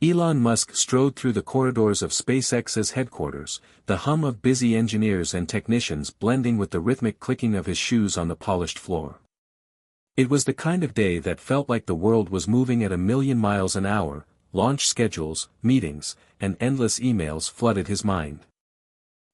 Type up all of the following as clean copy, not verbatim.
Elon Musk strode through the corridors of SpaceX's headquarters, the hum of busy engineers and technicians blending with the rhythmic clicking of his shoes on the polished floor. It was the kind of day that felt like the world was moving at 1,000,000 miles an hour. Launch schedules, meetings, and endless emails flooded his mind.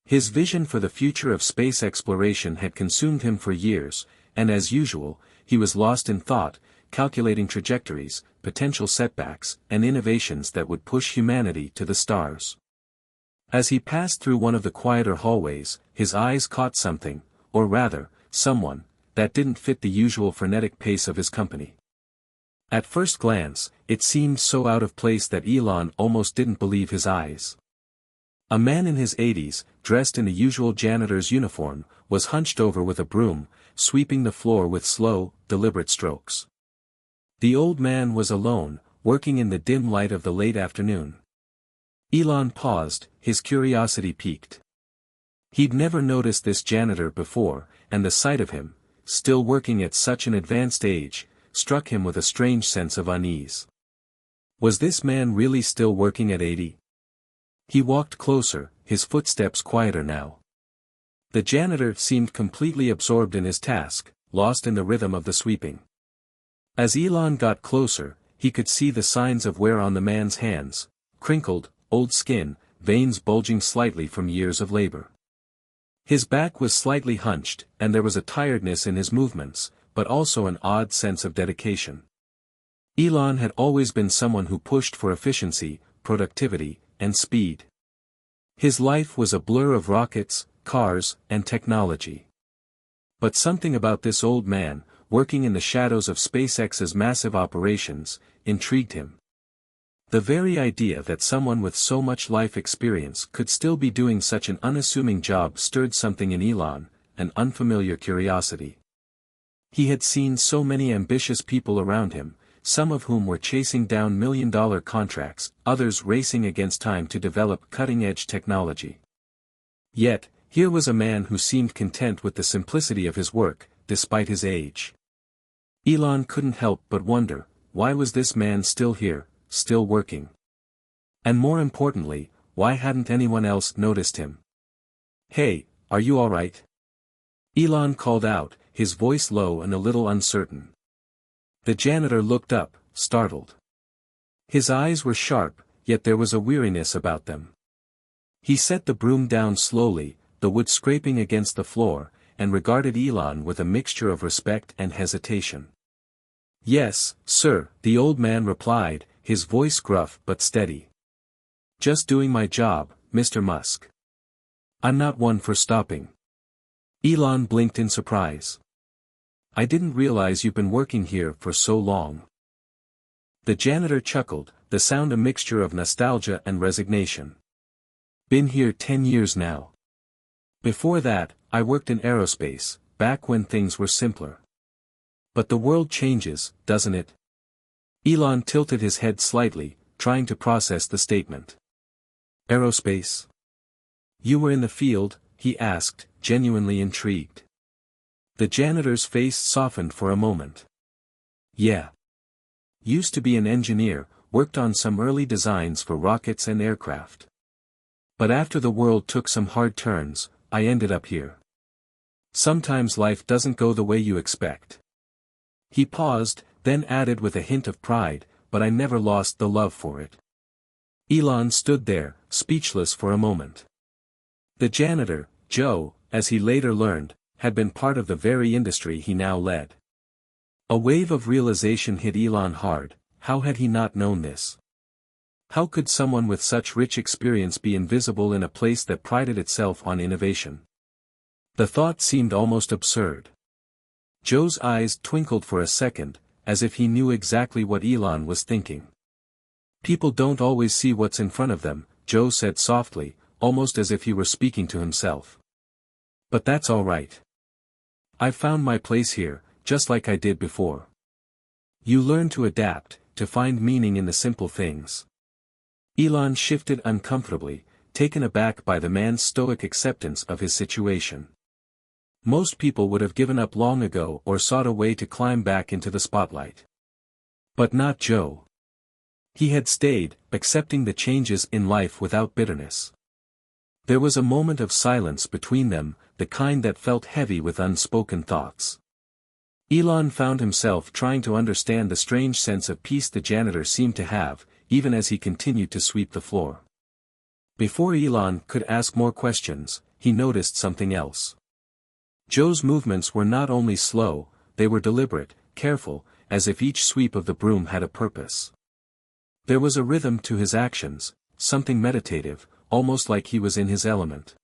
His vision for the future of space exploration had consumed him for years, and as usual, he was lost in thought, calculating trajectories, potential setbacks, and innovations that would push humanity to the stars. As he passed through one of the quieter hallways, his eyes caught something, or rather, someone, that didn't fit the usual frenetic pace of his company. At first glance, it seemed so out of place that Elon almost didn't believe his eyes. A man in his 80s, dressed in the usual janitor's uniform, was hunched over with a broom, sweeping the floor with slow, deliberate strokes. The old man was alone, working in the dim light of the late afternoon. Elon paused, his curiosity piqued. He'd never noticed this janitor before, and the sight of him, still working at such an advanced age, struck him with a strange sense of unease. Was this man really still working at 80? He walked closer, his footsteps quieter now. The janitor seemed completely absorbed in his task, lost in the rhythm of the sweeping. As Elon got closer, he could see the signs of wear on the man's hands: crinkled, old skin, veins bulging slightly from years of labor. His back was slightly hunched, and there was a tiredness in his movements, but also an odd sense of dedication. Elon had always been someone who pushed for efficiency, productivity, and speed. His life was a blur of rockets, cars, and technology. But something about this old man, working in the shadows of SpaceX's massive operations, intrigued him. The very idea that someone with so much life experience could still be doing such an unassuming job stirred something in Elon, an unfamiliar curiosity. He had seen so many ambitious people around him, some of whom were chasing down million-dollar contracts, others racing against time to develop cutting-edge technology. Yet, here was a man who seemed content with the simplicity of his work, despite his age. Elon couldn't help but wonder, why was this man still here, still working? And more importantly, why hadn't anyone else noticed him? "Hey, are you alright?" Elon called out, his voice low and a little uncertain. The janitor looked up, startled. His eyes were sharp, yet there was a weariness about them. He set the broom down slowly, the wood scraping against the floor, and regarded Elon with a mixture of respect and hesitation. "Yes, sir," the old man replied, his voice gruff but steady. "Just doing my job, Mr. Musk. I'm not one for stopping." Elon blinked in surprise. "I didn't realize you've been working here for so long." The janitor chuckled, the sound a mixture of nostalgia and resignation. "Been here 10 years now. Before that, I worked in aerospace, back when things were simpler. But the world changes, doesn't it?" Elon tilted his head slightly, trying to process the statement. "Aerospace? You were in the field?" he asked, genuinely intrigued. The janitor's face softened for a moment. "Yeah. Used to be an engineer, worked on some early designs for rockets and aircraft. But after the world took some hard turns, I ended up here. Sometimes life doesn't go the way you expect." He paused, then added with a hint of pride, "But I never lost the love for it." Elon stood there, speechless for a moment. The janitor, Joe, as he later learned, had been part of the very industry he now led. A wave of realization hit Elon hard. How had he not known this? How could someone with such rich experience be invisible in a place that prided itself on innovation? The thought seemed almost absurd. Joe's eyes twinkled for a second, as if he knew exactly what Elon was thinking. "People don't always see what's in front of them," Joe said softly, almost as if he were speaking to himself. "But that's all right. I've found my place here, just like I did before." You learn to adapt, to find meaning in the simple things. Elon shifted uncomfortably, taken aback by the man's stoic acceptance of his situation. Most people would have given up long ago or sought a way to climb back into the spotlight. But not Joe. He had stayed, accepting the changes in life without bitterness. There was a moment of silence between them, the kind that felt heavy with unspoken thoughts. Elon found himself trying to understand the strange sense of peace the janitor seemed to have, even as he continued to sweep the floor. Before Elon could ask more questions, he noticed something else. Joe's movements were not only slow, they were deliberate, careful, as if each sweep of the broom had a purpose. There was a rhythm to his actions, something meditative, almost like he was in his element.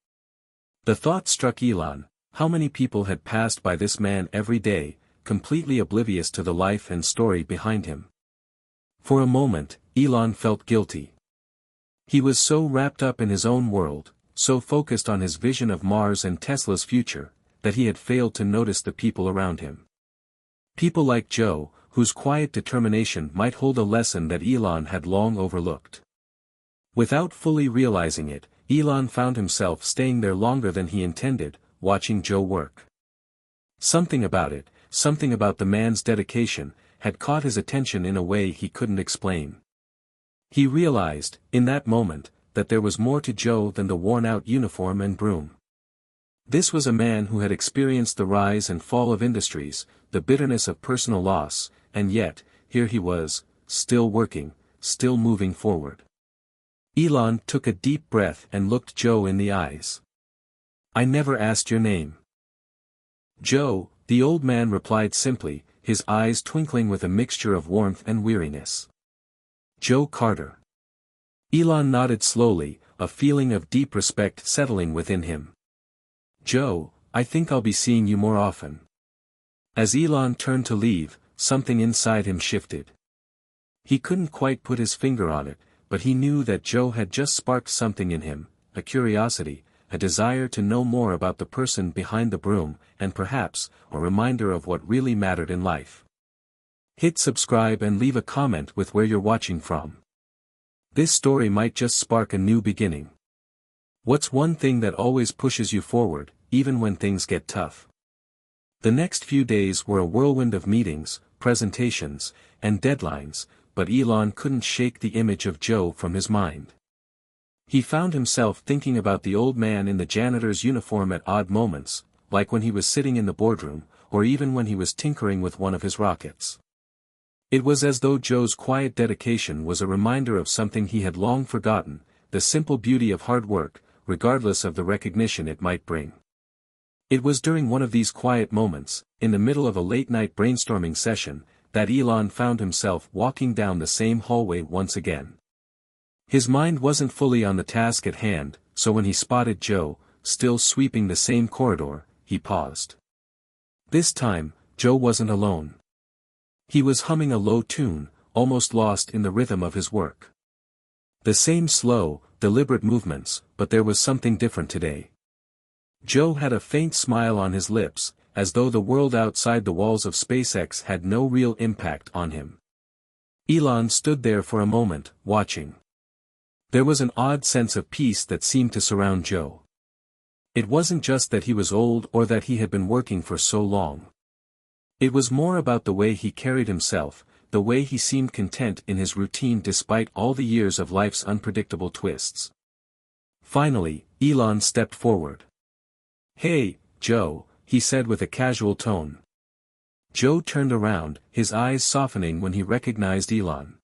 The thought struck Elon: how many people had passed by this man every day, completely oblivious to the life and story behind him. For a moment, Elon felt guilty. He was so wrapped up in his own world, so focused on his vision of Mars and Tesla's future, that he had failed to notice the people around him. People like Joe, whose quiet determination might hold a lesson that Elon had long overlooked. Without fully realizing it, Elon found himself staying there longer than he intended, watching Joe work. Something about it, something about the man's dedication, had caught his attention in a way he couldn't explain. He realized, in that moment, that there was more to Joe than the worn-out uniform and broom. This was a man who had experienced the rise and fall of industries, the bitterness of personal loss, and yet, here he was, still working, still moving forward. Elon took a deep breath and looked Joe in the eyes. "I never asked your name." "Joe," the old man replied simply, his eyes twinkling with a mixture of warmth and weariness. "Joe Carter." Elon nodded slowly, a feeling of deep respect settling within him. "Joe, I think I'll be seeing you more often." As Elon turned to leave, something inside him shifted. He couldn't quite put his finger on it, but he knew that Joe had just sparked something in him, a curiosity, a desire to know more about the person behind the broom, and perhaps, a reminder of what really mattered in life. Hit subscribe and leave a comment with where you're watching from. This story might just spark a new beginning. What's one thing that always pushes you forward, even when things get tough? The next few days were a whirlwind of meetings, presentations, and deadlines, but Elon couldn't shake the image of Joe from his mind. He found himself thinking about the old man in the janitor's uniform at odd moments, like when he was sitting in the boardroom, or even when he was tinkering with one of his rockets. It was as though Joe's quiet dedication was a reminder of something he had long forgotten, the simple beauty of hard work, regardless of the recognition it might bring. It was during one of these quiet moments, in the middle of a late-night brainstorming session, that Elon found himself walking down the same hallway once again. His mind wasn't fully on the task at hand, so when he spotted Joe, still sweeping the same corridor, he paused. This time, Joe wasn't alone. He was humming a low tune, almost lost in the rhythm of his work. The same slow, deliberate movements, but there was something different today. Joe had a faint smile on his lips, as though the world outside the walls of SpaceX had no real impact on him. Elon stood there for a moment, watching. There was an odd sense of peace that seemed to surround Joe. It wasn't just that he was old or that he had been working for so long. It was more about the way he carried himself, the way he seemed content in his routine despite all the years of life's unpredictable twists. Finally, Elon stepped forward. "Hey, Joe," he said with a casual tone. Joe turned around, his eyes softening when he recognized Elon.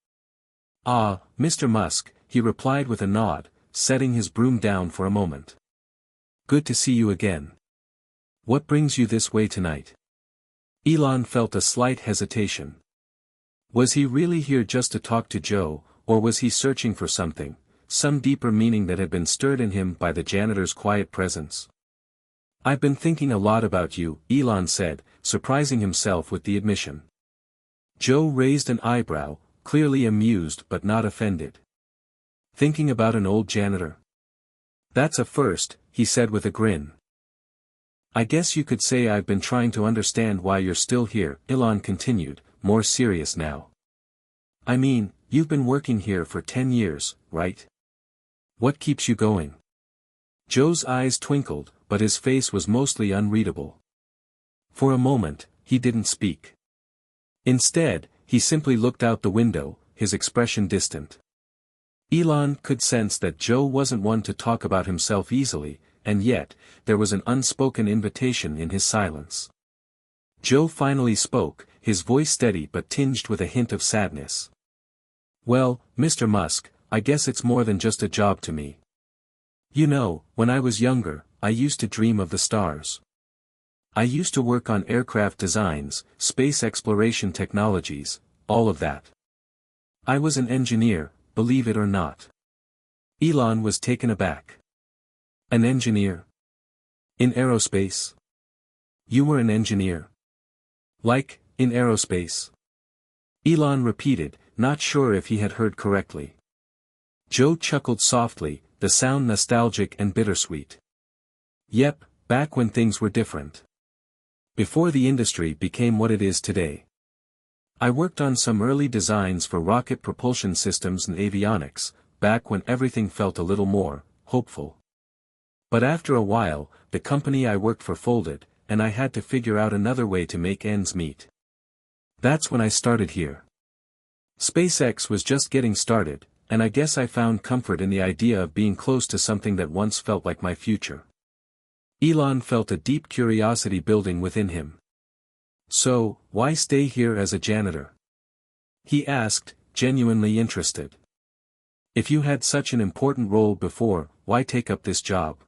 "Ah, Mr. Musk," he replied with a nod, setting his broom down for a moment. "Good to see you again. What brings you this way tonight?" Elon felt a slight hesitation. Was he really here just to talk to Joe, or was he searching for something, some deeper meaning that had been stirred in him by the janitor's quiet presence? "I've been thinking a lot about you," Elon said, surprising himself with the admission. Joe raised an eyebrow, clearly amused but not offended. "Thinking about an old janitor? That's a first," he said with a grin. "I guess you could say I've been trying to understand why you're still here," Elon continued, more serious now. "I mean, you've been working here for 10 years, right? What keeps you going?" Joe's eyes twinkled, but his face was mostly unreadable. For a moment, he didn't speak. Instead, he simply looked out the window, his expression distant. Elon could sense that Joe wasn't one to talk about himself easily, and yet, there was an unspoken invitation in his silence. Joe finally spoke, his voice steady but tinged with a hint of sadness. "Well, Mr. Musk, I guess it's more than just a job to me. You know, when I was younger, I used to dream of the stars. I used to work on aircraft designs, space exploration technologies, all of that. I was an engineer, believe it or not." Elon was taken aback. "An engineer? In aerospace? You were an engineer? Like, in aerospace?" Elon repeated, not sure if he had heard correctly. Joe chuckled softly, the sound nostalgic and bittersweet. "Yep, back when things were different. Before the industry became what it is today. I worked on some early designs for rocket propulsion systems and avionics, back when everything felt a little more hopeful. But after a while, the company I worked for folded, and I had to figure out another way to make ends meet. That's when I started here. SpaceX was just getting started, and I guess I found comfort in the idea of being close to something that once felt like my future." Elon felt a deep curiosity building within him. "So, why stay here as a janitor?" he asked, genuinely interested. "If you had such an important role before, why take up this job?"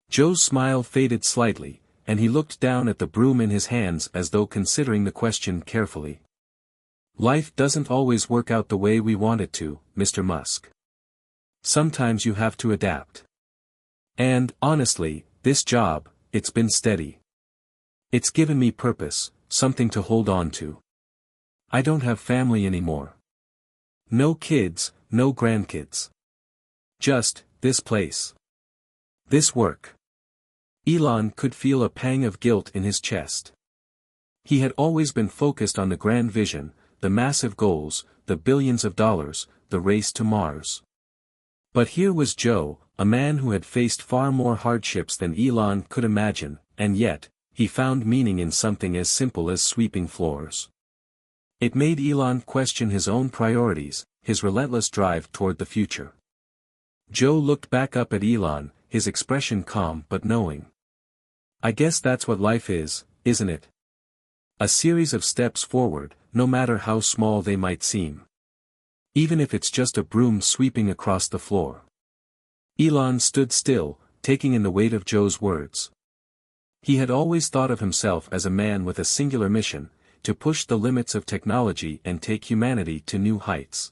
Joe's smile faded slightly, and he looked down at the broom in his hands as though considering the question carefully. "Life doesn't always work out the way we want it to, Mr. Musk. Sometimes you have to adapt. And, honestly, this job, it's been steady. It's given me purpose, something to hold on to. I don't have family anymore. No kids, no grandkids. Just, this place. This work." Elon could feel a pang of guilt in his chest. He had always been focused on the grand vision, the massive goals, the billions of dollars, the race to Mars. But here was Joe, a man who had faced far more hardships than Elon could imagine, and yet, he found meaning in something as simple as sweeping floors. It made Elon question his own priorities, his relentless drive toward the future. Joe looked back up at Elon, his expression calm but knowing. "I guess that's what life is, isn't it? A series of steps forward, no matter how small they might seem. Even if it's just a broom sweeping across the floor." Elon stood still, taking in the weight of Joe's words. He had always thought of himself as a man with a singular mission, to push the limits of technology and take humanity to new heights.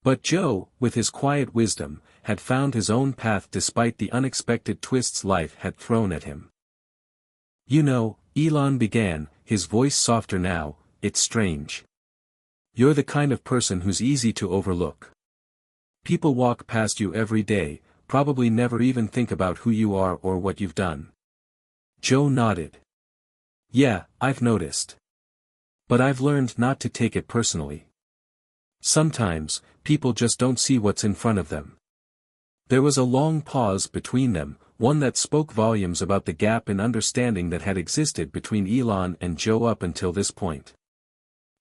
But Joe, with his quiet wisdom, had found his own path despite the unexpected twists life had thrown at him. "You know," Elon began, his voice softer now, "it's strange. You're the kind of person who's easy to overlook. People walk past you every day, probably never even think about who you are or what you've done." Joe nodded. "Yeah, I've noticed. But I've learned not to take it personally. Sometimes, people just don't see what's in front of them." There was a long pause between them, one that spoke volumes about the gap in understanding that had existed between Elon and Joe up until this point.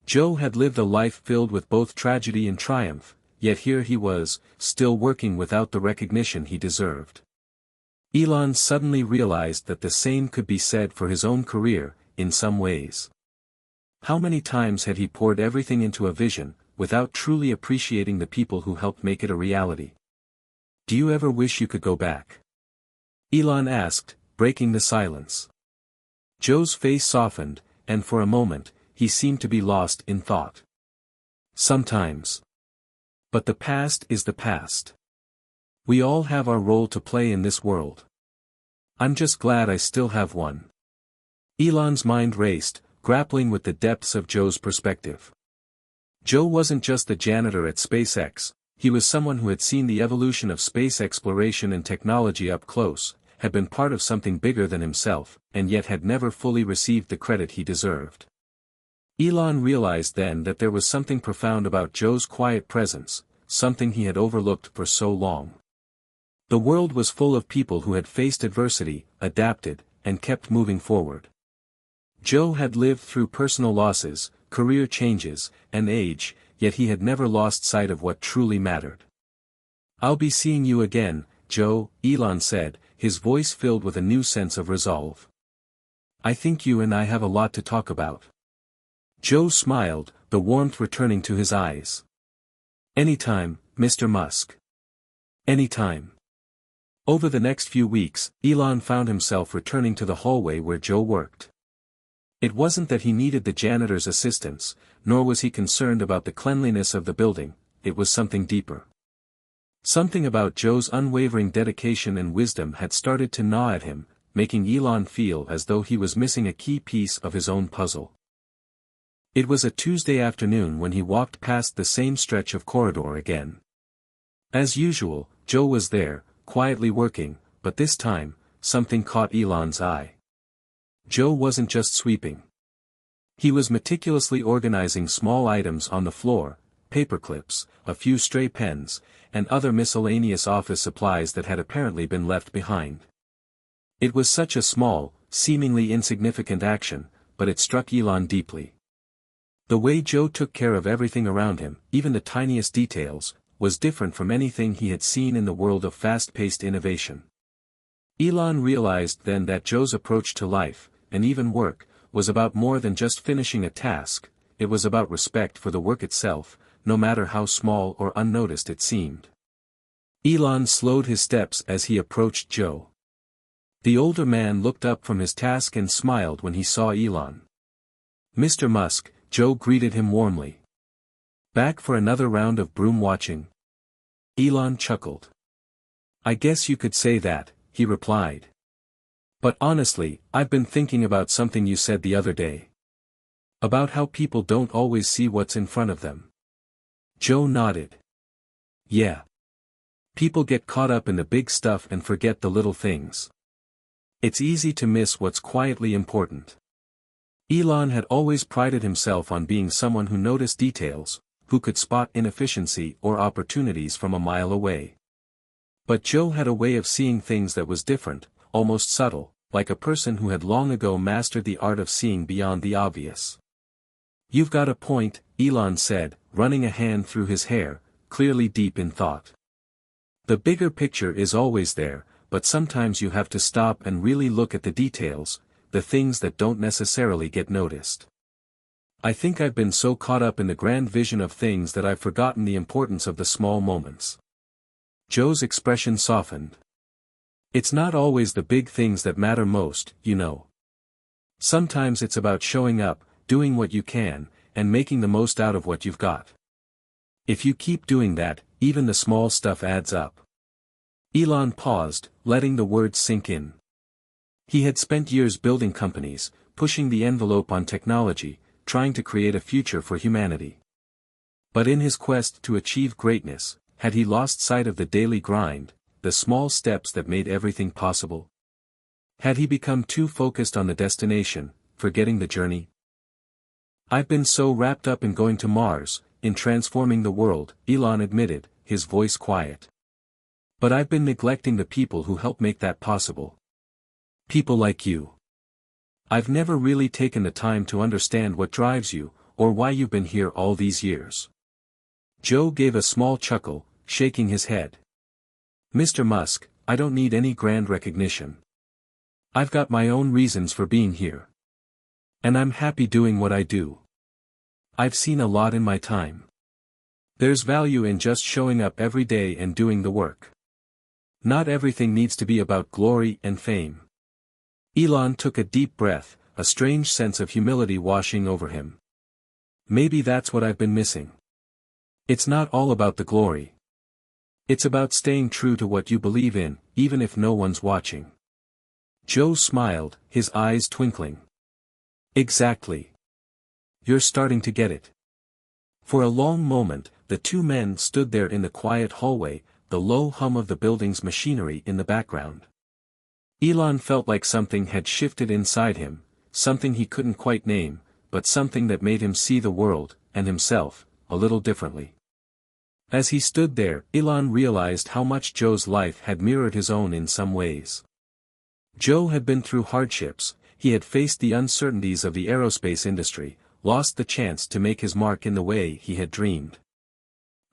Joe had lived a life filled with both tragedy and triumph, yet here he was, still working without the recognition he deserved. Elon suddenly realized that the same could be said for his own career, in some ways. How many times had he poured everything into a vision, without truly appreciating the people who helped make it a reality? "Do you ever wish you could go back?" Elon asked, breaking the silence. Joe's face softened, and for a moment, he seemed to be lost in thought. "Sometimes. But the past is the past. We all have our role to play in this world. I'm just glad I still have one." Elon's mind raced, grappling with the depths of Joe's perspective. Joe wasn't just the janitor at SpaceX, he was someone who had seen the evolution of space exploration and technology up close, had been part of something bigger than himself, and yet had never fully received the credit he deserved. Elon realized then that there was something profound about Joe's quiet presence, something he had overlooked for so long. The world was full of people who had faced adversity, adapted, and kept moving forward. Joe had lived through personal losses, career changes, and age, yet he had never lost sight of what truly mattered. "I'll be seeing you again, Joe," Elon said, his voice filled with a new sense of resolve. "I think you and I have a lot to talk about." Joe smiled, the warmth returning to his eyes. "Anytime, Mr. Musk. Anytime." Over the next few weeks, Elon found himself returning to the hallway where Joe worked. It wasn't that he needed the janitor's assistance, nor was he concerned about the cleanliness of the building, it was something deeper. Something about Joe's unwavering dedication and wisdom had started to gnaw at him, making Elon feel as though he was missing a key piece of his own puzzle. It was a Tuesday afternoon when he walked past the same stretch of corridor again. As usual, Joe was there, quietly working, but this time, something caught Elon's eye. Joe wasn't just sweeping. He was meticulously organizing small items on the floor, paperclips, a few stray pens, and other miscellaneous office supplies that had apparently been left behind. It was such a small, seemingly insignificant action, but it struck Elon deeply. The way Joe took care of everything around him, even the tiniest details, was different from anything he had seen in the world of fast-paced innovation. Elon realized then that Joe's approach to life, and even work, was about more than just finishing a task, it was about respect for the work itself, no matter how small or unnoticed it seemed. Elon slowed his steps as he approached Joe. The older man looked up from his task and smiled when he saw Elon. "Mr. Musk," Joe greeted him warmly. "Back for another round of broom watching?" Elon chuckled. "I guess you could say that," he replied. "But honestly, I've been thinking about something you said the other day. About how people don't always see what's in front of them." Joe nodded. "Yeah. People get caught up in the big stuff and forget the little things. It's easy to miss what's quietly important." Elon had always prided himself on being someone who noticed details, who could spot inefficiency or opportunities from a mile away. But Joe had a way of seeing things that was different, almost subtle, like a person who had long ago mastered the art of seeing beyond the obvious. "You've got a point," Elon said, running a hand through his hair, clearly deep in thought. "The bigger picture is always there, but sometimes you have to stop and really look at the details, the things that don't necessarily get noticed. I think I've been so caught up in the grand vision of things that I've forgotten the importance of the small moments." Joe's expression softened. "It's not always the big things that matter most, you know. Sometimes it's about showing up, doing what you can, and making the most out of what you've got. If you keep doing that, even the small stuff adds up." Elon paused, letting the words sink in. He had spent years building companies, pushing the envelope on technology, trying to create a future for humanity. But in his quest to achieve greatness, had he lost sight of the daily grind, the small steps that made everything possible? Had he become too focused on the destination, forgetting the journey? "I've been so wrapped up in going to Mars, in transforming the world," Elon admitted, his voice quiet. "But I've been neglecting the people who help make that possible. People like you. I've never really taken the time to understand what drives you, or why you've been here all these years." Joe gave a small chuckle, shaking his head. "Mr. Musk, I don't need any grand recognition. I've got my own reasons for being here. And I'm happy doing what I do. I've seen a lot in my time. There's value in just showing up every day and doing the work. Not everything needs to be about glory and fame." Elon took a deep breath, a strange sense of humility washing over him. "Maybe that's what I've been missing. It's not all about the glory. It's about staying true to what you believe in, even if no one's watching." Joe smiled, his eyes twinkling. "Exactly. You're starting to get it." For a long moment, the two men stood there in the quiet hallway, the low hum of the building's machinery in the background. Elon felt like something had shifted inside him, something he couldn't quite name, but something that made him see the world, and himself, a little differently. As he stood there, Elon realized how much Joe's life had mirrored his own in some ways. Joe had been through hardships, he had faced the uncertainties of the aerospace industry, lost the chance to make his mark in the way he had dreamed.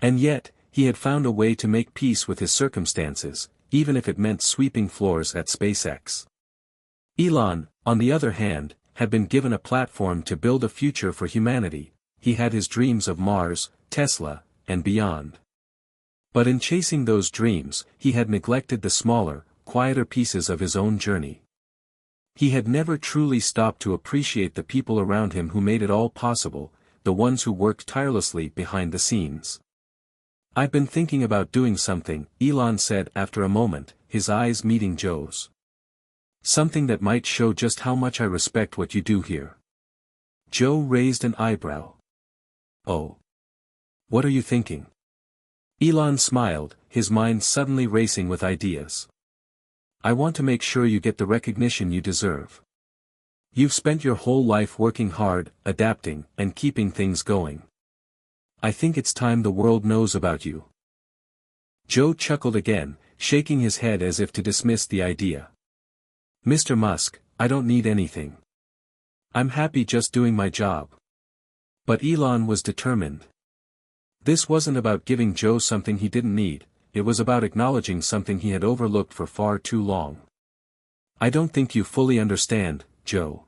And yet, he had found a way to make peace with his circumstances, even if it meant sweeping floors at SpaceX. Elon, on the other hand, had been given a platform to build a future for humanity. He had his dreams of Mars, Tesla, and beyond. But in chasing those dreams, he had neglected the smaller, quieter pieces of his own journey. He had never truly stopped to appreciate the people around him who made it all possible, the ones who worked tirelessly behind the scenes. "I've been thinking about doing something," Elon said after a moment, his eyes meeting Joe's. "Something that might show just how much I respect what you do here." Joe raised an eyebrow. "Oh. What are you thinking?" Elon smiled, his mind suddenly racing with ideas. "I want to make sure you get the recognition you deserve. You've spent your whole life working hard, adapting, and keeping things going. I think it's time the world knows about you." Joe chuckled again, shaking his head as if to dismiss the idea. "Mr. Musk, I don't need anything. I'm happy just doing my job." But Elon was determined. This wasn't about giving Joe something he didn't need, it was about acknowledging something he had overlooked for far too long. "I don't think you fully understand, Joe.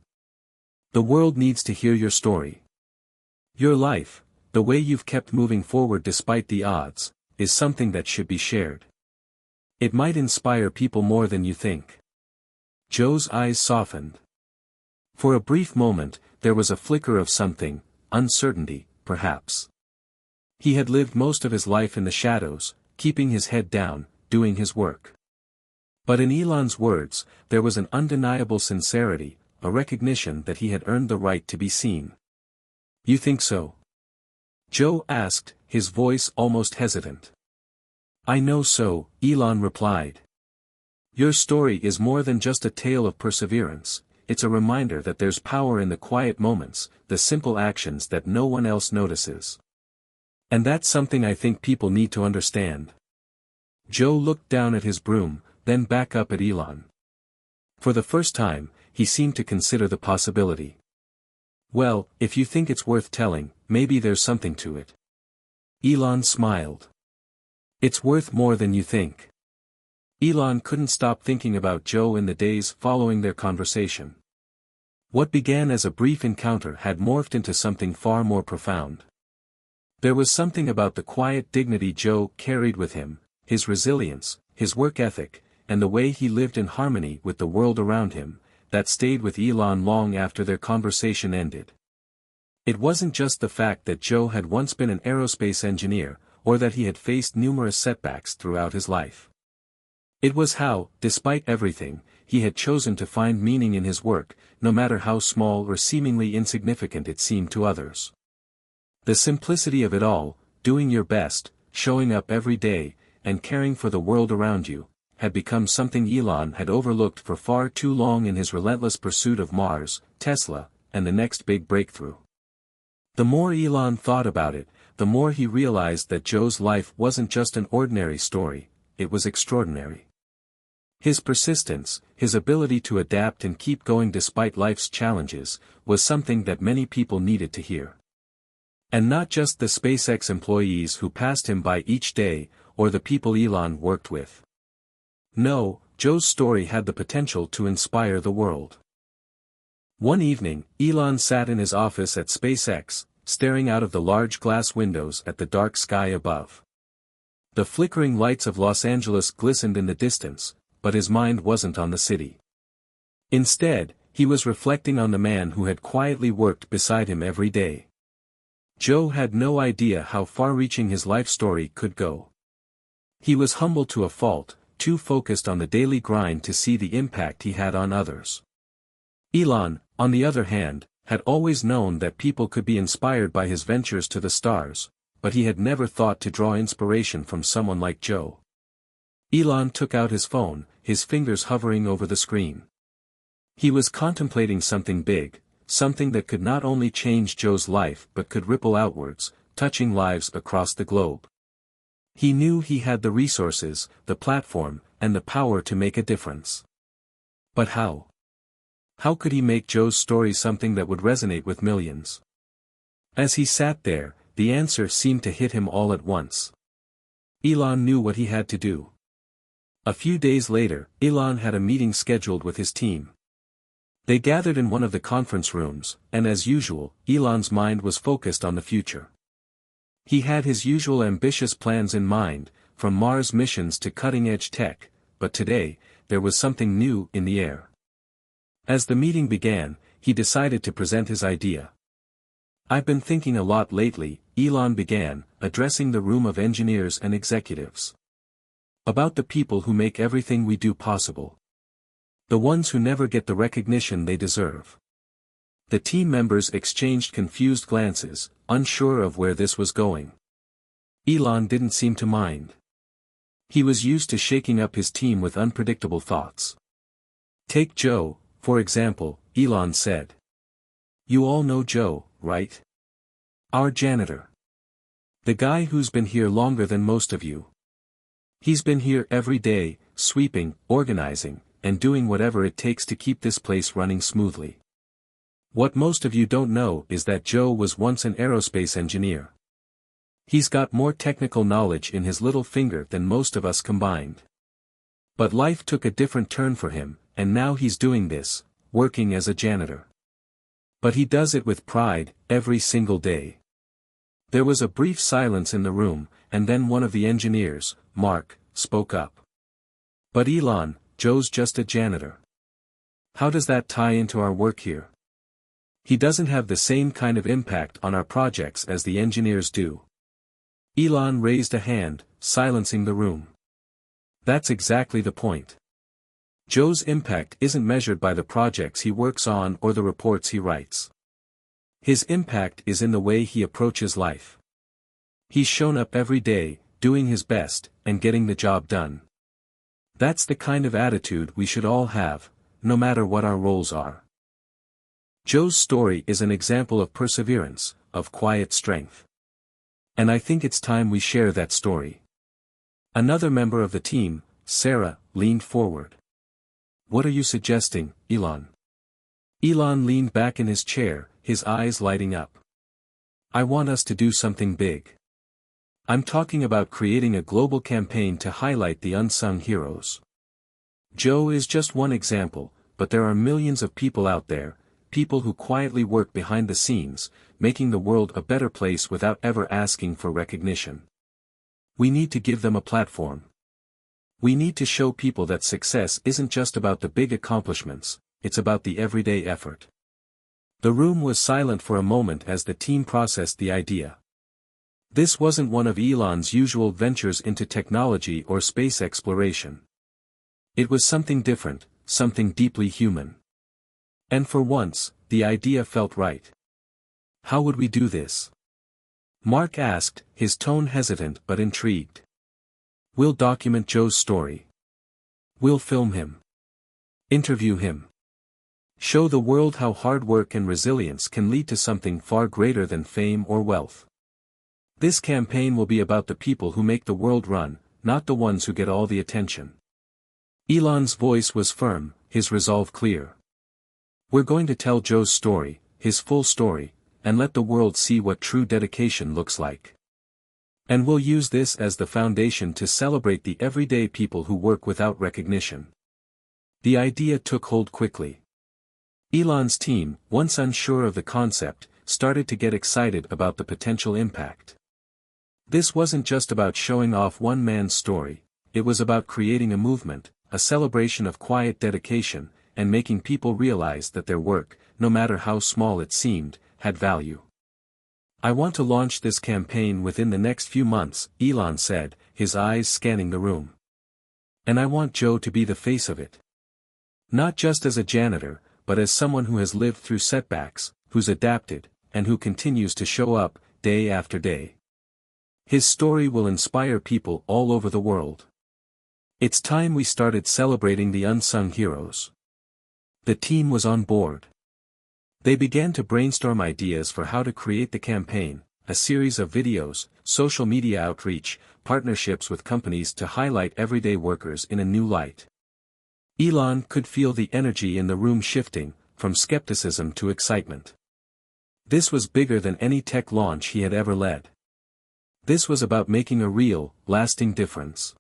The world needs to hear your story. Your life, the way you've kept moving forward despite the odds, is something that should be shared. It might inspire people more than you think." Joe's eyes softened. For a brief moment, there was a flicker of something, uncertainty, perhaps. He had lived most of his life in the shadows, keeping his head down, doing his work. But in Elon's words, there was an undeniable sincerity, a recognition that he had earned the right to be seen. "You think so?" Joe asked, his voice almost hesitant. "I know so," Elon replied. "Your story is more than just a tale of perseverance, it's a reminder that there's power in the quiet moments, the simple actions that no one else notices. And that's something I think people need to understand." Joe looked down at his broom, then back up at Elon. For the first time, he seemed to consider the possibility. "Well, if you think it's worth telling, maybe there's something to it." Elon smiled. "It's worth more than you think." Elon couldn't stop thinking about Joe in the days following their conversation. What began as a brief encounter had morphed into something far more profound. There was something about the quiet dignity Joe carried with him, his resilience, his work ethic, and the way he lived in harmony with the world around him, that stayed with Elon long after their conversation ended. It wasn't just the fact that Joe had once been an aerospace engineer, or that he had faced numerous setbacks throughout his life. It was how, despite everything, he had chosen to find meaning in his work, no matter how small or seemingly insignificant it seemed to others. The simplicity of it all, doing your best, showing up every day, and caring for the world around you, had become something Elon had overlooked for far too long in his relentless pursuit of Mars, Tesla, and the next big breakthrough. The more Elon thought about it, the more he realized that Joe's life wasn't just an ordinary story, it was extraordinary. His persistence, his ability to adapt and keep going despite life's challenges, was something that many people needed to hear. And not just the SpaceX employees who passed him by each day, or the people Elon worked with. No, Joe's story had the potential to inspire the world. One evening, Elon sat in his office at SpaceX, staring out of the large glass windows at the dark sky above. The flickering lights of Los Angeles glistened in the distance, but his mind wasn't on the city. Instead, he was reflecting on the man who had quietly worked beside him every day. Joe had no idea how far-reaching his life story could go. He was humble to a fault, too focused on the daily grind to see the impact he had on others. Elon, on the other hand, had always known that people could be inspired by his ventures to the stars, but he had never thought to draw inspiration from someone like Joe. Elon took out his phone, his fingers hovering over the screen. He was contemplating something big, something that could not only change Joe's life but could ripple outwards, touching lives across the globe. He knew he had the resources, the platform, and the power to make a difference. But how? How could he make Joe's story something that would resonate with millions? As he sat there, the answer seemed to hit him all at once. Elon knew what he had to do. A few days later, Elon had a meeting scheduled with his team. They gathered in one of the conference rooms, and as usual, Elon's mind was focused on the future. He had his usual ambitious plans in mind, from Mars missions to cutting-edge tech, but today, there was something new in the air. As the meeting began, he decided to present his idea. "I've been thinking a lot lately," Elon began, addressing the room of engineers and executives. "About the people who make everything we do possible. The ones who never get the recognition they deserve." The team members exchanged confused glances, unsure of where this was going. Elon didn't seem to mind. He was used to shaking up his team with unpredictable thoughts. "Take Joe, for example," Elon said. "You all know Joe, right? Our janitor. The guy who's been here longer than most of you. He's been here every day, sweeping, organizing, and doing whatever it takes to keep this place running smoothly. What most of you don't know is that Joe was once an aerospace engineer. He's got more technical knowledge in his little finger than most of us combined. But life took a different turn for him, and now he's doing this, working as a janitor. But he does it with pride, every single day." There was a brief silence in the room, and then one of the engineers, Mark, spoke up. "But Elon, Joe's just a janitor. How does that tie into our work here? He doesn't have the same kind of impact on our projects as the engineers do." Elon raised a hand, silencing the room. "That's exactly the point. Joe's impact isn't measured by the projects he works on or the reports he writes. His impact is in the way he approaches life. He's shown up every day, doing his best, and getting the job done. That's the kind of attitude we should all have, no matter what our roles are." Joe's story is an example of perseverance, of quiet strength. And I think it's time we share that story. Another member of the team, Sarah, leaned forward. "What are you suggesting, Elon?" Elon leaned back in his chair, his eyes lighting up. "I want us to do something big. I'm talking about creating a global campaign to highlight the unsung heroes. Joe is just one example, but there are millions of people out there, people who quietly work behind the scenes, making the world a better place without ever asking for recognition. We need to give them a platform. We need to show people that success isn't just about the big accomplishments, it's about the everyday effort." The room was silent for a moment as the team processed the idea. This wasn't one of Elon's usual ventures into technology or space exploration. It was something different, something deeply human. And for once, the idea felt right. "How would we do this?" Mark asked, his tone hesitant but intrigued. "We'll document Joe's story. We'll film him. Interview him. Show the world how hard work and resilience can lead to something far greater than fame or wealth. This campaign will be about the people who make the world run, not the ones who get all the attention." Elon's voice was firm, his resolve clear. "We're going to tell Joe's story, his full story, and let the world see what true dedication looks like. And we'll use this as the foundation to celebrate the everyday people who work without recognition." The idea took hold quickly. Elon's team, once unsure of the concept, started to get excited about the potential impact. This wasn't just about showing off one man's story, it was about creating a movement, a celebration of quiet dedication, and making people realize that their work, no matter how small it seemed, had value. "I want to launch this campaign within the next few months," Elon said, his eyes scanning the room. "And I want Joe to be the face of it. Not just as a janitor, but as someone who has lived through setbacks, who's adapted, and who continues to show up, day after day. His story will inspire people all over the world. It's time we started celebrating the unsung heroes." The team was on board. They began to brainstorm ideas for how to create the campaign, a series of videos, social media outreach, partnerships with companies to highlight everyday workers in a new light. Elon could feel the energy in the room shifting, from skepticism to excitement. This was bigger than any tech launch he had ever led. This was about making a real, lasting difference.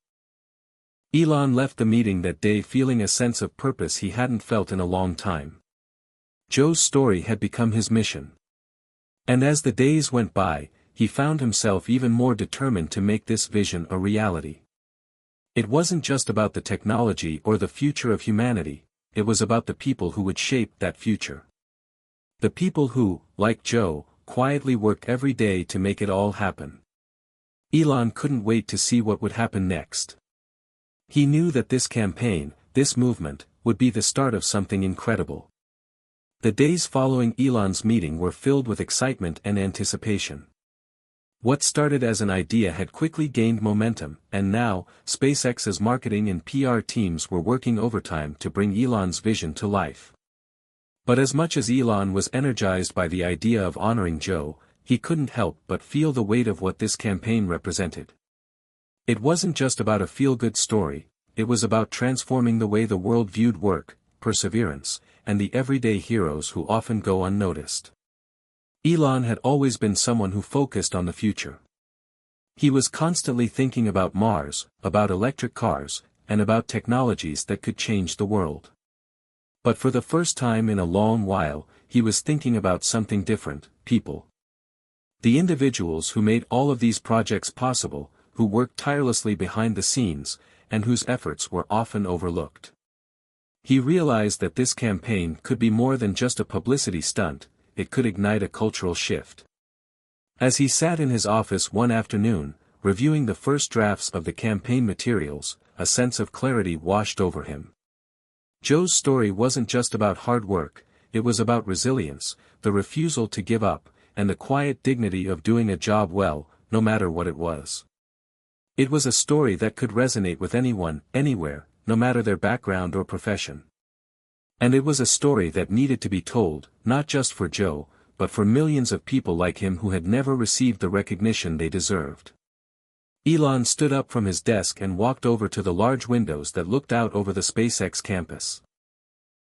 Elon left the meeting that day feeling a sense of purpose he hadn't felt in a long time. Joe's story had become his mission. And as the days went by, he found himself even more determined to make this vision a reality. It wasn't just about the technology or the future of humanity, it was about the people who would shape that future. The people who, like Joe, quietly work every day to make it all happen. Elon couldn't wait to see what would happen next. He knew that this campaign, this movement, would be the start of something incredible. The days following Elon's meeting were filled with excitement and anticipation. What started as an idea had quickly gained momentum, and now, SpaceX's marketing and PR teams were working overtime to bring Elon's vision to life. But as much as Elon was energized by the idea of honoring Joe, he couldn't help but feel the weight of what this campaign represented. It wasn't just about a feel-good story, it was about transforming the way the world viewed work, perseverance, and the everyday heroes who often go unnoticed. Elon had always been someone who focused on the future. He was constantly thinking about Mars, about electric cars, and about technologies that could change the world. But for the first time in a long while, he was thinking about something different: people. The individuals who made all of these projects possible, who worked tirelessly behind the scenes, and whose efforts were often overlooked. He realized that this campaign could be more than just a publicity stunt, it could ignite a cultural shift. As he sat in his office one afternoon, reviewing the first drafts of the campaign materials, a sense of clarity washed over him. Joe's story wasn't just about hard work, it was about resilience, the refusal to give up, and the quiet dignity of doing a job well, no matter what it was. It was a story that could resonate with anyone, anywhere, no matter their background or profession. And it was a story that needed to be told, not just for Joe, but for millions of people like him who had never received the recognition they deserved. Elon stood up from his desk and walked over to the large windows that looked out over the SpaceX campus.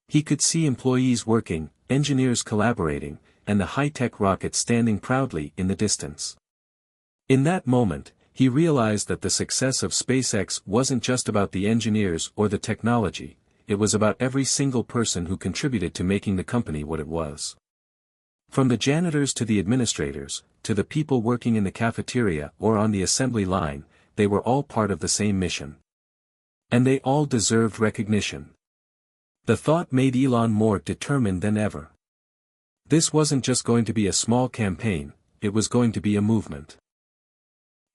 He could see employees working, engineers collaborating, and the high-tech rocket standing proudly in the distance. In that moment, he realized that the success of SpaceX wasn't just about the engineers or the technology, it was about every single person who contributed to making the company what it was. From the janitors to the administrators, to the people working in the cafeteria or on the assembly line, they were all part of the same mission. And they all deserved recognition. The thought made Elon more determined than ever. This wasn't just going to be a small campaign, it was going to be a movement.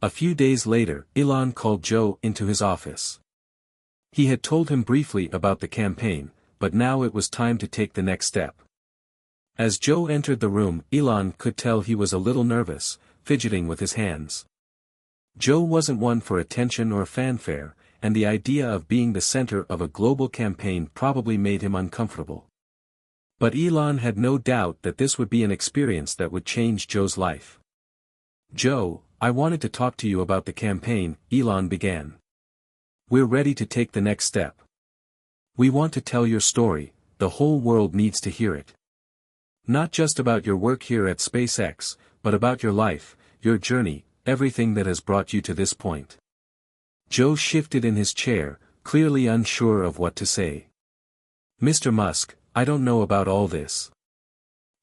A few days later, Elon called Joe into his office. He had told him briefly about the campaign, but now it was time to take the next step. As Joe entered the room, Elon could tell he was a little nervous, fidgeting with his hands. Joe wasn't one for attention or fanfare, and the idea of being the center of a global campaign probably made him uncomfortable. But Elon had no doubt that this would be an experience that would change Joe's life. "Joe, I wanted to talk to you about the campaign," Elon began. "We're ready to take the next step. We want to tell your story, the whole world needs to hear it. Not just about your work here at SpaceX, but about your life, your journey, everything that has brought you to this point." Joe shifted in his chair, clearly unsure of what to say. "Mr. Musk, I don't know about all this.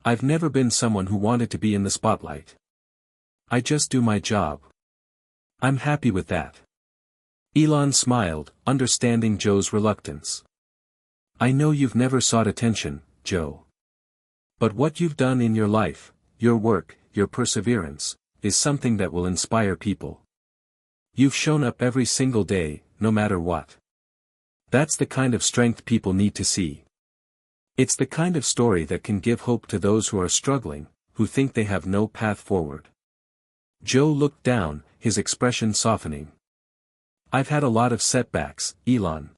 I've never been someone who wanted to be in the spotlight. I just do my job. I'm happy with that." Elon smiled, understanding Joe's reluctance. "I know you've never sought attention, Joe. But what you've done in your life, your work, your perseverance, is something that will inspire people. You've shown up every single day, no matter what. That's the kind of strength people need to see. It's the kind of story that can give hope to those who are struggling, who think they have no path forward." Joe looked down, his expression softening. "I've had a lot of setbacks, Elon.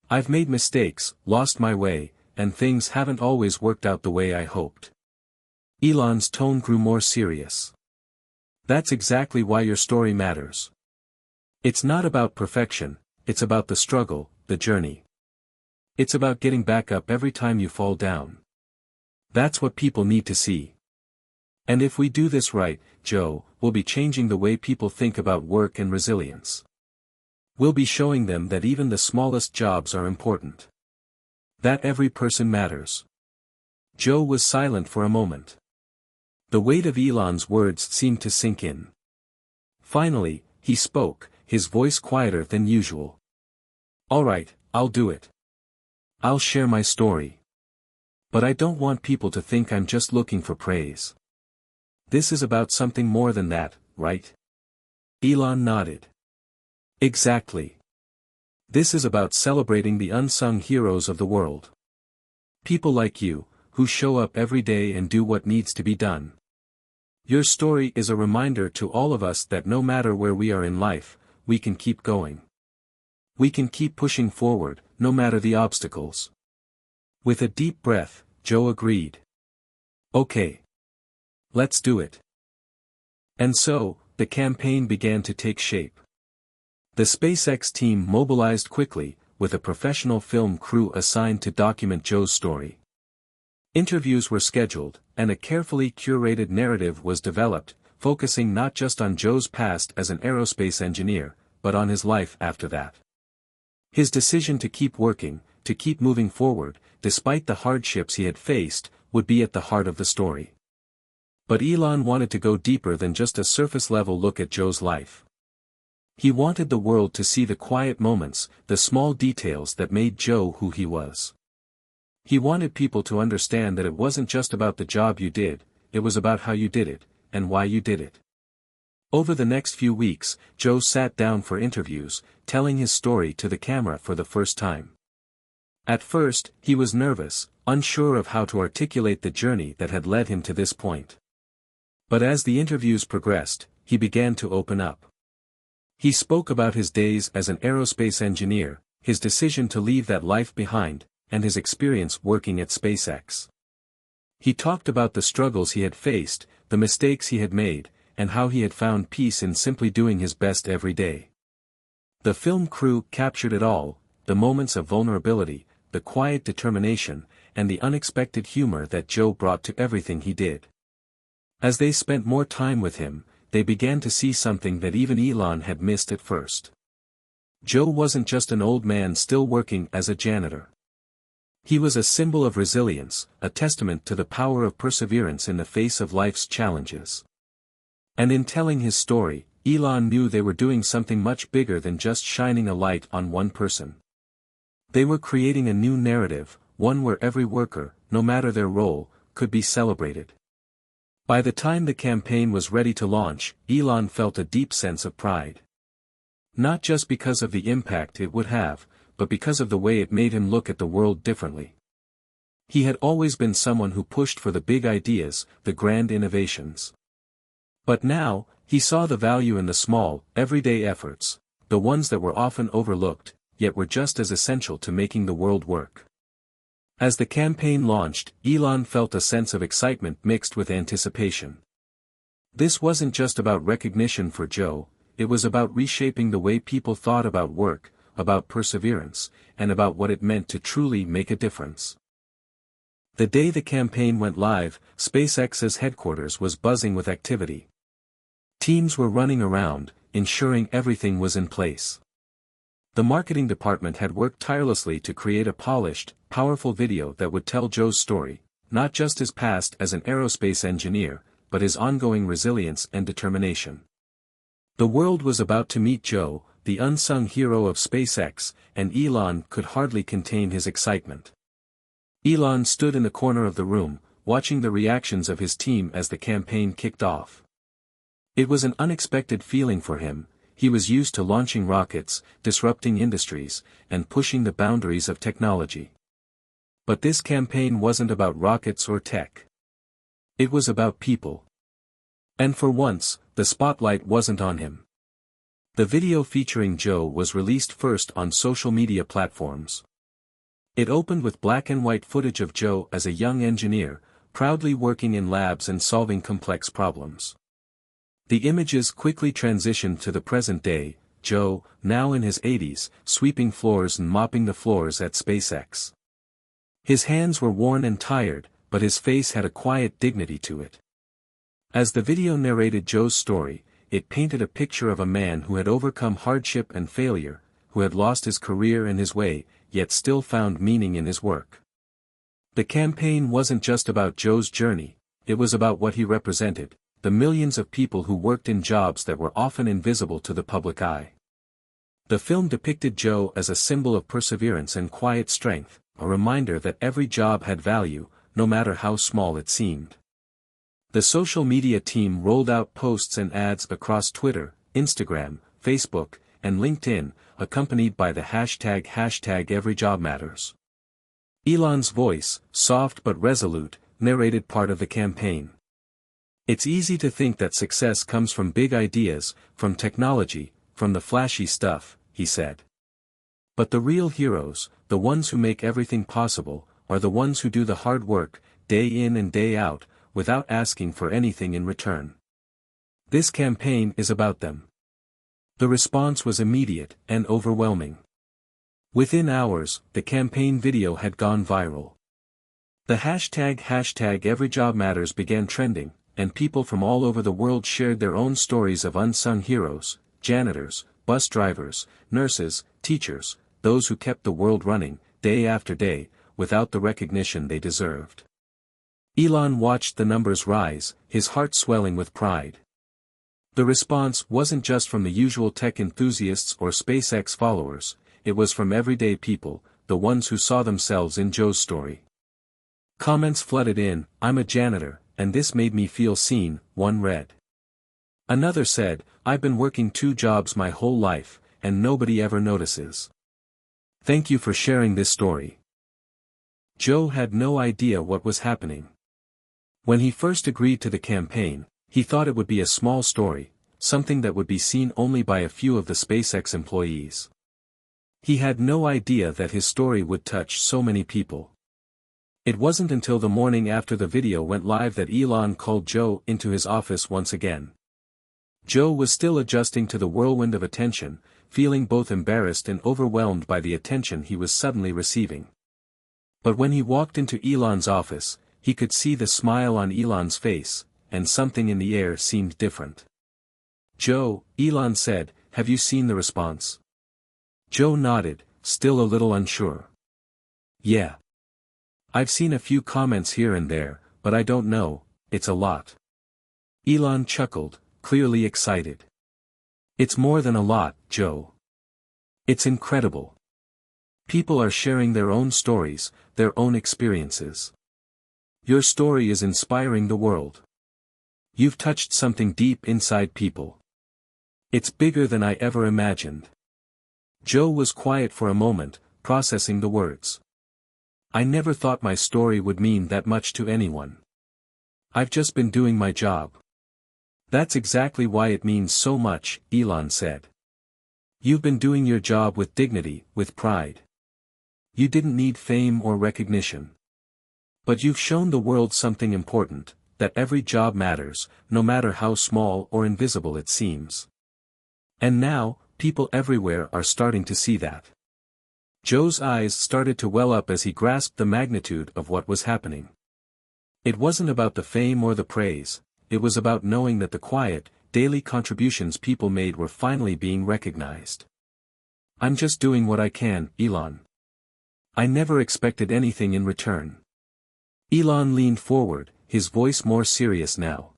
I've made mistakes, lost my way, and things haven't always worked out the way I hoped." Elon's tone grew more serious. "That's exactly why your story matters. It's not about perfection, it's about the struggle, the journey. It's about getting back up every time you fall down. That's what people need to see." And if we do this right, Joe, we'll be changing the way people think about work and resilience. We'll be showing them that even the smallest jobs are important. That every person matters. Joe was silent for a moment. The weight of Elon's words seemed to sink in. Finally, he spoke, his voice quieter than usual. All right, I'll do it. I'll share my story. But I don't want people to think I'm just looking for praise. This is about something more than that, right? Elon nodded. Exactly. This is about celebrating the unsung heroes of the world. People like you, who show up every day and do what needs to be done. Your story is a reminder to all of us that no matter where we are in life, we can keep going. We can keep pushing forward, no matter the obstacles. With a deep breath, Joe agreed. Okay. Let's do it. And so, the campaign began to take shape. The SpaceX team mobilized quickly, with a professional film crew assigned to document Joe's story. Interviews were scheduled, and a carefully curated narrative was developed, focusing not just on Joe's past as an aerospace engineer, but on his life after that. His decision to keep working, to keep moving forward, despite the hardships he had faced, would be at the heart of the story. But Elon wanted to go deeper than just a surface-level look at Joe's life. He wanted the world to see the quiet moments, the small details that made Joe who he was. He wanted people to understand that it wasn't just about the job you did, it was about how you did it, and why you did it. Over the next few weeks, Joe sat down for interviews, telling his story to the camera for the first time. At first, he was nervous, unsure of how to articulate the journey that had led him to this point. But as the interviews progressed, he began to open up. He spoke about his days as an aerospace engineer, his decision to leave that life behind, and his experience working at SpaceX. He talked about the struggles he had faced, the mistakes he had made, and how he had found peace in simply doing his best every day. The film crew captured it all, the moments of vulnerability, the quiet determination, and the unexpected humor that Joe brought to everything he did. As they spent more time with him, they began to see something that even Elon had missed at first. Joe wasn't just an old man still working as a janitor. He was a symbol of resilience, a testament to the power of perseverance in the face of life's challenges. And in telling his story, Elon knew they were doing something much bigger than just shining a light on one person. They were creating a new narrative, one where every worker, no matter their role, could be celebrated. By the time the campaign was ready to launch, Elon felt a deep sense of pride. Not just because of the impact it would have, but because of the way it made him look at the world differently. He had always been someone who pushed for the big ideas, the grand innovations. But now, he saw the value in the small, everyday efforts, the ones that were often overlooked, yet were just as essential to making the world work. As the campaign launched, Elon felt a sense of excitement mixed with anticipation. This wasn't just about recognition for Joe, it was about reshaping the way people thought about work, about perseverance, and about what it meant to truly make a difference. The day the campaign went live, SpaceX's headquarters was buzzing with activity. Teams were running around, ensuring everything was in place. The marketing department had worked tirelessly to create a polished, powerful video that would tell Joe's story, not just his past as an aerospace engineer, but his ongoing resilience and determination. The world was about to meet Joe, the unsung hero of SpaceX, and Elon could hardly contain his excitement. Elon stood in the corner of the room, watching the reactions of his team as the campaign kicked off. It was an unexpected feeling for him. He was used to launching rockets, disrupting industries, and pushing the boundaries of technology. But this campaign wasn't about rockets or tech. It was about people. And for once, the spotlight wasn't on him. The video featuring Joe was released first on social media platforms. It opened with black and white footage of Joe as a young engineer, proudly working in labs and solving complex problems. The images quickly transitioned to the present day, Joe, now in his 80s, sweeping floors and mopping the floors at SpaceX. His hands were worn and tired, but his face had a quiet dignity to it. As the video narrated Joe's story, it painted a picture of a man who had overcome hardship and failure, who had lost his career and his way, yet still found meaning in his work. The campaign wasn't just about Joe's journey, it was about what he represented, the millions of people who worked in jobs that were often invisible to the public eye. The film depicted Joe as a symbol of perseverance and quiet strength, a reminder that every job had value, no matter how small it seemed. The social media team rolled out posts and ads across Twitter, Instagram, Facebook, and LinkedIn, accompanied by the hashtag #EveryJobMatters. Elon's voice, soft but resolute, narrated part of the campaign. It's easy to think that success comes from big ideas, from technology, from the flashy stuff, he said. But the real heroes, the ones who make everything possible, are the ones who do the hard work, day in and day out, without asking for anything in return. This campaign is about them. The response was immediate and overwhelming. Within hours, the campaign video had gone viral. The hashtag #EveryJobMatters began trending, and people from all over the world shared their own stories of unsung heroes, janitors, bus drivers, nurses, teachers, those who kept the world running, day after day, without the recognition they deserved. Elon watched the numbers rise, his heart swelling with pride. The response wasn't just from the usual tech enthusiasts or SpaceX followers, it was from everyday people, the ones who saw themselves in Joe's story. Comments flooded in, "I'm a janitor, and this made me feel seen," one read. Another said, "I've been working 2 jobs my whole life, and nobody ever notices. Thank you for sharing this story." Joe had no idea what was happening. When he first agreed to the campaign, he thought it would be a small story, something that would be seen only by a few of the SpaceX employees. He had no idea that his story would touch so many people. It wasn't until the morning after the video went live that Elon called Joe into his office once again. Joe was still adjusting to the whirlwind of attention, feeling both embarrassed and overwhelmed by the attention he was suddenly receiving. But when he walked into Elon's office, he could see the smile on Elon's face, and something in the air seemed different. "Joe," Elon said, "have you seen the response?" Joe nodded, still a little unsure. "Yeah. I've seen a few comments here and there, but I don't know, it's a lot." Elon chuckled, clearly excited. "It's more than a lot, Joe. It's incredible. People are sharing their own stories, their own experiences. Your story is inspiring the world. You've touched something deep inside people. It's bigger than I ever imagined." Joe was quiet for a moment, processing the words. "I never thought my story would mean that much to anyone. I've just been doing my job." "That's exactly why it means so much," Elon said. "You've been doing your job with dignity, with pride. You didn't need fame or recognition. But you've shown the world something important, that every job matters, no matter how small or invisible it seems. And now, people everywhere are starting to see that." Joe's eyes started to well up as he grasped the magnitude of what was happening. It wasn't about the fame or the praise, it was about knowing that the quiet, daily contributions people made were finally being recognized. "I'm just doing what I can, Elon. I never expected anything in return." Elon leaned forward, his voice more serious now.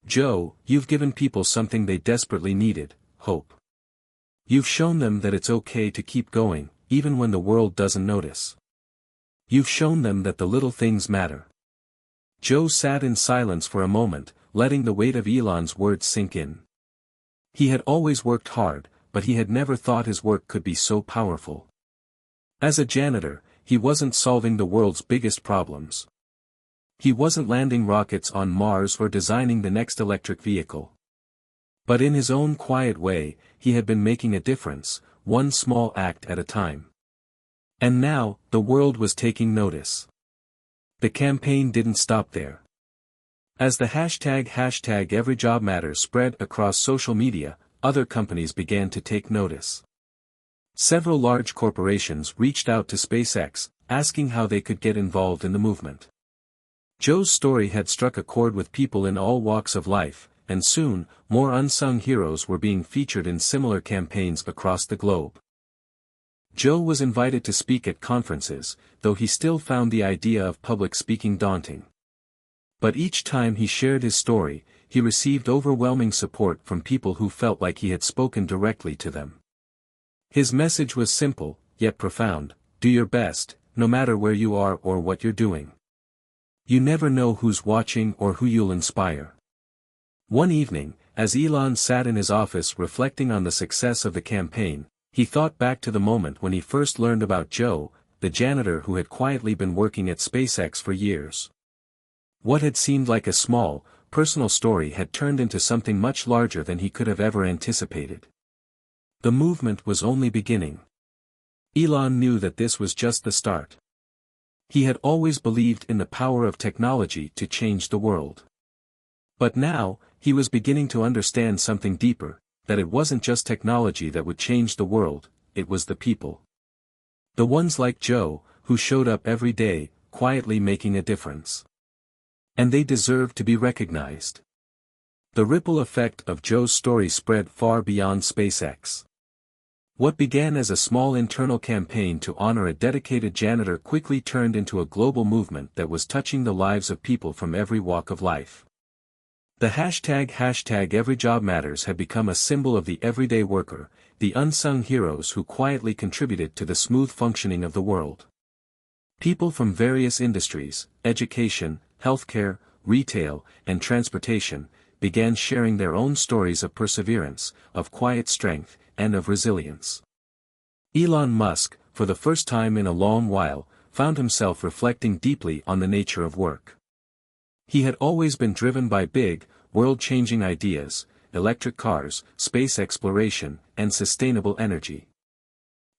"Joe, you've given people something they desperately needed, hope. You've shown them that it's okay to keep going, even when the world doesn't notice. You've shown them that the little things matter." Joe sat in silence for a moment, letting the weight of Elon's words sink in. He had always worked hard, but he had never thought his work could be so powerful. As a janitor, he wasn't solving the world's biggest problems. He wasn't landing rockets on Mars or designing the next electric vehicle. But in his own quiet way, he had been making a difference, one small act at a time. And now, the world was taking notice. The campaign didn't stop there. As the hashtag #EveryJobMatters spread across social media, other companies began to take notice. Several large corporations reached out to SpaceX, asking how they could get involved in the movement. Joe's story had struck a chord with people in all walks of life, and soon, more unsung heroes were being featured in similar campaigns across the globe. Joe was invited to speak at conferences, though he still found the idea of public speaking daunting. But each time he shared his story, he received overwhelming support from people who felt like he had spoken directly to them. His message was simple, yet profound: do your best, no matter where you are or what you're doing. You never know who's watching or who you'll inspire. One evening, as Elon sat in his office reflecting on the success of the campaign, he thought back to the moment when he first learned about Joe, the janitor who had quietly been working at SpaceX for years. What had seemed like a small, personal story had turned into something much larger than he could have ever anticipated. The movement was only beginning. Elon knew that this was just the start. He had always believed in the power of technology to change the world. But now, he was beginning to understand something deeper, that it wasn't just technology that would change the world, it was the people. The ones like Joe, who showed up every day, quietly making a difference. And they deserved to be recognized. The ripple effect of Joe's story spread far beyond SpaceX. What began as a small internal campaign to honor a dedicated janitor quickly turned into a global movement that was touching the lives of people from every walk of life. The hashtag #EveryJobMatters had become a symbol of the everyday worker, the unsung heroes who quietly contributed to the smooth functioning of the world. People from various industries, education, healthcare, retail, and transportation, began sharing their own stories of perseverance, of quiet strength, and of resilience. Elon Musk, for the first time in a long while, found himself reflecting deeply on the nature of work. He had always been driven by big, world-changing ideas: electric cars, space exploration, and sustainable energy.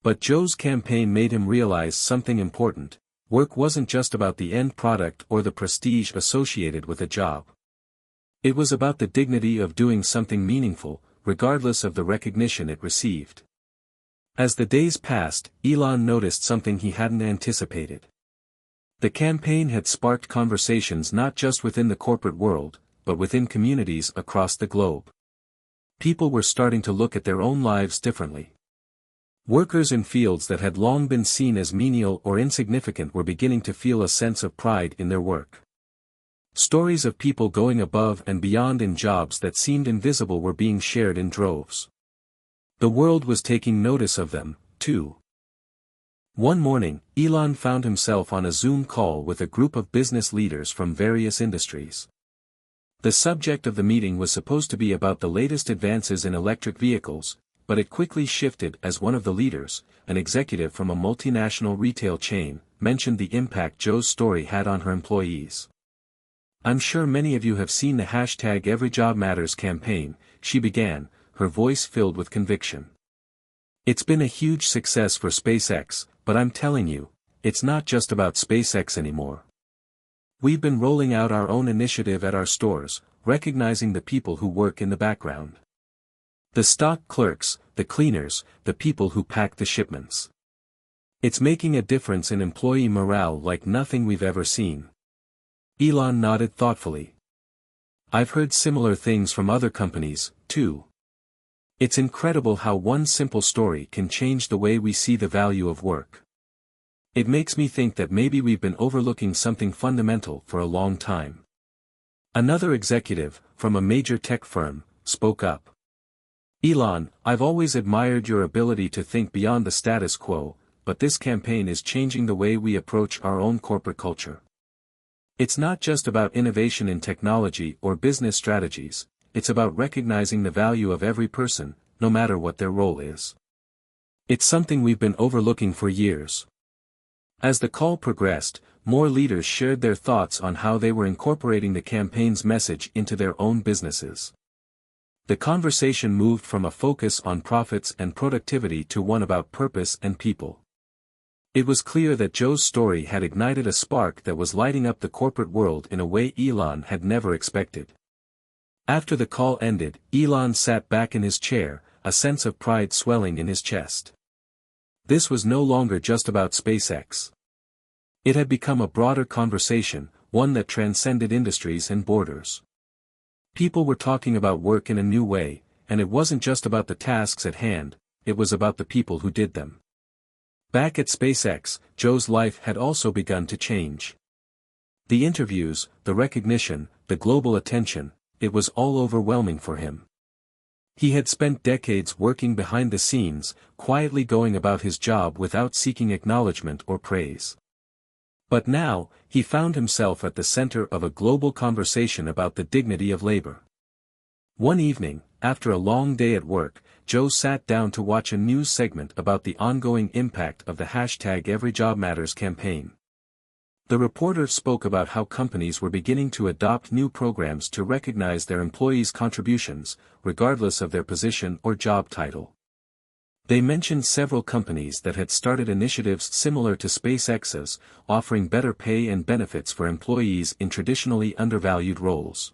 But Joe's campaign made him realize something important: work wasn't just about the end product or the prestige associated with a job. It was about the dignity of doing something meaningful, regardless of the recognition it received. As the days passed, Elon noticed something he hadn't anticipated. The campaign had sparked conversations not just within the corporate world, but within communities across the globe. People were starting to look at their own lives differently. Workers in fields that had long been seen as menial or insignificant were beginning to feel a sense of pride in their work. Stories of people going above and beyond in jobs that seemed invisible were being shared in droves. The world was taking notice of them, too. One morning, Elon found himself on a Zoom call with a group of business leaders from various industries. The subject of the meeting was supposed to be about the latest advances in electric vehicles, but it quickly shifted as one of the leaders, an executive from a multinational retail chain, mentioned the impact Joe's story had on her employees. "I'm sure many of you have seen the #EveryJobMatters campaign," she began, her voice filled with conviction. "It's been a huge success for SpaceX, but I'm telling you, it's not just about SpaceX anymore. We've been rolling out our own initiative at our stores, recognizing the people who work in the background. The stock clerks, the cleaners, the people who pack the shipments. It's making a difference in employee morale like nothing we've ever seen." Elon nodded thoughtfully. "I've heard similar things from other companies, too. It's incredible how one simple story can change the way we see the value of work. It makes me think that maybe we've been overlooking something fundamental for a long time." Another executive, from a major tech firm, spoke up. "Elon, I've always admired your ability to think beyond the status quo, but this campaign is changing the way we approach our own corporate culture. It's not just about innovation in technology or business strategies, it's about recognizing the value of every person, no matter what their role is. It's something we've been overlooking for years." As the call progressed, more leaders shared their thoughts on how they were incorporating the campaign's message into their own businesses. The conversation moved from a focus on profits and productivity to one about purpose and people. It was clear that Joe's story had ignited a spark that was lighting up the corporate world in a way Elon had never expected. After the call ended, Elon sat back in his chair, a sense of pride swelling in his chest. This was no longer just about SpaceX. It had become a broader conversation, one that transcended industries and borders. People were talking about work in a new way, and it wasn't just about the tasks at hand, it was about the people who did them. Back at SpaceX, Joe's life had also begun to change. The interviews, the recognition, the global attention, it was all overwhelming for him. He had spent decades working behind the scenes, quietly going about his job without seeking acknowledgement or praise. But now, he found himself at the center of a global conversation about the dignity of labor. One evening, after a long day at work, Joe sat down to watch a news segment about the ongoing impact of the #EveryJobMatters campaign. The reporter spoke about how companies were beginning to adopt new programs to recognize their employees' contributions, regardless of their position or job title. They mentioned several companies that had started initiatives similar to SpaceX's, offering better pay and benefits for employees in traditionally undervalued roles.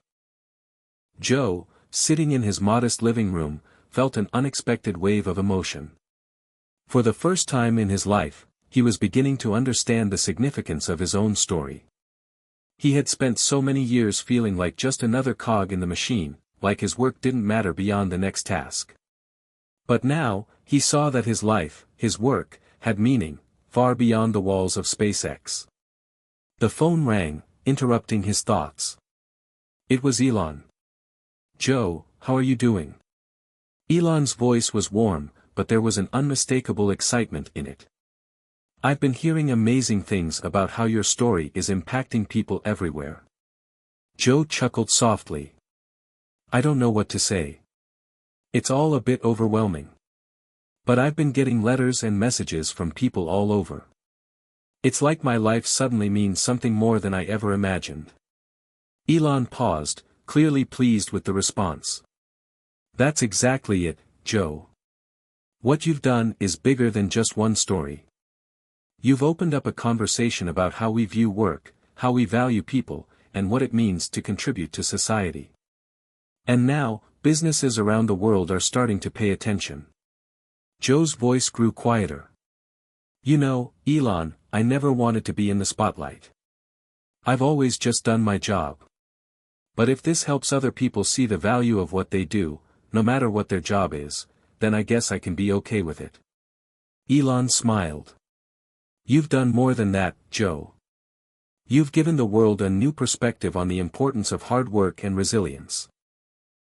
Joe, sitting in his modest living room, felt an unexpected wave of emotion. For the first time in his life, he was beginning to understand the significance of his own story. He had spent so many years feeling like just another cog in the machine, like his work didn't matter beyond the next task. But now, he saw that his life, his work, had meaning, far beyond the walls of SpaceX. The phone rang, interrupting his thoughts. It was Elon. "Joe, how are you doing?" Elon's voice was warm, but there was an unmistakable excitement in it. "I've been hearing amazing things about how your story is impacting people everywhere." Joe chuckled softly. "I don't know what to say. It's all a bit overwhelming. But I've been getting letters and messages from people all over. It's like my life suddenly means something more than I ever imagined." Elon paused, clearly pleased with the response. "That's exactly it, Joe. What you've done is bigger than just one story. You've opened up a conversation about how we view work, how we value people, and what it means to contribute to society. And now, businesses around the world are starting to pay attention." Joe's voice grew quieter. "You know, Elon, I never wanted to be in the spotlight. I've always just done my job. But if this helps other people see the value of what they do, no matter what their job is, then I guess I can be okay with it." Elon smiled. "You've done more than that, Joe. You've given the world a new perspective on the importance of hard work and resilience.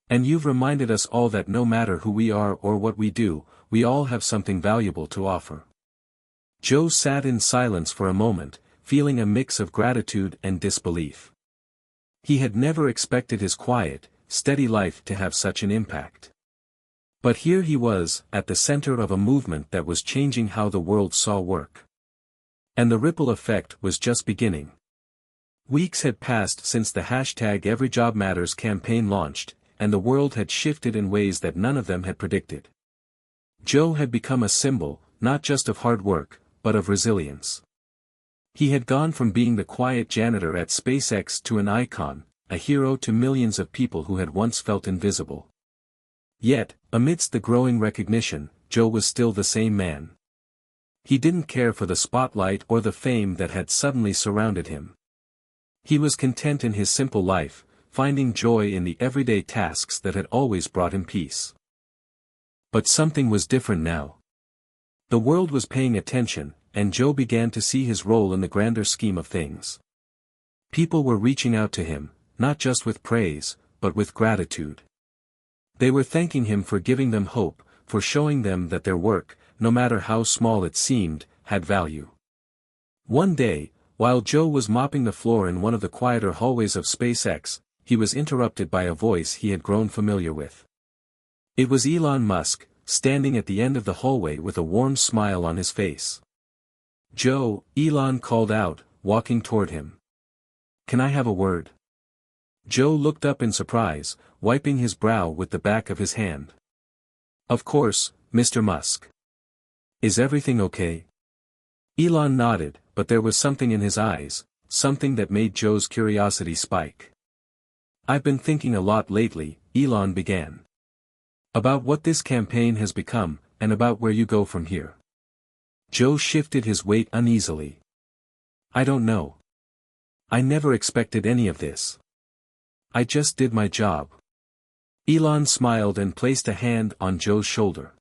And you've reminded us all that no matter who we are or what we do, we all have something valuable to offer." Joe sat in silence for a moment, feeling a mix of gratitude and disbelief. He had never expected his quiet, steady life to have such an impact. But here he was, at the center of a movement that was changing how the world saw work. And the ripple effect was just beginning. Weeks had passed since the #EveryJobMatters campaign launched, and the world had shifted in ways that none of them had predicted. Joe had become a symbol, not just of hard work, but of resilience. He had gone from being the quiet janitor at SpaceX to an icon, a hero to millions of people who had once felt invisible. Yet, amidst the growing recognition, Joe was still the same man. He didn't care for the spotlight or the fame that had suddenly surrounded him. He was content in his simple life, finding joy in the everyday tasks that had always brought him peace. But something was different now. The world was paying attention, and Joe began to see his role in the grander scheme of things. People were reaching out to him, not just with praise, but with gratitude. They were thanking him for giving them hope, for showing them that their work, no matter how small it seemed, had value. One day, while Joe was mopping the floor in one of the quieter hallways of SpaceX, he was interrupted by a voice he had grown familiar with. It was Elon Musk, standing at the end of the hallway with a warm smile on his face. "Joe," Elon called out, walking toward him. "Can I have a word?" Joe looked up in surprise, wiping his brow with the back of his hand. "Of course, Mr. Musk. Is everything okay?" Elon nodded, but there was something in his eyes, something that made Joe's curiosity spike. "I've been thinking a lot lately," Elon began. "About what this campaign has become, and about where you go from here." Joe shifted his weight uneasily. "I don't know. I never expected any of this. I just did my job. Elon smiled and placed a hand on Joe's shoulder.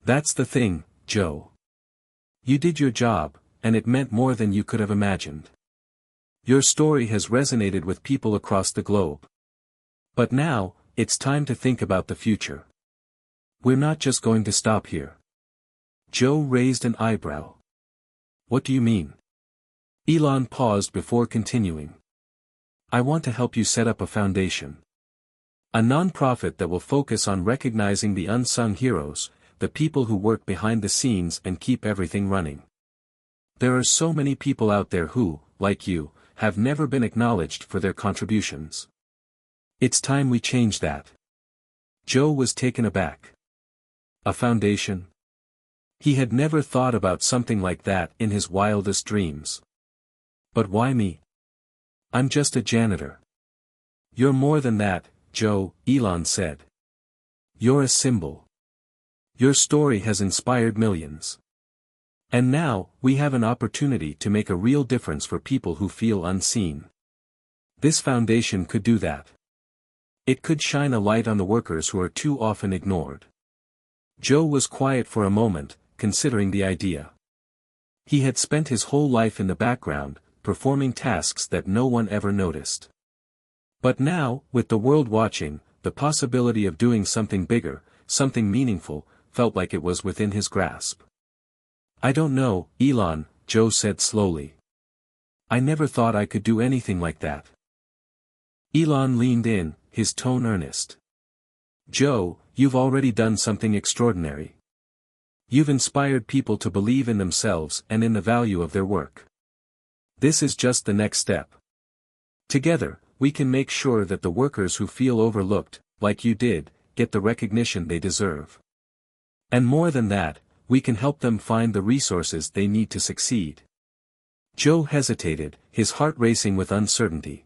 That's the thing, Joe. You did your job, and it meant more than you could have imagined. Your story has resonated with people across the globe. But now, it's time to think about the future. We're not just going to stop here. Joe raised an eyebrow. What do you mean? Elon paused before continuing. I want to help you set up a foundation. A non-profit that will focus on recognizing the unsung heroes, the people who work behind the scenes and keep everything running. There are so many people out there who, like you, have never been acknowledged for their contributions. It's time we change that. Joe was taken aback. A foundation? He had never thought about something like that in his wildest dreams. But why me? I'm just a janitor. You're more than that, Joe, Elon said. You're a symbol. Your story has inspired millions. And now, we have an opportunity to make a real difference for people who feel unseen. This foundation could do that. It could shine a light on the workers who are too often ignored. Joe was quiet for a moment, considering the idea. He had spent his whole life in the background, performing tasks that no one ever noticed. But now, with the world watching, the possibility of doing something bigger, something meaningful, felt like it was within his grasp. I don't know, Elon, Joe said slowly. I never thought I could do anything like that. Elon leaned in, his tone earnest. Joe, you've already done something extraordinary. You've inspired people to believe in themselves and in the value of their work. This is just the next step. Together, we can make sure that the workers who feel overlooked, like you did, get the recognition they deserve. And more than that, we can help them find the resources they need to succeed. Joe hesitated, his heart racing with uncertainty.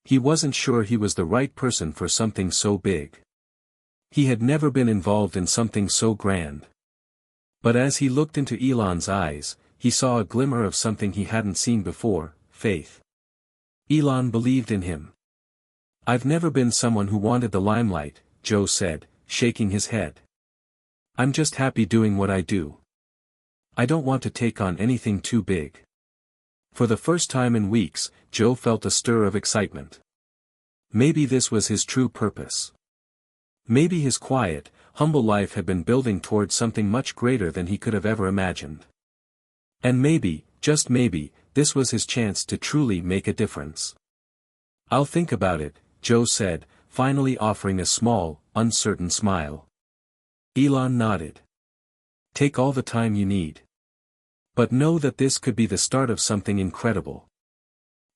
He wasn't sure he was the right person for something so big. He had never been involved in something so grand. But as he looked into Elon's eyes, he saw a glimmer of something he hadn't seen before, faith. Elon believed in him. I've never been someone who wanted the limelight, Joe said, shaking his head. I'm just happy doing what I do. I don't want to take on anything too big. For the first time in weeks, Joe felt a stir of excitement. Maybe this was his true purpose. Maybe his quiet, humble life had been building towards something much greater than he could have ever imagined. And maybe, just maybe, this was his chance to truly make a difference. I'll think about it, Joe said, finally offering a small, uncertain smile. Elon nodded. Take all the time you need. But know that this could be the start of something incredible.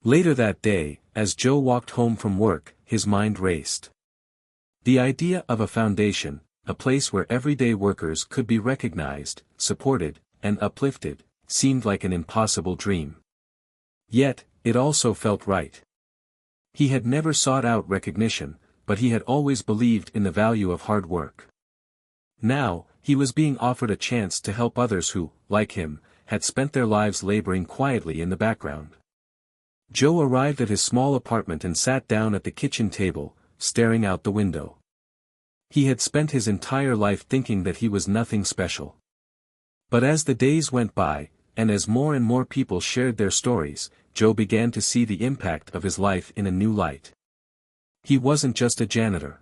Later that day, as Joe walked home from work, his mind raced. The idea of a foundation, a place where everyday workers could be recognized, supported, and uplifted, seemed like an impossible dream. Yet, it also felt right. He had never sought out recognition, but he had always believed in the value of hard work. Now, he was being offered a chance to help others who, like him, had spent their lives laboring quietly in the background. Joe arrived at his small apartment and sat down at the kitchen table, staring out the window. He had spent his entire life thinking that he was nothing special. But as the days went by, and as more and more people shared their stories, Joe began to see the impact of his life in a new light. He wasn't just a janitor.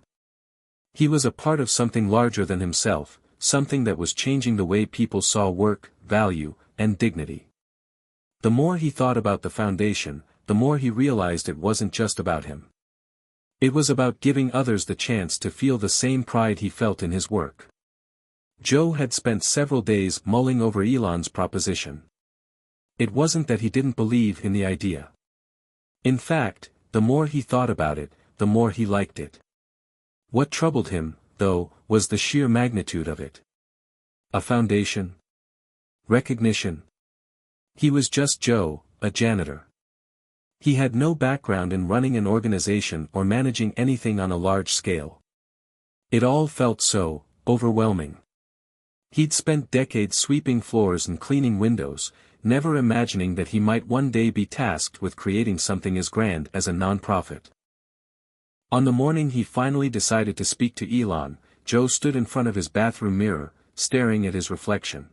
He was a part of something larger than himself, something that was changing the way people saw work, value, and dignity. The more he thought about the foundation, the more he realized it wasn't just about him. It was about giving others the chance to feel the same pride he felt in his work. Joe had spent several days mulling over Elon's proposition. It wasn't that he didn't believe in the idea. In fact, the more he thought about it, the more he liked it. What troubled him, though, was the sheer magnitude of it. A foundation? Recognition? He was just Joe, a janitor. He had no background in running an organization or managing anything on a large scale. It all felt so overwhelming. He'd spent decades sweeping floors and cleaning windows, never imagining that he might one day be tasked with creating something as grand as a non-profit. On the morning he finally decided to speak to Elon, Joe stood in front of his bathroom mirror, staring at his reflection.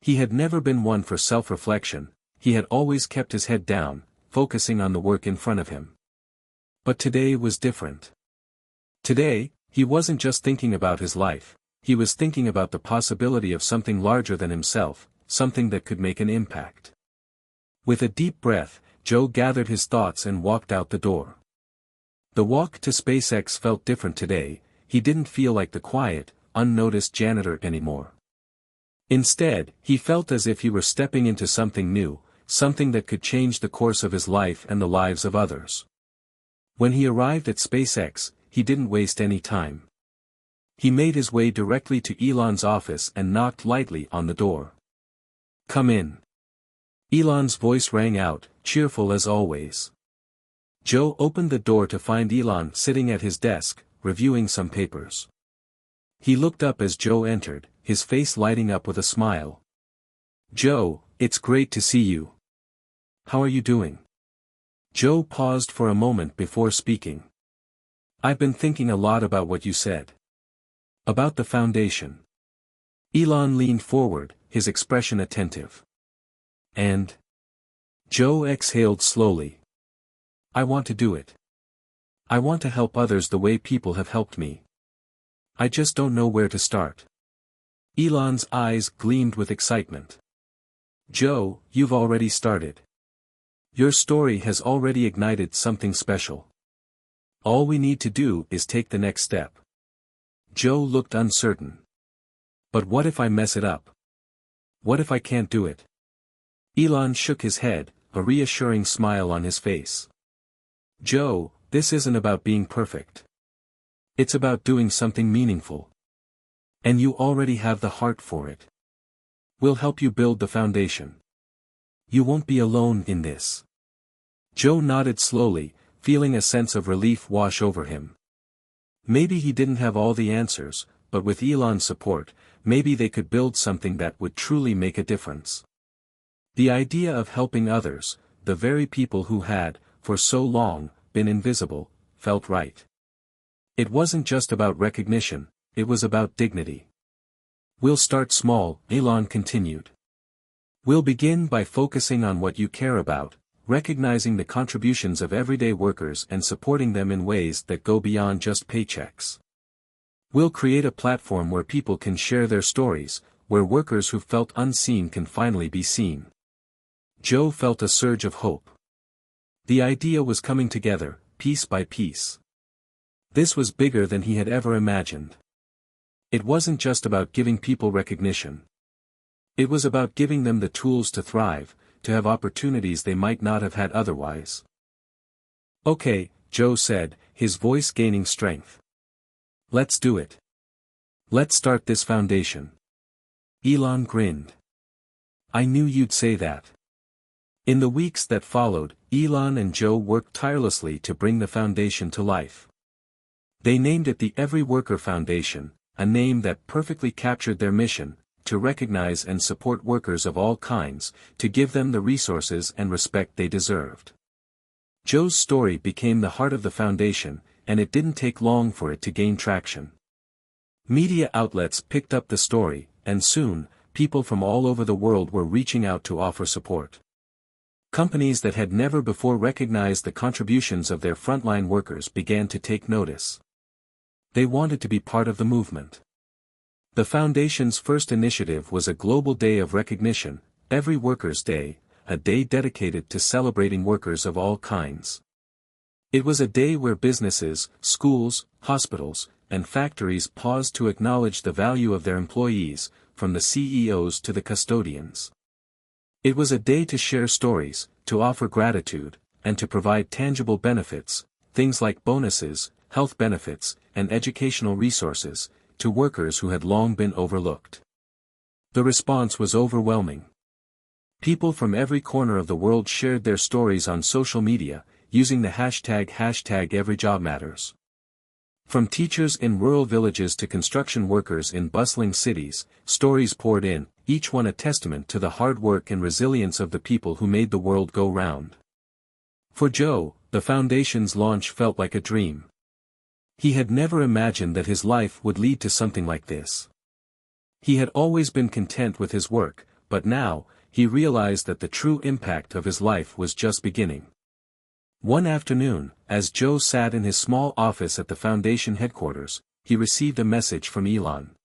He had never been one for self-reflection, he had always kept his head down, focusing on the work in front of him. But today was different. Today, he wasn't just thinking about his life, he was thinking about the possibility of something larger than himself, something that could make an impact. With a deep breath, Joe gathered his thoughts and walked out the door. The walk to SpaceX felt different today, he didn't feel like the quiet, unnoticed janitor anymore. Instead, he felt as if he were stepping into something new, something that could change the course of his life and the lives of others. When he arrived at SpaceX, he didn't waste any time. He made his way directly to Elon's office and knocked lightly on the door. "Come in." Elon's voice rang out, cheerful as always. Joe opened the door to find Elon sitting at his desk, reviewing some papers. He looked up as Joe entered, his face lighting up with a smile. "Joe, it's great to see you. How are you doing?" Joe paused for a moment before speaking. "I've been thinking a lot about what you said. About the foundation." Elon leaned forward, his expression attentive. "And?" Joe exhaled slowly. "I want to do it. I want to help others the way people have helped me. I just don't know where to start." Elon's eyes gleamed with excitement. "Joe, you've already started. Your story has already ignited something special. All we need to do is take the next step." Joe looked uncertain. "But what if I mess it up? What if I can't do it?" Elon shook his head, a reassuring smile on his face. "Joe, this isn't about being perfect. It's about doing something meaningful. And you already have the heart for it. We'll help you build the foundation. You won't be alone in this." Joe nodded slowly, feeling a sense of relief wash over him. Maybe he didn't have all the answers, but with Elon's support, maybe they could build something that would truly make a difference. The idea of helping others, the very people who had, for so long, been invisible, felt right. It wasn't just about recognition, it was about dignity. "We'll start small," Elon continued. "We'll begin by focusing on what you care about, recognizing the contributions of everyday workers and supporting them in ways that go beyond just paychecks. We'll create a platform where people can share their stories, where workers who felt unseen can finally be seen." Joe felt a surge of hope. The idea was coming together, piece by piece. This was bigger than he had ever imagined. It wasn't just about giving people recognition. It was about giving them the tools to thrive, to have opportunities they might not have had otherwise. "Okay," Joe said, his voice gaining strength. "Let's do it. Let's start this foundation." Elon grinned. "I knew you'd say that." In the weeks that followed, Elon and Joe worked tirelessly to bring the foundation to life. They named it the Every Worker Foundation, a name that perfectly captured their mission, to recognize and support workers of all kinds, to give them the resources and respect they deserved. Joe's story became the heart of the foundation, and it didn't take long for it to gain traction. Media outlets picked up the story, and soon, people from all over the world were reaching out to offer support. Companies that had never before recognized the contributions of their frontline workers began to take notice. They wanted to be part of the movement. The Foundation's first initiative was a global day of recognition, Every Workers' Day, a day dedicated to celebrating workers of all kinds. It was a day where businesses, schools, hospitals, and factories paused to acknowledge the value of their employees, from the CEOs to the custodians. It was a day to share stories, to offer gratitude, and to provide tangible benefits, things like bonuses, health benefits, and educational resources, to workers who had long been overlooked. The response was overwhelming. People from every corner of the world shared their stories on social media, using the hashtag #EveryJobMatters. From teachers in rural villages to construction workers in bustling cities, stories poured in, each one a testament to the hard work and resilience of the people who made the world go round. For Joe, the foundation's launch felt like a dream. He had never imagined that his life would lead to something like this. He had always been content with his work, but now, he realized that the true impact of his life was just beginning. One afternoon, as Joe sat in his small office at the foundation headquarters, he received a message from Elon.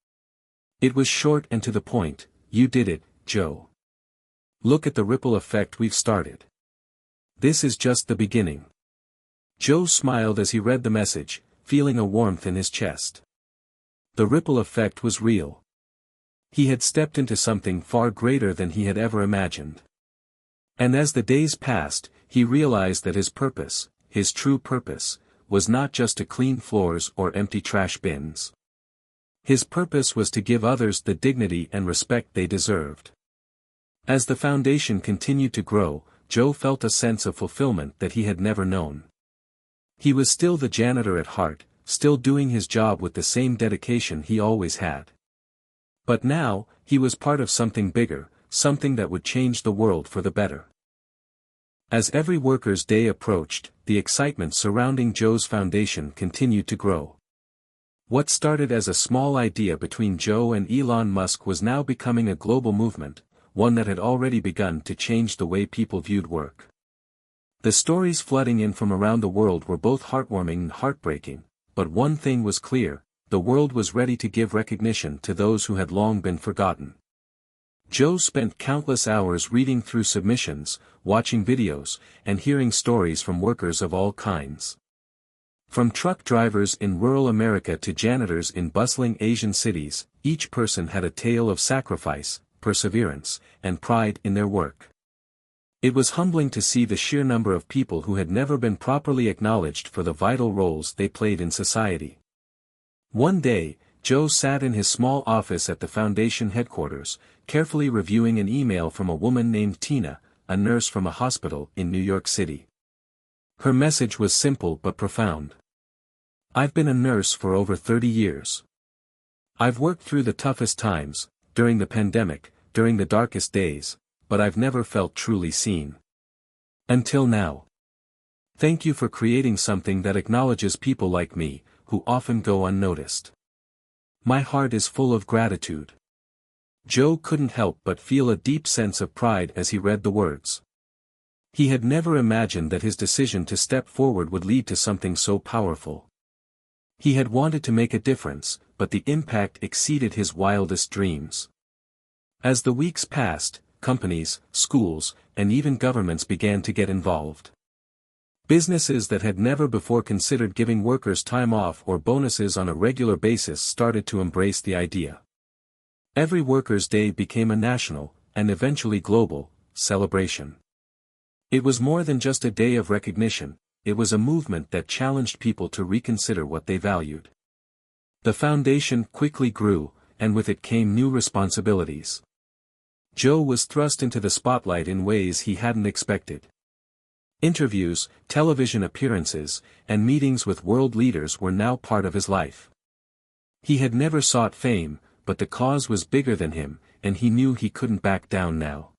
It was short and to the point. "You did it, Joe. Look at the ripple effect we've started. This is just the beginning." Joe smiled as he read the message, feeling a warmth in his chest. The ripple effect was real. He had stepped into something far greater than he had ever imagined. And as the days passed, he realized that his purpose, his true purpose, was not just to clean floors or empty trash bins. His purpose was to give others the dignity and respect they deserved. As the foundation continued to grow, Joe felt a sense of fulfillment that he had never known. He was still the janitor at heart, still doing his job with the same dedication he always had. But now, he was part of something bigger, something that would change the world for the better. As every worker's day approached, the excitement surrounding Joe's foundation continued to grow. What started as a small idea between Joe and Elon Musk was now becoming a global movement, one that had already begun to change the way people viewed work. The stories flooding in from around the world were both heartwarming and heartbreaking, but one thing was clear: the world was ready to give recognition to those who had long been forgotten. Joe spent countless hours reading through submissions, watching videos, and hearing stories from workers of all kinds. From truck drivers in rural America to janitors in bustling Asian cities, each person had a tale of sacrifice, perseverance, and pride in their work. It was humbling to see the sheer number of people who had never been properly acknowledged for the vital roles they played in society. One day, Joe sat in his small office at the foundation headquarters, carefully reviewing an email from a woman named Tina, a nurse from a hospital in New York City. Her message was simple but profound. "I've been a nurse for over 30 years. I've worked through the toughest times, during the pandemic, during the darkest days, but I've never felt truly seen. Until now. Thank you for creating something that acknowledges people like me, who often go unnoticed. My heart is full of gratitude." Joe couldn't help but feel a deep sense of pride as he read the words. He had never imagined that his decision to step forward would lead to something so powerful. He had wanted to make a difference, but the impact exceeded his wildest dreams. As the weeks passed, companies, schools, and even governments began to get involved. Businesses that had never before considered giving workers time off or bonuses on a regular basis started to embrace the idea. Every Workers' Day became a national, and eventually global, celebration. It was more than just a day of recognition, it was a movement that challenged people to reconsider what they valued. The foundation quickly grew, and with it came new responsibilities. Joe was thrust into the spotlight in ways he hadn't expected. Interviews, television appearances, and meetings with world leaders were now part of his life. He had never sought fame, but the cause was bigger than him, and he knew he couldn't back down now.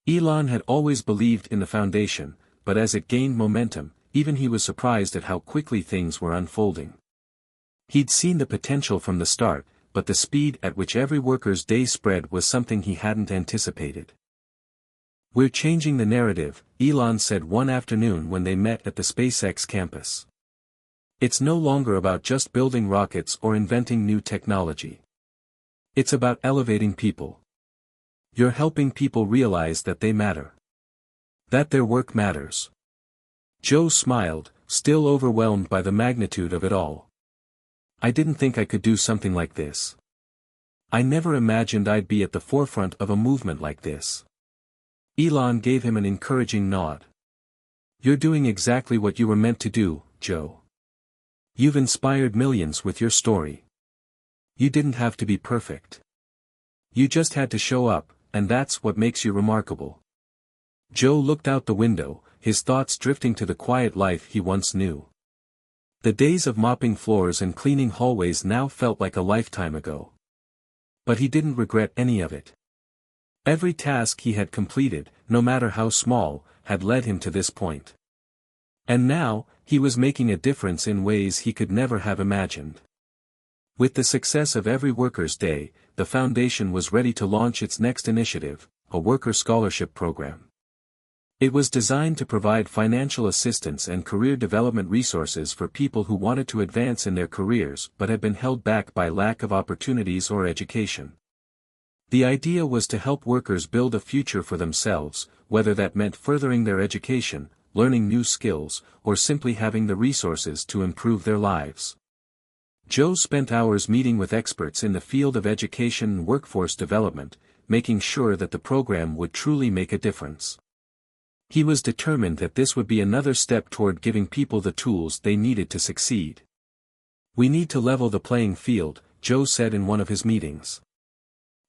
Elon had always believed in the foundation, but as it gained momentum, even he was surprised at how quickly things were unfolding. He'd seen the potential from the start, but the speed at which every Workers' Day spread was something he hadn't anticipated. "We're changing the narrative," Elon said one afternoon when they met at the SpaceX campus. "It's no longer about just building rockets or inventing new technology. It's about elevating people. You're helping people realize that they matter. That their work matters." Joe smiled, still overwhelmed by the magnitude of it all. "I didn't think I could do something like this. I never imagined I'd be at the forefront of a movement like this." Elon gave him an encouraging nod. "You're doing exactly what you were meant to do, Joe. You've inspired millions with your story. You didn't have to be perfect. You just had to show up, and that's what makes you remarkable." Joe looked out the window, his thoughts drifting to the quiet life he once knew. The days of mopping floors and cleaning hallways now felt like a lifetime ago. But he didn't regret any of it. Every task he had completed, no matter how small, had led him to this point. And now, he was making a difference in ways he could never have imagined. With the success of Every Worker's Day, the foundation was ready to launch its next initiative, a worker scholarship program. It was designed to provide financial assistance and career development resources for people who wanted to advance in their careers but had been held back by lack of opportunities or education. The idea was to help workers build a future for themselves, whether that meant furthering their education, learning new skills, or simply having the resources to improve their lives. Joe spent hours meeting with experts in the field of education and workforce development, making sure that the program would truly make a difference. He was determined that this would be another step toward giving people the tools they needed to succeed. "We need to level the playing field," Joe said in one of his meetings.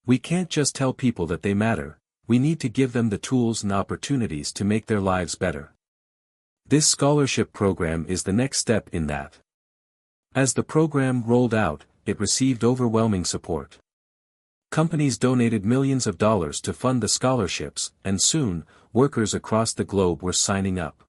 "We can't just tell people that they matter, we need to give them the tools and opportunities to make their lives better." This scholarship program is the next step in that. As the program rolled out, it received overwhelming support. Companies donated millions of dollars to fund the scholarships, and soon, workers across the globe were signing up.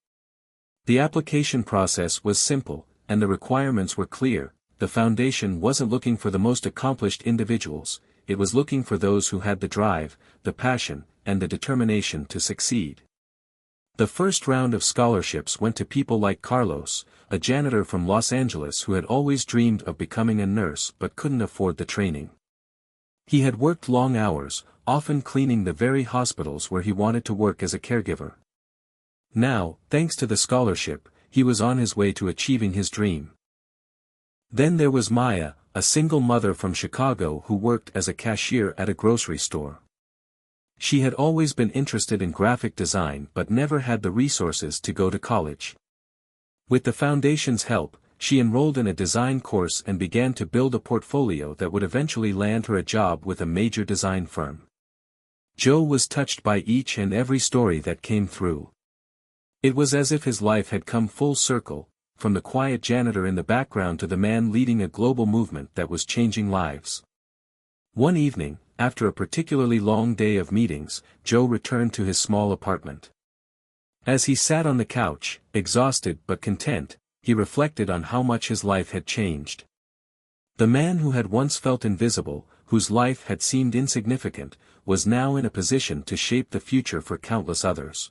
The application process was simple, and the requirements were clear. The foundation wasn't looking for the most accomplished individuals, it was looking for those who had the drive, the passion, and the determination to succeed. The first round of scholarships went to people like Carlos, a janitor from Los Angeles who had always dreamed of becoming a nurse but couldn't afford the training. He had worked long hours, often cleaning the very hospitals where he wanted to work as a caregiver. Now, thanks to the scholarship, he was on his way to achieving his dream. Then there was Maya, a single mother from Chicago who worked as a cashier at a grocery store. She had always been interested in graphic design but never had the resources to go to college. With the foundation's help, she enrolled in a design course and began to build a portfolio that would eventually land her a job with a major design firm. Joe was touched by each and every story that came through. It was as if his life had come full circle, from the quiet janitor in the background to the man leading a global movement that was changing lives. One evening, after a particularly long day of meetings, Joe returned to his small apartment. As he sat on the couch, exhausted but content, he reflected on how much his life had changed. The man who had once felt invisible, whose life had seemed insignificant, was now in a position to shape the future for countless others.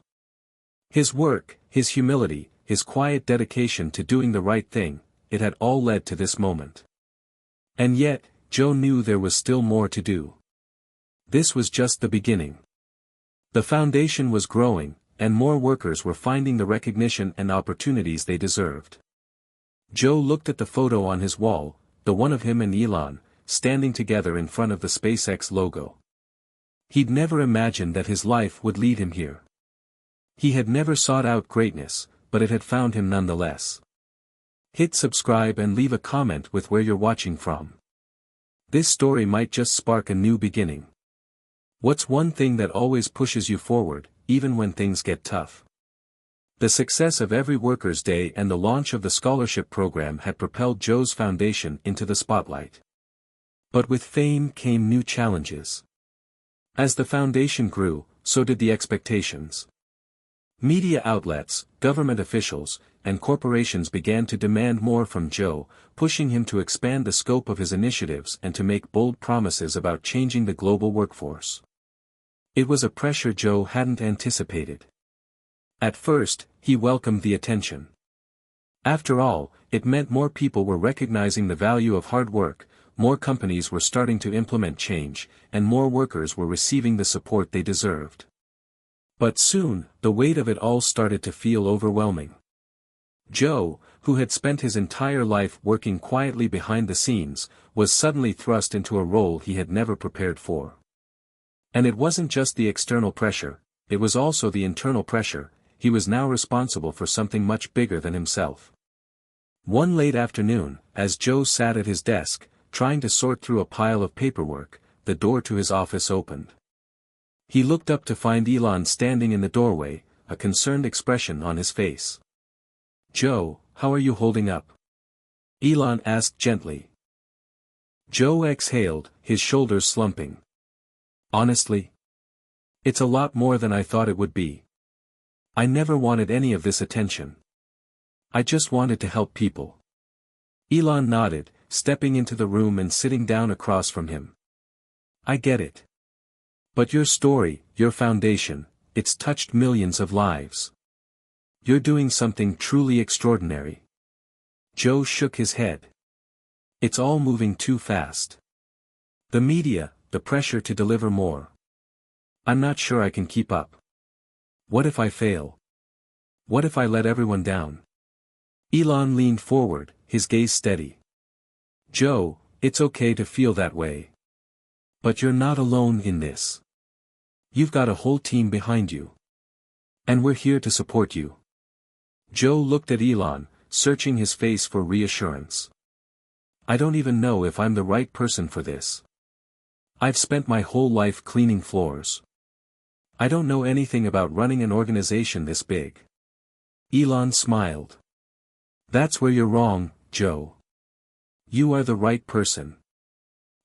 His work, his humility, his quiet dedication to doing the right thing, it had all led to this moment. And yet, Joe knew there was still more to do. This was just the beginning. The foundation was growing, and more workers were finding the recognition and opportunities they deserved. Joe looked at the photo on his wall, the one of him and Elon, standing together in front of the SpaceX logo. He'd never imagined that his life would lead him here. He had never sought out greatness, but it had found him nonetheless. Hit subscribe and leave a comment with where you're watching from. This story might just spark a new beginning. What's one thing that always pushes you forward, even when things get tough? The success of Every Worker's Day and the launch of the scholarship program had propelled Joe's foundation into the spotlight. But with fame came new challenges. As the foundation grew, so did the expectations. Media outlets, government officials, and corporations began to demand more from Joe, pushing him to expand the scope of his initiatives and to make bold promises about changing the global workforce. It was a pressure Joe hadn't anticipated. At first, he welcomed the attention. After all, it meant more people were recognizing the value of hard work, more companies were starting to implement change, and more workers were receiving the support they deserved. But soon, the weight of it all started to feel overwhelming. Joe, who had spent his entire life working quietly behind the scenes, was suddenly thrust into a role he had never prepared for. And it wasn't just the external pressure, it was also the internal pressure. He was now responsible for something much bigger than himself. One late afternoon, as Joe sat at his desk, trying to sort through a pile of paperwork, the door to his office opened. He looked up to find Elon standing in the doorway, a concerned expression on his face. "Joe, how are you holding up?" Elon asked gently. Joe exhaled, his shoulders slumping. Honestly? It's a lot more than I thought it would be. I never wanted any of this attention. I just wanted to help people. Elon nodded, stepping into the room and sitting down across from him. I get it. But your story, your foundation, it's touched millions of lives. You're doing something truly extraordinary. Joe shook his head. It's all moving too fast. The media, the pressure to deliver more. I'm not sure I can keep up. What if I fail? What if I let everyone down? Elon leaned forward, his gaze steady. Joe, it's okay to feel that way. But you're not alone in this. You've got a whole team behind you. And we're here to support you. Joe looked at Elon, searching his face for reassurance. I don't even know if I'm the right person for this. I've spent my whole life cleaning floors. I don't know anything about running an organization this big. Elon smiled. That's where you're wrong, Joe. You are the right person.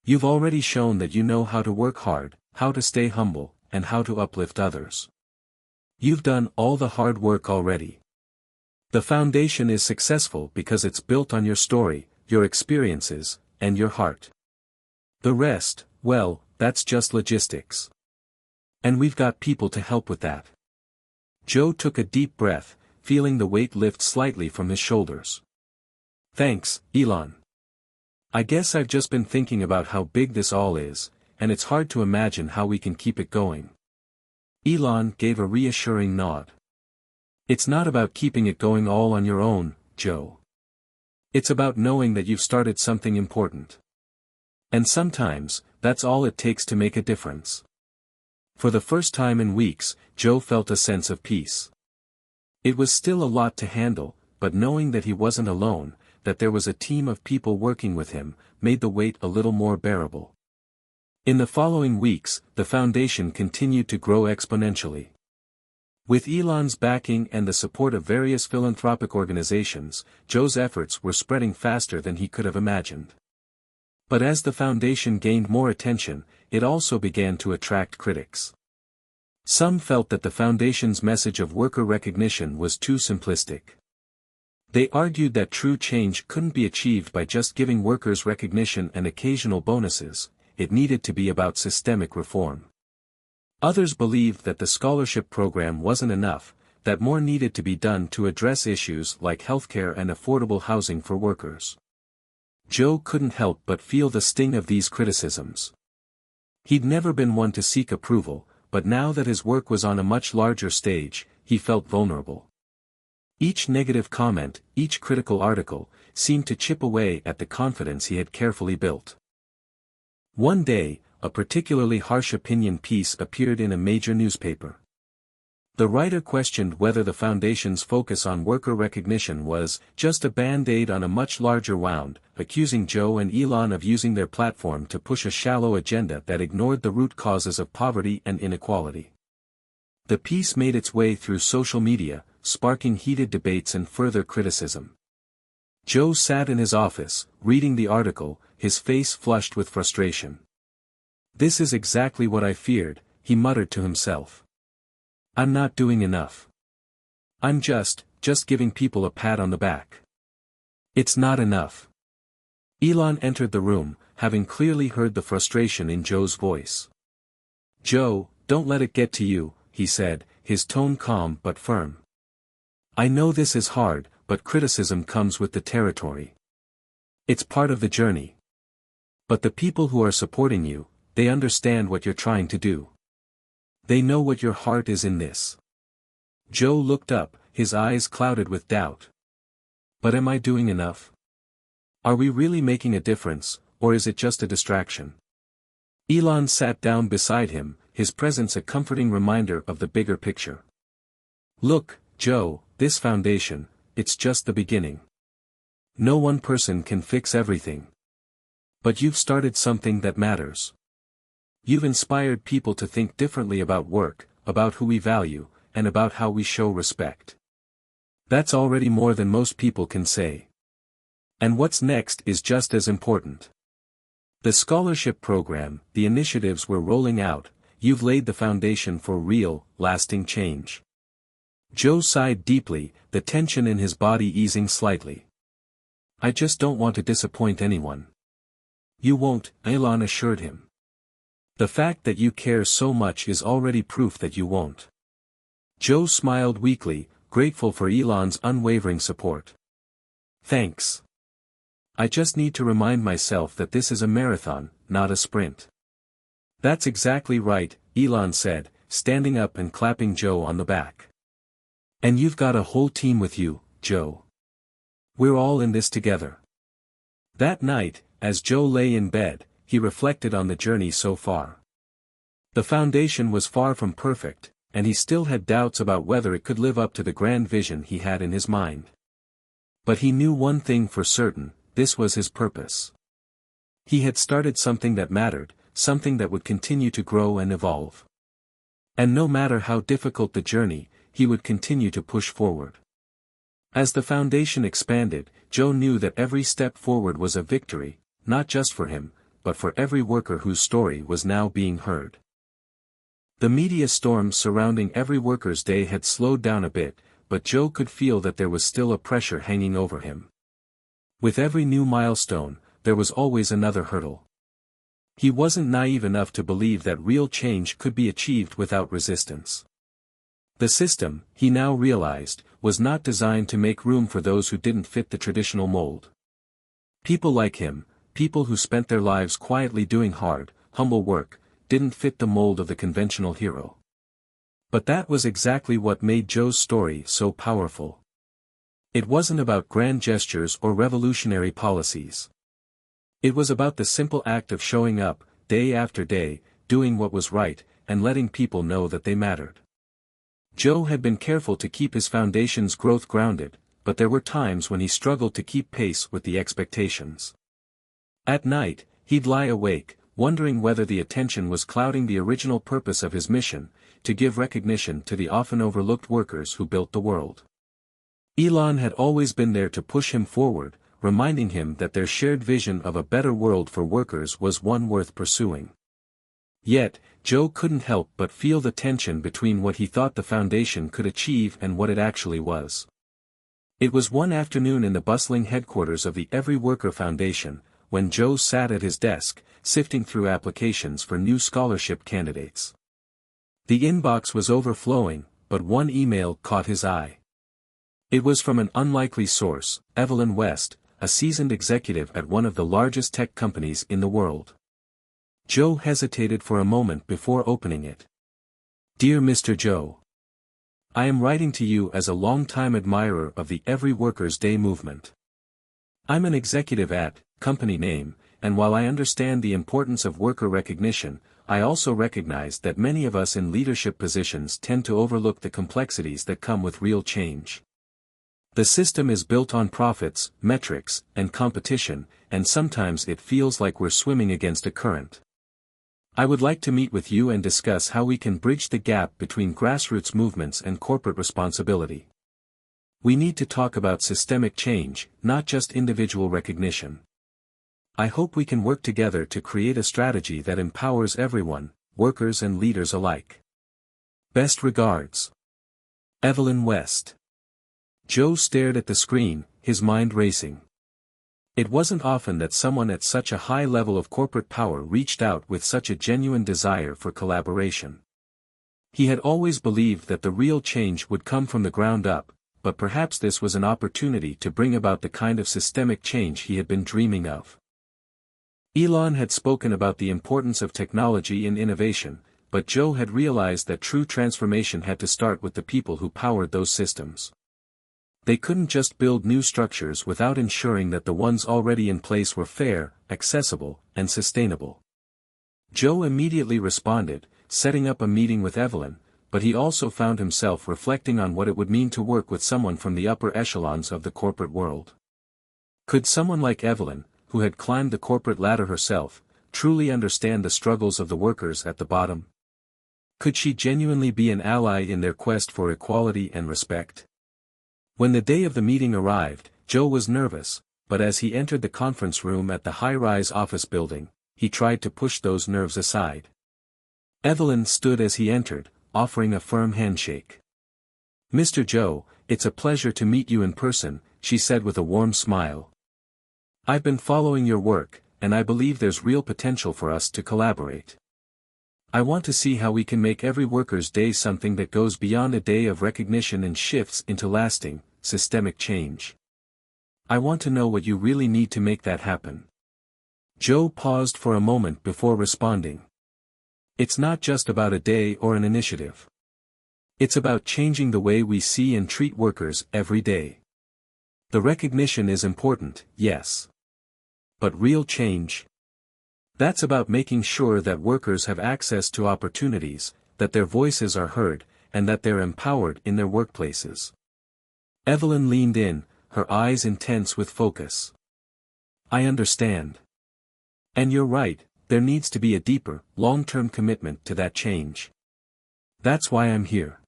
You've already shown that you know how to work hard, how to stay humble, and how to uplift others. You've done all the hard work already. The foundation is successful because it's built on your story, your experiences, and your heart. The rest, well, that's just logistics. And we've got people to help with that. Joe took a deep breath, feeling the weight lift slightly from his shoulders. Thanks, Elon. I guess I've just been thinking about how big this all is, and it's hard to imagine how we can keep it going. Elon gave a reassuring nod. It's not about keeping it going all on your own, Joe. It's about knowing that you've started something important. And sometimes, that's all it takes to make a difference. For the first time in weeks, Joe felt a sense of peace. It was still a lot to handle, but knowing that he wasn't alone, that there was a team of people working with him, made the weight a little more bearable. In the following weeks, the foundation continued to grow exponentially. With Elon's backing and the support of various philanthropic organizations, Joe's efforts were spreading faster than he could have imagined. But as the foundation gained more attention, it also began to attract critics. Some felt that the foundation's message of worker recognition was too simplistic. They argued that true change couldn't be achieved by just giving workers recognition and occasional bonuses, it needed to be about systemic reform. Others believed that the scholarship program wasn't enough, that more needed to be done to address issues like healthcare and affordable housing for workers. Joe couldn't help but feel the sting of these criticisms. He'd never been one to seek approval, but now that his work was on a much larger stage, he felt vulnerable. Each negative comment, each critical article, seemed to chip away at the confidence he had carefully built. One day, a particularly harsh opinion piece appeared in a major newspaper. The writer questioned whether the foundation's focus on worker recognition was just a band-aid on a much larger wound, accusing Joe and Elon of using their platform to push a shallow agenda that ignored the root causes of poverty and inequality. The piece made its way through social media, sparking heated debates and further criticism. Joe sat in his office, reading the article, his face flushed with frustration. "This is exactly what I feared," he muttered to himself. "I'm not doing enough. I'm just giving people a pat on the back. It's not enough." Elon entered the room, having clearly heard the frustration in Joe's voice. "Joe, don't let it get to you," he said, his tone calm but firm. "I know this is hard, but criticism comes with the territory. It's part of the journey. But the people who are supporting you, they understand what you're trying to do. They know what your heart is in this." Joe looked up, his eyes clouded with doubt. "But am I doing enough? Are we really making a difference, or is it just a distraction?" Elon sat down beside him, his presence a comforting reminder of the bigger picture. "Look, Joe, this foundation, it's just the beginning. No one person can fix everything. But you've started something that matters. You've inspired people to think differently about work, about who we value, and about how we show respect. That's already more than most people can say. And what's next is just as important. The scholarship program, the initiatives we're rolling out, you've laid the foundation for real, lasting change. Joe sighed deeply, the tension in his body easing slightly. I just don't want to disappoint anyone. You won't, Elon assured him. The fact that you care so much is already proof that you won't. Joe smiled weakly, grateful for Elon's unwavering support. Thanks. I just need to remind myself that this is a marathon, not a sprint. That's exactly right, Elon said, standing up and clapping Joe on the back. And you've got a whole team with you, Joe. We're all in this together. That night, as Joe lay in bed, he reflected on the journey so far. The foundation was far from perfect, and he still had doubts about whether it could live up to the grand vision he had in his mind. But he knew one thing for certain, this was his purpose. He had started something that mattered, something that would continue to grow and evolve. And no matter how difficult the journey, he would continue to push forward. As the foundation expanded, Joe knew that every step forward was a victory, not just for him, but for every worker whose story was now being heard. The media storms surrounding every worker's day had slowed down a bit, but Joe could feel that there was still a pressure hanging over him. With every new milestone, there was always another hurdle. He wasn't naive enough to believe that real change could be achieved without resistance. The system, he now realized, was not designed to make room for those who didn't fit the traditional mold. People like him, people who spent their lives quietly doing hard, humble work, didn't fit the mold of the conventional hero. But that was exactly what made Joe's story so powerful. It wasn't about grand gestures or revolutionary policies. It was about the simple act of showing up, day after day, doing what was right, and letting people know that they mattered. Joe had been careful to keep his foundation's growth grounded, but there were times when he struggled to keep pace with the expectations. At night, he'd lie awake, wondering whether the attention was clouding the original purpose of his mission, to give recognition to the often overlooked workers who built the world. Elon had always been there to push him forward, reminding him that their shared vision of a better world for workers was one worth pursuing. Yet, Joe couldn't help but feel the tension between what he thought the foundation could achieve and what it actually was. It was one afternoon in the bustling headquarters of the Every Worker Foundation, when Joe sat at his desk, sifting through applications for new scholarship candidates. The inbox was overflowing, but one email caught his eye. It was from an unlikely source, Evelyn West, a seasoned executive at one of the largest tech companies in the world. Joe hesitated for a moment before opening it. Dear Mr. Joe, I am writing to you as a longtime admirer of the Every Worker's Day movement. I'm an executive at, company name, and while I understand the importance of worker recognition, I also recognize that many of us in leadership positions tend to overlook the complexities that come with real change. The system is built on profits, metrics, and competition, and sometimes it feels like we're swimming against a current. I would like to meet with you and discuss how we can bridge the gap between grassroots movements and corporate responsibility. We need to talk about systemic change, not just individual recognition. I hope we can work together to create a strategy that empowers everyone, workers and leaders alike. Best regards. Evelyn West. Joe stared at the screen, his mind racing. It wasn't often that someone at such a high level of corporate power reached out with such a genuine desire for collaboration. He had always believed that the real change would come from the ground up, but perhaps this was an opportunity to bring about the kind of systemic change he had been dreaming of. Elon had spoken about the importance of technology and innovation, but Joe had realized that true transformation had to start with the people who powered those systems. They couldn't just build new structures without ensuring that the ones already in place were fair, accessible, and sustainable. Joe immediately responded, setting up a meeting with Evelyn, but he also found himself reflecting on what it would mean to work with someone from the upper echelons of the corporate world. Could someone like Evelyn, who had climbed the corporate ladder herself, truly understand the struggles of the workers at the bottom? Could she genuinely be an ally in their quest for equality and respect? When the day of the meeting arrived, Joe was nervous, but as he entered the conference room at the high-rise office building, he tried to push those nerves aside. Evelyn stood as he entered, offering a firm handshake. "Mr. Joe, it's a pleasure to meet you in person," she said with a warm smile. "I've been following your work, and I believe there's real potential for us to collaborate. I want to see how we can make every worker's day something that goes beyond a day of recognition and shifts into lasting, systemic change. I want to know what you really need to make that happen." Joe paused for a moment before responding. "It's not just about a day or an initiative. It's about changing the way we see and treat workers every day. The recognition is important, yes. But real change? That's about making sure that workers have access to opportunities, that their voices are heard, and that they're empowered in their workplaces." Evelyn leaned in, her eyes intense with focus. "I understand. And you're right, there needs to be a deeper, long-term commitment to that change. That's why I'm here.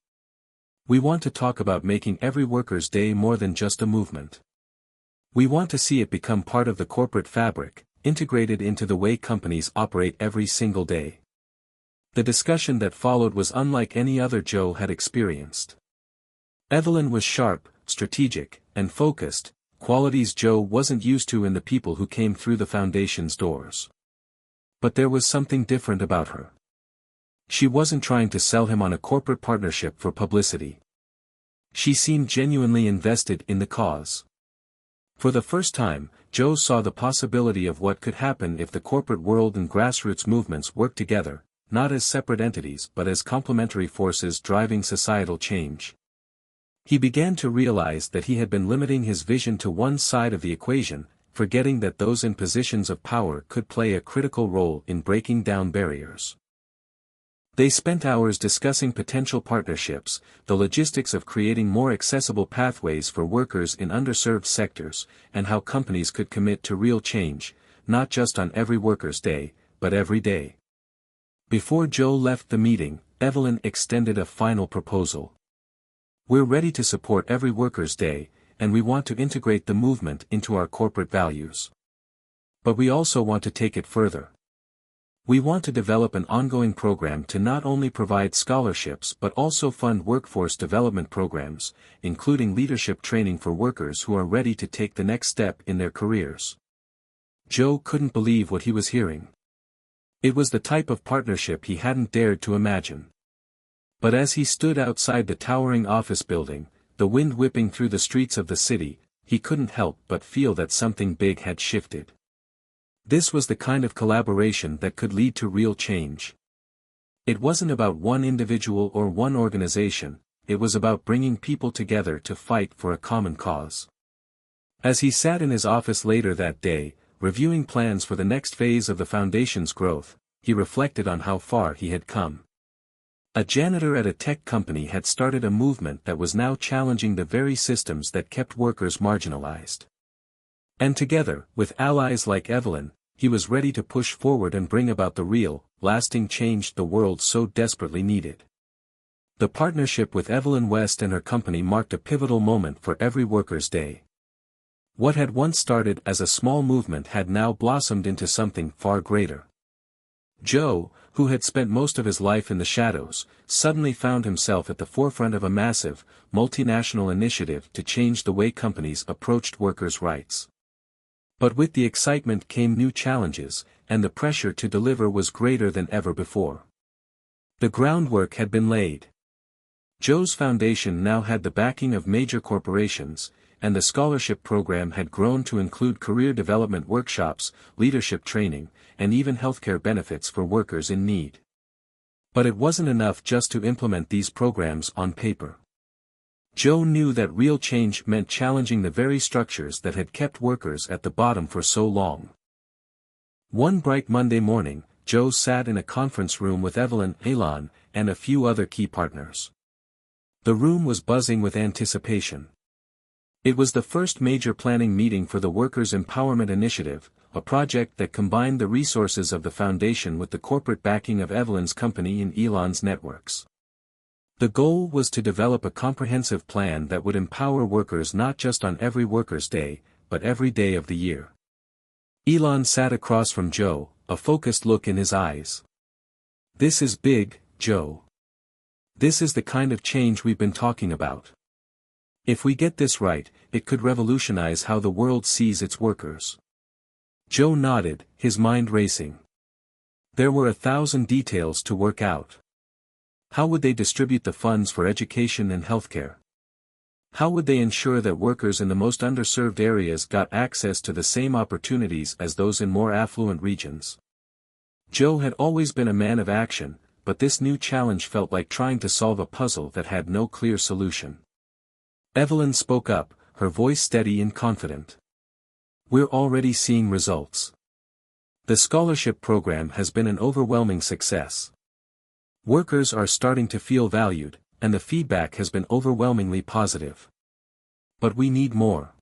We want to talk about making every worker's day more than just a movement. We want to see it become part of the corporate fabric, integrated into the way companies operate every single day." The discussion that followed was unlike any other Joe had experienced. Evelyn was sharp, strategic, and focused, qualities Joe wasn't used to in the people who came through the foundation's doors. But there was something different about her. She wasn't trying to sell him on a corporate partnership for publicity. She seemed genuinely invested in the cause. For the first time, Joe saw the possibility of what could happen if the corporate world and grassroots movements worked together, not as separate entities but as complementary forces driving societal change. He began to realize that he had been limiting his vision to one side of the equation, forgetting that those in positions of power could play a critical role in breaking down barriers. They spent hours discussing potential partnerships, the logistics of creating more accessible pathways for workers in underserved sectors, and how companies could commit to real change, not just on every worker's day, but every day. Before Joe left the meeting, Evelyn extended a final proposal. "We're ready to support every worker's day, and we want to integrate the movement into our corporate values. But we also want to take it further. We want to develop an ongoing program to not only provide scholarships but also fund workforce development programs, including leadership training for workers who are ready to take the next step in their careers." Joe couldn't believe what he was hearing. It was the type of partnership he hadn't dared to imagine. But as he stood outside the towering office building, the wind whipping through the streets of the city, he couldn't help but feel that something big had shifted. This was the kind of collaboration that could lead to real change. It wasn't about one individual or one organization, it was about bringing people together to fight for a common cause. As he sat in his office later that day, reviewing plans for the next phase of the foundation's growth, he reflected on how far he had come. A janitor at a tech company had started a movement that was now challenging the very systems that kept workers marginalized. And together, with allies like Evelyn, he was ready to push forward and bring about the real, lasting change the world so desperately needed. The partnership with Evelyn West and her company marked a pivotal moment for every worker's day. What had once started as a small movement had now blossomed into something far greater. Joe, who had spent most of his life in the shadows, suddenly found himself at the forefront of a massive, multinational initiative to change the way companies approached workers' rights. But with the excitement came new challenges, and the pressure to deliver was greater than ever before. The groundwork had been laid. Joe's foundation now had the backing of major corporations, and the scholarship program had grown to include career development workshops, leadership training, and even healthcare benefits for workers in need. But it wasn't enough just to implement these programs on paper. Joe knew that real change meant challenging the very structures that had kept workers at the bottom for so long. One bright Monday morning, Joe sat in a conference room with Evelyn, Elon, and a few other key partners. The room was buzzing with anticipation. It was the first major planning meeting for the Workers' Empowerment Initiative, a project that combined the resources of the foundation with the corporate backing of Evelyn's company and Elon's networks. The goal was to develop a comprehensive plan that would empower workers not just on every worker's day, but every day of the year. Elon sat across from Joe, a focused look in his eyes. "This is big, Joe. This is the kind of change we've been talking about. If we get this right, it could revolutionize how the world sees its workers." Joe nodded, his mind racing. There were 1,000 details to work out. How would they distribute the funds for education and healthcare? How would they ensure that workers in the most underserved areas got access to the same opportunities as those in more affluent regions? Joe had always been a man of action, but this new challenge felt like trying to solve a puzzle that had no clear solution. Evelyn spoke up, her voice steady and confident. "We're already seeing results. The scholarship program has been an overwhelming success. Workers are starting to feel valued, and the feedback has been overwhelmingly positive. But we need more.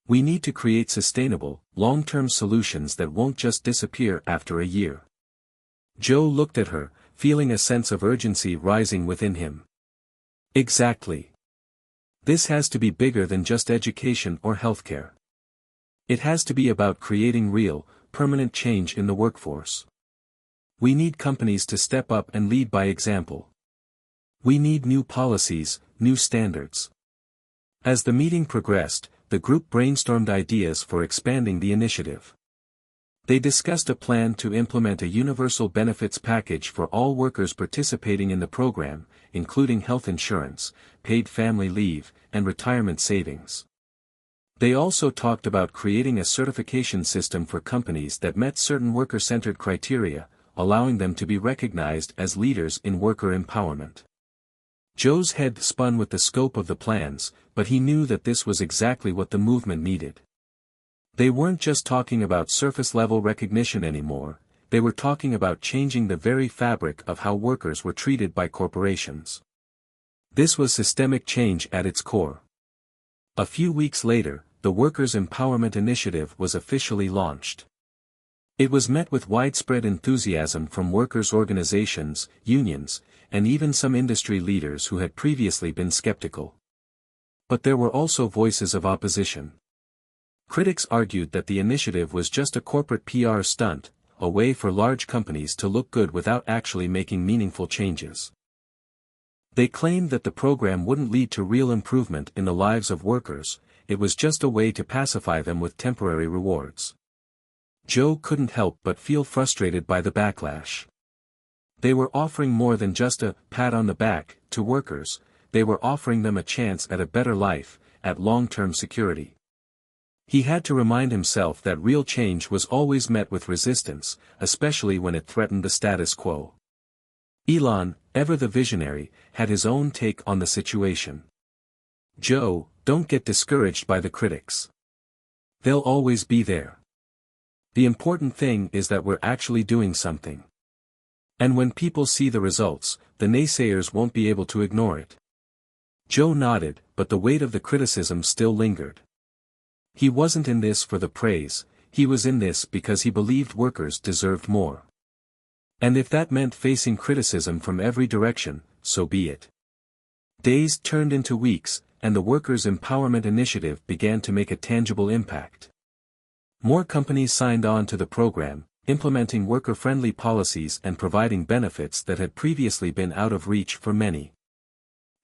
We need to create sustainable, long-term solutions that won't just disappear after a year." Joe looked at her, feeling a sense of urgency rising within him. "Exactly. This has to be bigger than just education or healthcare. It has to be about creating real, permanent change in the workforce. We need companies to step up and lead by example. We need new policies, new standards." As the meeting progressed, the group brainstormed ideas for expanding the initiative. They discussed a plan to implement a universal benefits package for all workers participating in the program, including health insurance, paid family leave, and retirement savings. They also talked about creating a certification system for companies that met certain worker-centered criteria, allowing them to be recognized as leaders in worker empowerment. Joe's head spun with the scope of the plans, but he knew that this was exactly what the movement needed. They weren't just talking about surface-level recognition anymore, they were talking about changing the very fabric of how workers were treated by corporations. This was systemic change at its core. A few weeks later, the Workers' Empowerment Initiative was officially launched. It was met with widespread enthusiasm from workers' organizations, unions, and even some industry leaders who had previously been skeptical. But there were also voices of opposition. Critics argued that the initiative was just a corporate PR stunt, a way for large companies to look good without actually making meaningful changes. They claimed that the program wouldn't lead to real improvement in the lives of workers, it was just a way to pacify them with temporary rewards. Joe couldn't help but feel frustrated by the backlash. They were offering more than just a pat on the back to workers, they were offering them a chance at a better life, at long-term security. He had to remind himself that real change was always met with resistance, especially when it threatened the status quo. Elon, ever the visionary, had his own take on the situation. "Joe, don't get discouraged by the critics. They'll always be there. The important thing is that we're actually doing something. And when people see the results, the naysayers won't be able to ignore it." Joe nodded, but the weight of the criticism still lingered. He wasn't in this for the praise, he was in this because he believed workers deserved more. And if that meant facing criticism from every direction, so be it. Days turned into weeks, and the Workers' Empowerment Initiative began to make a tangible impact. More companies signed on to the program, implementing worker-friendly policies and providing benefits that had previously been out of reach for many.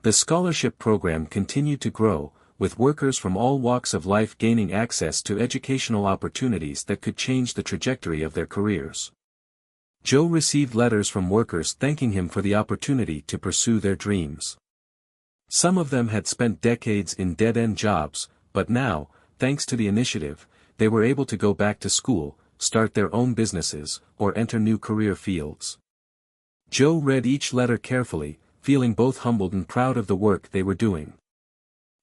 The scholarship program continued to grow, with workers from all walks of life gaining access to educational opportunities that could change the trajectory of their careers. Joe received letters from workers thanking him for the opportunity to pursue their dreams. Some of them had spent decades in dead-end jobs, but now, thanks to the initiative, they were able to go back to school, start their own businesses, or enter new career fields. Joe read each letter carefully, feeling both humbled and proud of the work they were doing.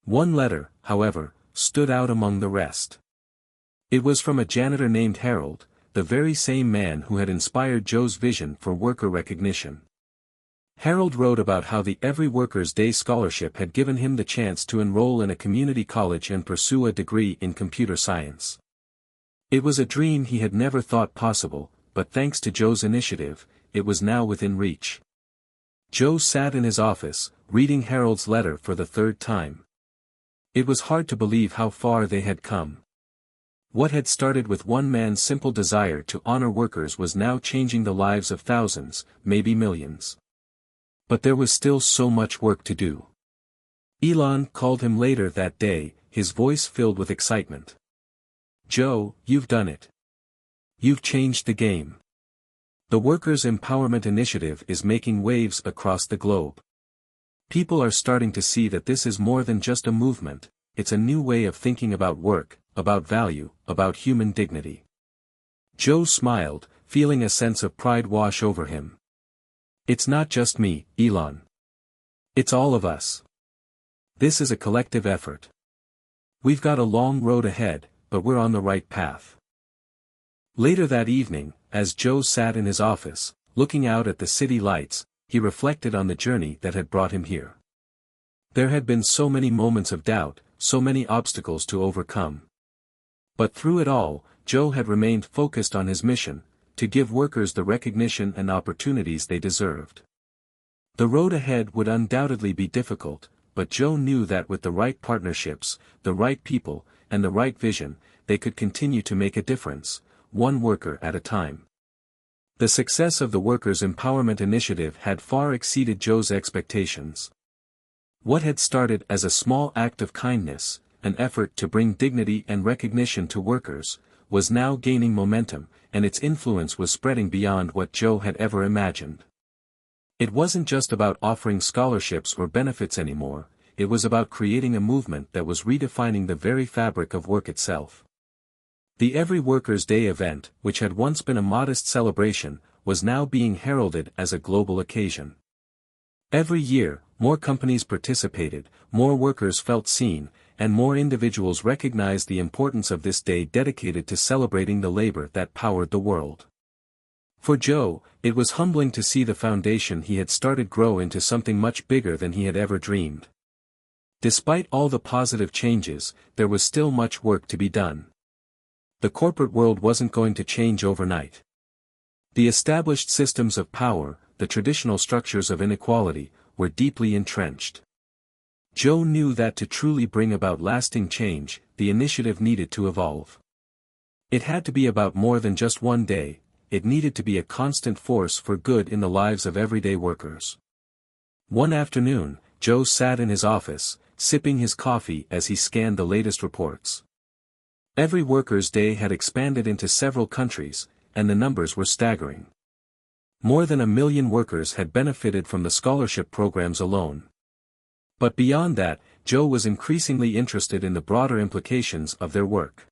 One letter, however, stood out among the rest. It was from a janitor named Harold, the very same man who had inspired Joe's vision for worker recognition. Harold wrote about how the Every Worker's Day scholarship had given him the chance to enroll in a community college and pursue a degree in computer science. It was a dream he had never thought possible, but thanks to Joe's initiative, it was now within reach. Joe sat in his office, reading Harold's letter for the third time. It was hard to believe how far they had come. What had started with one man's simple desire to honor workers was now changing the lives of thousands, maybe millions. But there was still so much work to do. Elon called him later that day, his voice filled with excitement. "Joe, you've done it. You've changed the game. The Workers' Empowerment Initiative is making waves across the globe. People are starting to see that this is more than just a movement, it's a new way of thinking about work, about value, about human dignity." Joe smiled, feeling a sense of pride wash over him. "It's not just me, Elon. It's all of us. This is a collective effort. We've got a long road ahead, but we're on the right path." Later that evening, as Joe sat in his office, looking out at the city lights, he reflected on the journey that had brought him here. There had been so many moments of doubt, so many obstacles to overcome. But through it all, Joe had remained focused on his mission, to give workers the recognition and opportunities they deserved. The road ahead would undoubtedly be difficult, but Joe knew that with the right partnerships, the right people, and the right vision, they could continue to make a difference, one worker at a time. The success of the Workers' Empowerment Initiative had far exceeded Joe's expectations. What had started as a small act of kindness, an effort to bring dignity and recognition to workers, was now gaining momentum, and its influence was spreading beyond what Joe had ever imagined. It wasn't just about offering scholarships or benefits anymore, it was about creating a movement that was redefining the very fabric of work itself. The Every Workers' Day event, which had once been a modest celebration, was now being heralded as a global occasion. Every year, more companies participated, more workers felt seen, and more individuals recognized the importance of this day dedicated to celebrating the labor that powered the world. For Joe, it was humbling to see the foundation he had started grow into something much bigger than he had ever dreamed. Despite all the positive changes, there was still much work to be done. The corporate world wasn't going to change overnight. The established systems of power, the traditional structures of inequality, were deeply entrenched. Joe knew that to truly bring about lasting change, the initiative needed to evolve. It had to be about more than just one day, it needed to be a constant force for good in the lives of everyday workers. One afternoon, Joe sat in his office, sipping his coffee as he scanned the latest reports. Every Workers' Day had expanded into several countries, and the numbers were staggering. More than 1 million workers had benefited from the scholarship programs alone. But beyond that, Joe was increasingly interested in the broader implications of their work.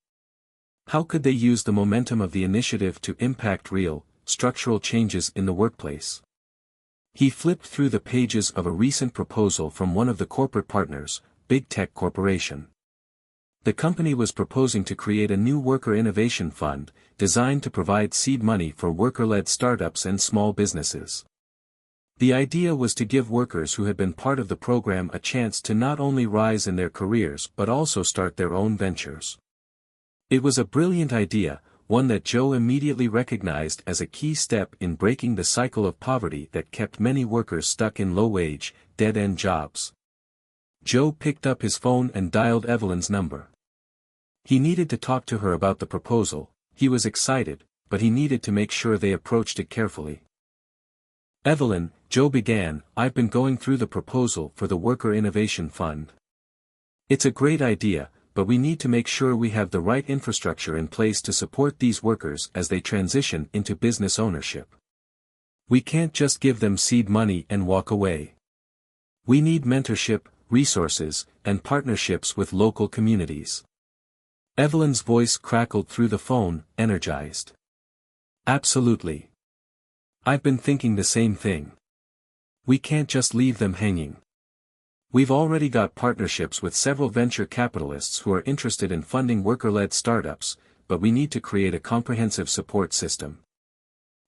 How could they use the momentum of the initiative to impact real, structural changes in the workplace? He flipped through the pages of a recent proposal from one of the corporate partners, Big Tech Corporation. The company was proposing to create a new worker innovation fund, designed to provide seed money for worker-led startups and small businesses. The idea was to give workers who had been part of the program a chance to not only rise in their careers but also start their own ventures. It was a brilliant idea, one that Joe immediately recognized as a key step in breaking the cycle of poverty that kept many workers stuck in low-wage, dead-end jobs. Joe picked up his phone and dialed Evelyn's number. He needed to talk to her about the proposal. He was excited, but he needed to make sure they approached it carefully. "Evelyn," Joe began, "I've been going through the proposal for the Worker Innovation Fund. It's a great idea, but we need to make sure we have the right infrastructure in place to support these workers as they transition into business ownership. We can't just give them seed money and walk away. We need mentorship, resources, and partnerships with local communities." Evelyn's voice crackled through the phone, energized. "Absolutely. I've been thinking the same thing. We can't just leave them hanging. We've already got partnerships with several venture capitalists who are interested in funding worker-led startups, but we need to create a comprehensive support system.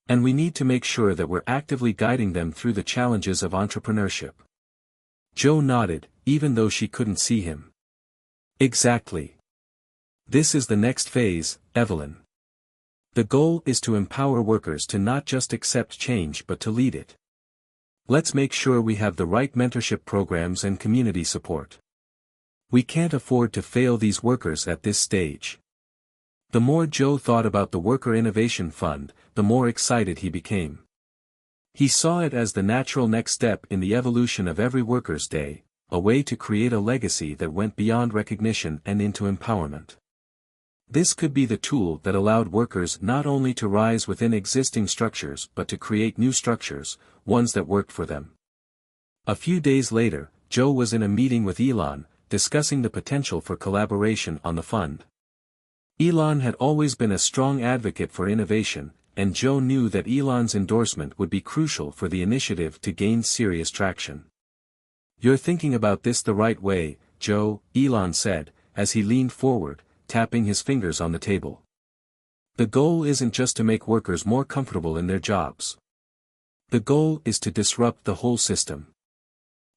And we need to make sure that we're actively guiding them through the challenges of entrepreneurship." Joe nodded, even though she couldn't see him. "Exactly. This is the next phase, Evelyn. The goal is to empower workers to not just accept change but to lead it. Let's make sure we have the right mentorship programs and community support. We can't afford to fail these workers at this stage." The more Joe thought about the Worker Innovation Fund, the more excited he became. He saw it as the natural next step in the evolution of every Workers' Day, a way to create a legacy that went beyond recognition and into empowerment. This could be the tool that allowed workers not only to rise within existing structures but to create new structures, ones that worked for them. A few days later, Joe was in a meeting with Elon, discussing the potential for collaboration on the fund. Elon had always been a strong advocate for innovation, and Joe knew that Elon's endorsement would be crucial for the initiative to gain serious traction. "You're thinking about this the right way, Joe," Elon said, as he leaned forward, tapping his fingers on the table. "The goal isn't just to make workers more comfortable in their jobs. The goal is to disrupt the whole system.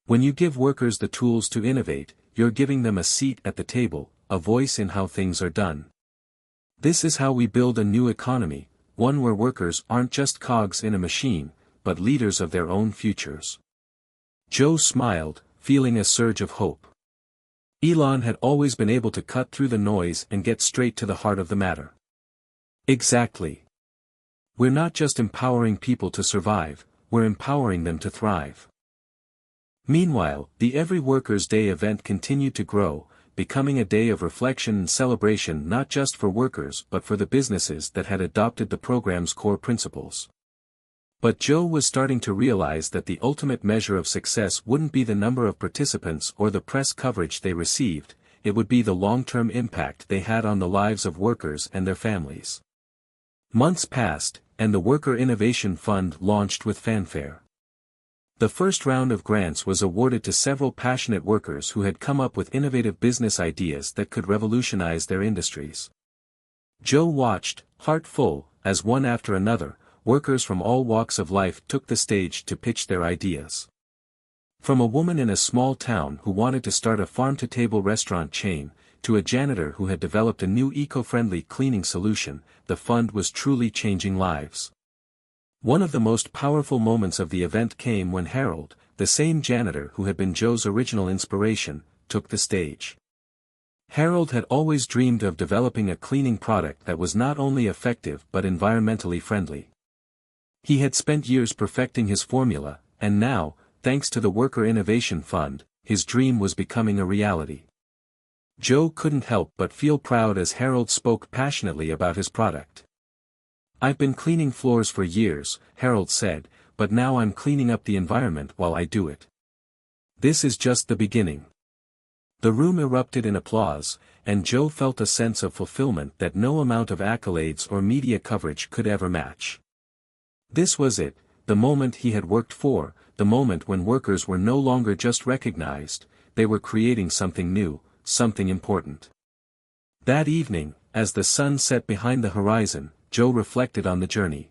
When you give workers the tools to innovate, you're giving them a seat at the table, a voice in how things are done. This is how we build a new economy, one where workers aren't just cogs in a machine, but leaders of their own futures." Joe smiled, feeling a surge of hope. Elon had always been able to cut through the noise and get straight to the heart of the matter. Exactly. We're not just empowering people to survive, we're empowering them to thrive. Meanwhile, the Every Workers' Day event continued to grow, becoming a day of reflection and celebration not just for workers but for the businesses that had adopted the program's core principles. But Joe was starting to realize that the ultimate measure of success wouldn't be the number of participants or the press coverage they received, it would be the long-term impact they had on the lives of workers and their families. Months passed, and the Worker Innovation Fund launched with fanfare. The first round of grants was awarded to several passionate workers who had come up with innovative business ideas that could revolutionize their industries. Joe watched, heart full, as one after another, workers from all walks of life took the stage to pitch their ideas. From a woman in a small town who wanted to start a farm-to-table restaurant chain, to a janitor who had developed a new eco-friendly cleaning solution, the fund was truly changing lives. One of the most powerful moments of the event came when Harold, the same janitor who had been Joe's original inspiration, took the stage. Harold had always dreamed of developing a cleaning product that was not only effective but environmentally friendly. He had spent years perfecting his formula, and now, thanks to the Worker Innovation Fund, his dream was becoming a reality. Joe couldn't help but feel proud as Harold spoke passionately about his product. "I've been cleaning floors for years," Harold said, "but now I'm cleaning up the environment while I do it. This is just the beginning." The room erupted in applause, and Joe felt a sense of fulfillment that no amount of accolades or media coverage could ever match. This was it, the moment he had worked for, the moment when workers were no longer just recognized, they were creating something new, something important. That evening, as the sun set behind the horizon, Joe reflected on the journey.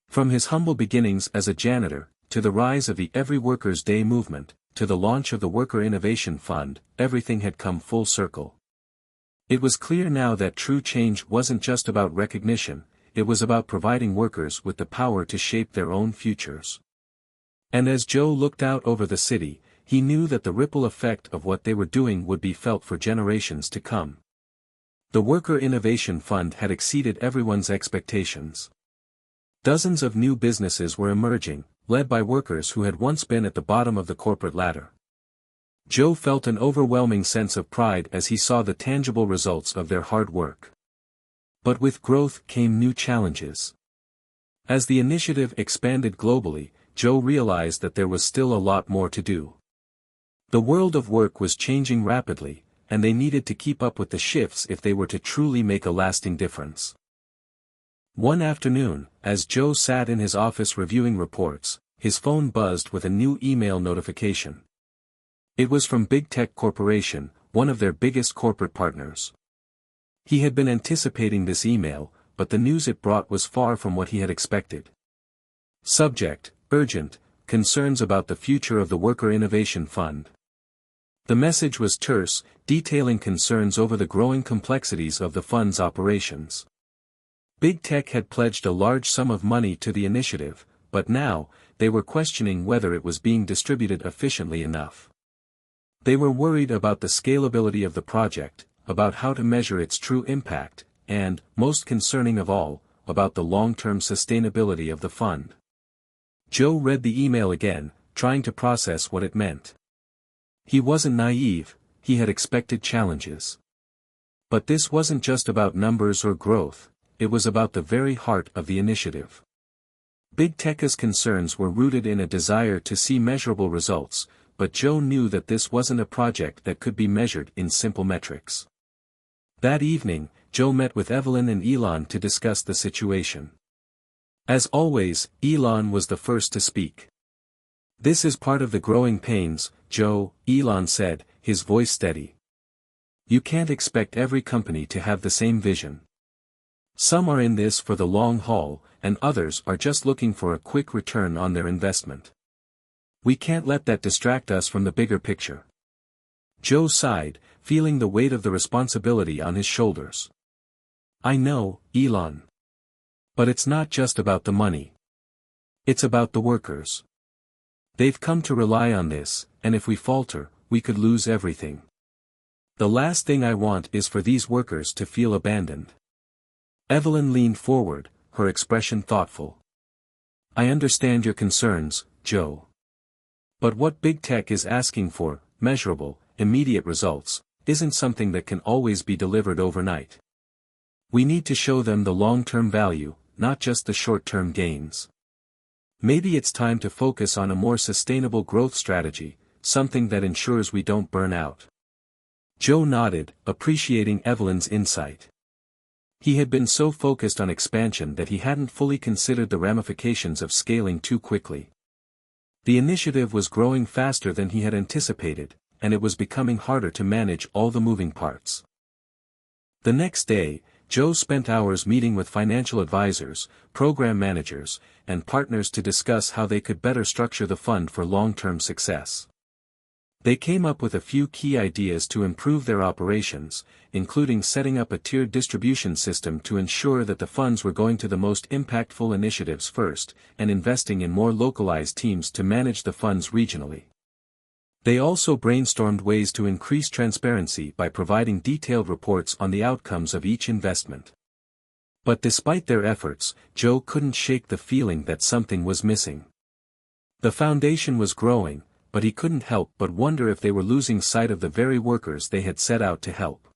From his humble beginnings as a janitor, to the rise of the Every Workers' Day movement, to the launch of the Worker Innovation Fund, everything had come full circle. It was clear now that true change wasn't just about recognition, it was about providing workers with the power to shape their own futures. And as Joe looked out over the city, he knew that the ripple effect of what they were doing would be felt for generations to come. The Worker Innovation Fund had exceeded everyone's expectations. Dozens of new businesses were emerging, led by workers who had once been at the bottom of the corporate ladder. Joe felt an overwhelming sense of pride as he saw the tangible results of their hard work. But with growth came new challenges. As the initiative expanded globally, Joe realized that there was still a lot more to do. The world of work was changing rapidly, and they needed to keep up with the shifts if they were to truly make a lasting difference. One afternoon, as Joe sat in his office reviewing reports, his phone buzzed with a new email notification. It was from Big Tech Corporation, one of their biggest corporate partners. He had been anticipating this email, but the news it brought was far from what he had expected. Subject: urgent, concerns about the future of the Worker Innovation Fund. The message was terse, detailing concerns over the growing complexities of the fund's operations. Big Tech had pledged a large sum of money to the initiative, but now, they were questioning whether it was being distributed efficiently enough. They were worried about the scalability of the project, about how to measure its true impact, and, most concerning of all, about the long-term sustainability of the fund. Joe read the email again, trying to process what it meant. He wasn't naive, he had expected challenges. But this wasn't just about numbers or growth, it was about the very heart of the initiative. Big Tech's concerns were rooted in a desire to see measurable results, but Joe knew that this wasn't a project that could be measured in simple metrics. That evening, Joe met with Evelyn and Elon to discuss the situation. As always, Elon was the first to speak. "This is part of the growing pains, Joe," Elon said, his voice steady. "You can't expect every company to have the same vision. Some are in this for the long haul, and others are just looking for a quick return on their investment. We can't let that distract us from the bigger picture." Joe sighed, feeling the weight of the responsibility on his shoulders. "I know, Elon. But it's not just about the money. It's about the workers. They've come to rely on this, and if we falter, we could lose everything. The last thing I want is for these workers to feel abandoned." Evelyn leaned forward, her expression thoughtful. "I understand your concerns, Joe. But what Big Tech is asking for, measurable, immediate results, isn't something that can always be delivered overnight. We need to show them the long-term value, not just the short-term gains. Maybe it's time to focus on a more sustainable growth strategy, something that ensures we don't burn out." Joe nodded, appreciating Evelyn's insight. He had been so focused on expansion that he hadn't fully considered the ramifications of scaling too quickly. The initiative was growing faster than he had anticipated, and it was becoming harder to manage all the moving parts. The next day, Joe spent hours meeting with financial advisors, program managers, and partners to discuss how they could better structure the fund for long-term success. They came up with a few key ideas to improve their operations, including setting up a tiered distribution system to ensure that the funds were going to the most impactful initiatives first, and investing in more localized teams to manage the funds regionally. They also brainstormed ways to increase transparency by providing detailed reports on the outcomes of each investment. But despite their efforts, Joe couldn't shake the feeling that something was missing. The foundation was growing, but he couldn't help but wonder if they were losing sight of the very workers they had set out to help.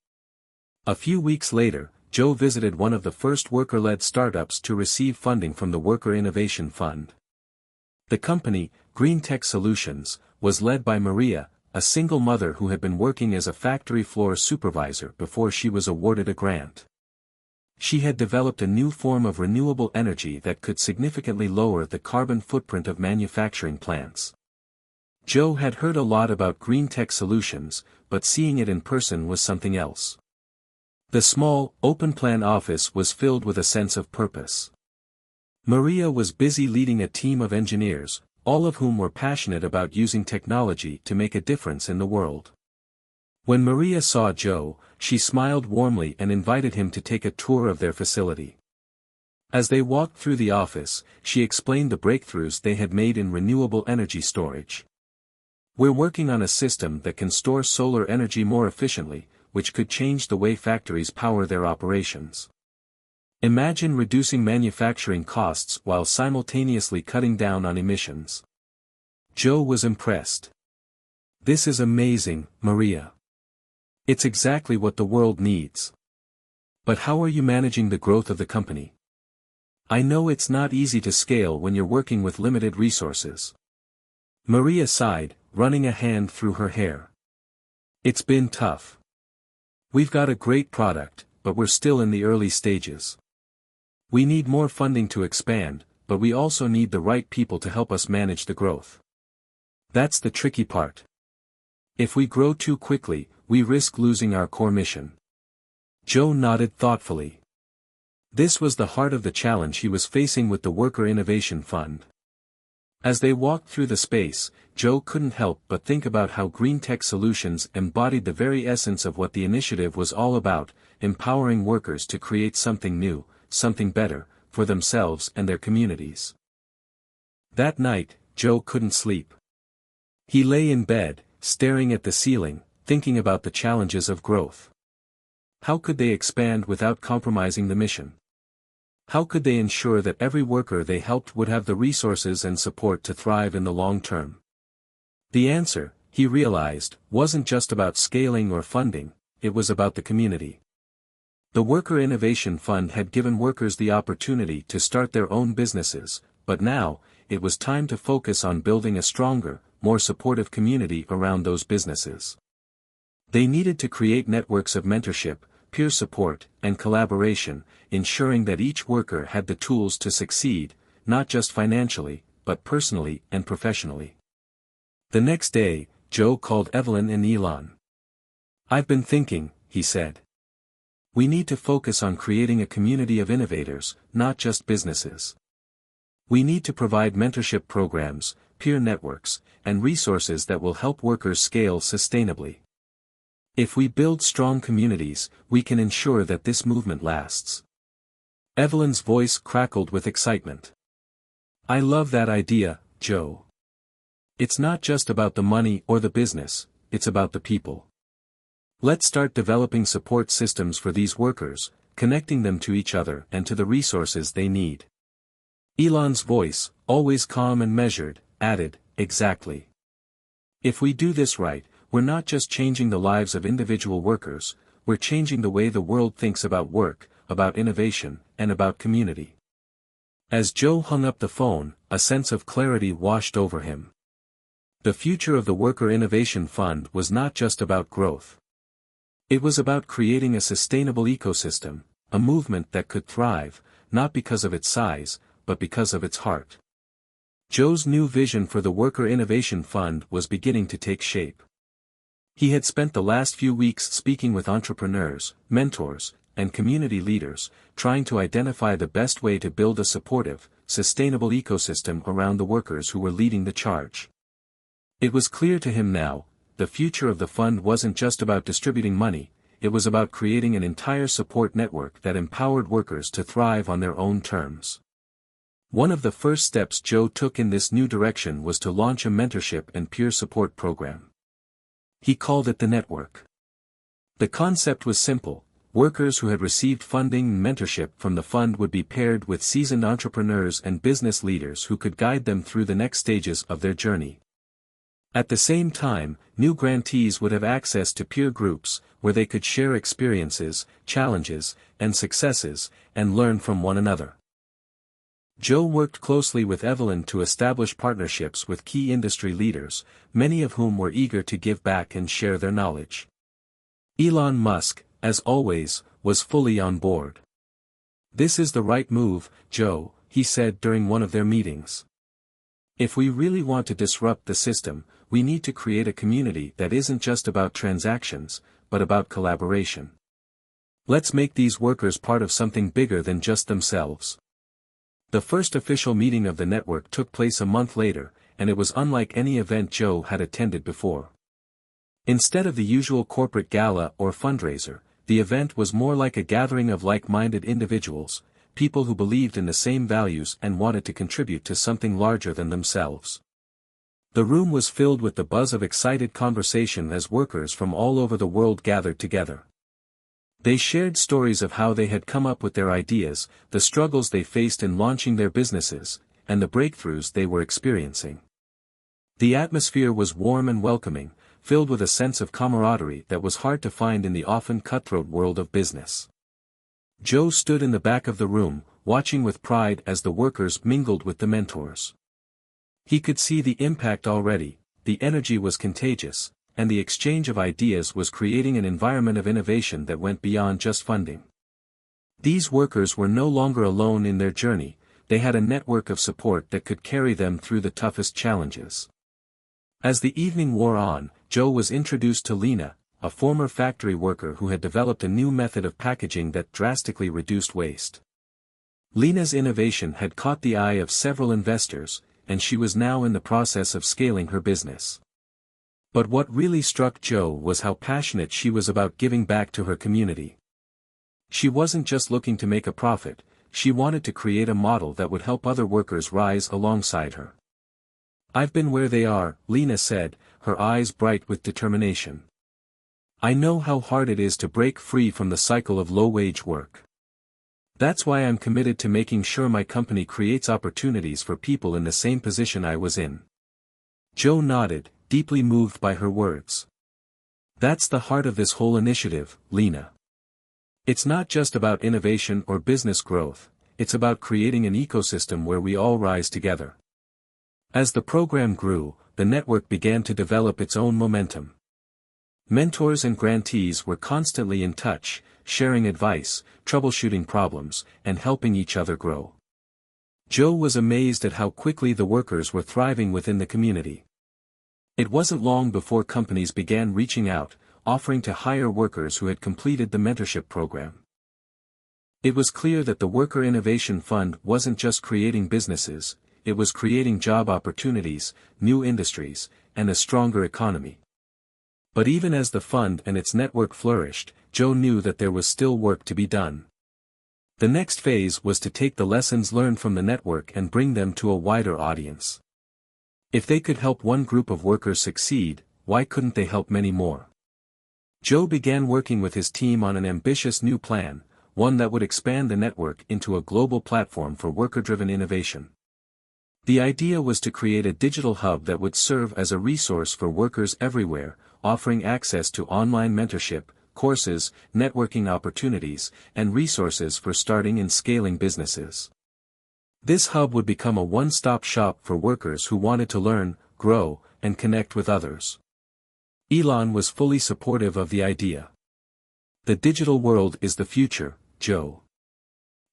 A few weeks later, Joe visited one of the first worker-led startups to receive funding from the Worker Innovation Fund. The company, Green Tech Solutions, was led by Maria, a single mother who had been working as a factory floor supervisor before she was awarded a grant. She had developed a new form of renewable energy that could significantly lower the carbon footprint of manufacturing plants. Joe had heard a lot about Green Tech Solutions, but seeing it in person was something else. The small, open-plan office was filled with a sense of purpose. Maria was busy leading a team of engineers, all of whom were passionate about using technology to make a difference in the world. When Maria saw Joe, she smiled warmly and invited him to take a tour of their facility. As they walked through the office, she explained the breakthroughs they had made in renewable energy storage. "We're working on a system that can store solar energy more efficiently, which could change the way factories power their operations. Imagine reducing manufacturing costs while simultaneously cutting down on emissions." Joe was impressed. "This is amazing, Maria. It's exactly what the world needs. But how are you managing the growth of the company? I know it's not easy to scale when you're working with limited resources." Maria sighed, running a hand through her hair. "It's been tough. We've got a great product, but we're still in the early stages. We need more funding to expand, but we also need the right people to help us manage the growth. That's the tricky part. If we grow too quickly, we risk losing our core mission." Joe nodded thoughtfully. This was the heart of the challenge he was facing with the Worker Innovation Fund. As they walked through the space, Joe couldn't help but think about how Green Tech Solutions embodied the very essence of what the initiative was all about, empowering workers to create something new, something better, for themselves and their communities. That night, Joe couldn't sleep. He lay in bed, staring at the ceiling, thinking about the challenges of growth. How could they expand without compromising the mission? How could they ensure that every worker they helped would have the resources and support to thrive in the long term? The answer, he realized, wasn't just about scaling or funding, it was about the community. The Worker Innovation Fund had given workers the opportunity to start their own businesses, but now, it was time to focus on building a stronger, more supportive community around those businesses. They needed to create networks of mentorship, peer support, and collaboration, ensuring that each worker had the tools to succeed, not just financially, but personally and professionally. The next day, Joe called Evelyn and Elon. "I've been thinking," he said. "We need to focus on creating a community of innovators, not just businesses. We need to provide mentorship programs, peer networks, and resources that will help workers scale sustainably. If we build strong communities, we can ensure that this movement lasts." Evelyn's voice crackled with excitement. "I love that idea, Joe. It's not just about the money or the business, it's about the people. Let's start developing support systems for these workers, connecting them to each other and to the resources they need." Elon's voice, always calm and measured, added, "Exactly. If we do this right, we're not just changing the lives of individual workers, we're changing the way the world thinks about work, about innovation, and about community." As Joe hung up the phone, a sense of clarity washed over him. The future of the Worker Innovation Fund was not just about growth. It was about creating a sustainable ecosystem, a movement that could thrive, not because of its size, but because of its heart. Joe's new vision for the Worker Innovation Fund was beginning to take shape. He had spent the last few weeks speaking with entrepreneurs, mentors, and community leaders, trying to identify the best way to build a supportive, sustainable ecosystem around the workers who were leading the charge. It was clear to him now, the future of the fund wasn't just about distributing money, it was about creating an entire support network that empowered workers to thrive on their own terms. One of the first steps Joe took in this new direction was to launch a mentorship and peer support program. He called it the network. The concept was simple: workers who had received funding and mentorship from the fund would be paired with seasoned entrepreneurs and business leaders who could guide them through the next stages of their journey. At the same time, new grantees would have access to peer groups, where they could share experiences, challenges, and successes, and learn from one another. Joe worked closely with Evelyn to establish partnerships with key industry leaders, many of whom were eager to give back and share their knowledge. Elon Musk, as always, was fully on board. "This is the right move, Joe," he said during one of their meetings. "If we really want to disrupt the system, we need to create a community that isn't just about transactions, but about collaboration. Let's make these workers part of something bigger than just themselves." The first official meeting of the network took place a month later, and it was unlike any event Joe had attended before. Instead of the usual corporate gala or fundraiser, the event was more like a gathering of like-minded individuals, people who believed in the same values and wanted to contribute to something larger than themselves. The room was filled with the buzz of excited conversation as workers from all over the world gathered together. They shared stories of how they had come up with their ideas, the struggles they faced in launching their businesses, and the breakthroughs they were experiencing. The atmosphere was warm and welcoming, filled with a sense of camaraderie that was hard to find in the often cutthroat world of business. Joe stood in the back of the room, watching with pride as the workers mingled with the mentors. He could see the impact already, the energy was contagious, and the exchange of ideas was creating an environment of innovation that went beyond just funding. These workers were no longer alone in their journey, they had a network of support that could carry them through the toughest challenges. As the evening wore on, Joe was introduced to Lena, a former factory worker who had developed a new method of packaging that drastically reduced waste. Lena's innovation had caught the eye of several investors, and she was now in the process of scaling her business. But what really struck Joe was how passionate she was about giving back to her community. She wasn't just looking to make a profit, she wanted to create a model that would help other workers rise alongside her. "I've been where they are," Lena said, her eyes bright with determination. I know how hard it is to break free from the cycle of low-wage work. That's why I'm committed to making sure my company creates opportunities for people in the same position I was in." Joe nodded, deeply moved by her words. "That's the heart of this whole initiative, Lena. It's not just about innovation or business growth, it's about creating an ecosystem where we all rise together." As the program grew, the network began to develop its own momentum. Mentors and grantees were constantly in touch, sharing advice, troubleshooting problems, and helping each other grow. Joe was amazed at how quickly the workers were thriving within the community. It wasn't long before companies began reaching out, offering to hire workers who had completed the mentorship program. It was clear that the Worker Innovation Fund wasn't just creating businesses, it was creating job opportunities, new industries, and a stronger economy. But even as the fund and its network flourished, Joe knew that there was still work to be done. The next phase was to take the lessons learned from the network and bring them to a wider audience. If they could help one group of workers succeed, why couldn't they help many more? Joe began working with his team on an ambitious new plan, one that would expand the network into a global platform for worker-driven innovation. The idea was to create a digital hub that would serve as a resource for workers everywhere, offering access to online mentorship, courses, networking opportunities, and resources for starting and scaling businesses. This hub would become a one-stop shop for workers who wanted to learn, grow, and connect with others. Elon was fully supportive of the idea. "The digital world is the future, Joe.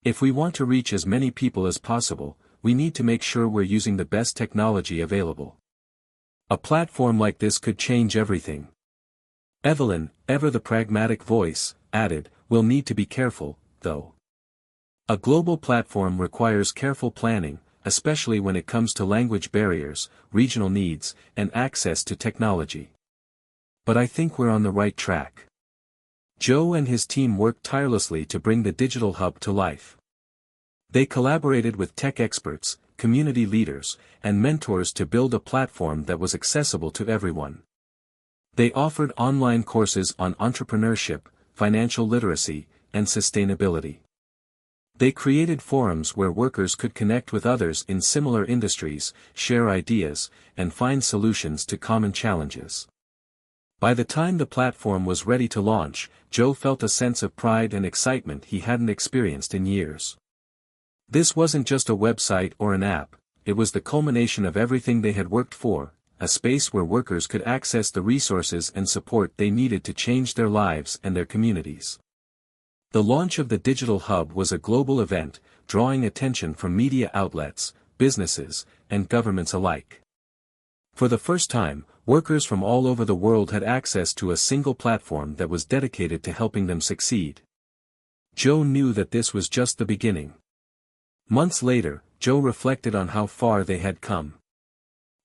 If we want to reach as many people as possible, we need to make sure we're using the best technology available. A platform like this could change everything." Evelyn, ever the pragmatic voice, added, "We'll need to be careful, though. A global platform requires careful planning, especially when it comes to language barriers, regional needs, and access to technology. But I think we're on the right track." Joe and his team worked tirelessly to bring the digital hub to life. They collaborated with tech experts, community leaders, and mentors to build a platform that was accessible to everyone. They offered online courses on entrepreneurship, financial literacy, and sustainability. They created forums where workers could connect with others in similar industries, share ideas, and find solutions to common challenges. By the time the platform was ready to launch, Joe felt a sense of pride and excitement he hadn't experienced in years. This wasn't just a website or an app, it was the culmination of everything they had worked for, a space where workers could access the resources and support they needed to change their lives and their communities. The launch of the Digital Hub was a global event, drawing attention from media outlets, businesses, and governments alike. For the first time, workers from all over the world had access to a single platform that was dedicated to helping them succeed. Joe knew that this was just the beginning. Months later, Joe reflected on how far they had come.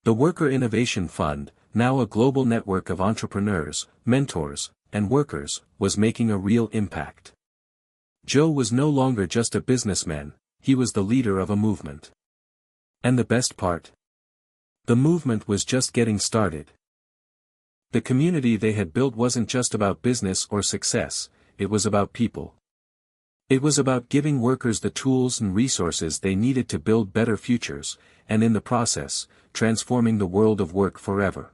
The Worker Innovation Fund, now a global network of entrepreneurs, mentors, and workers, was making a real impact. Joe was no longer just a businessman, he was the leader of a movement. And the best part? The movement was just getting started. The community they had built wasn't just about business or success, it was about people. It was about giving workers the tools and resources they needed to build better futures, and in the process, transforming the world of work forever.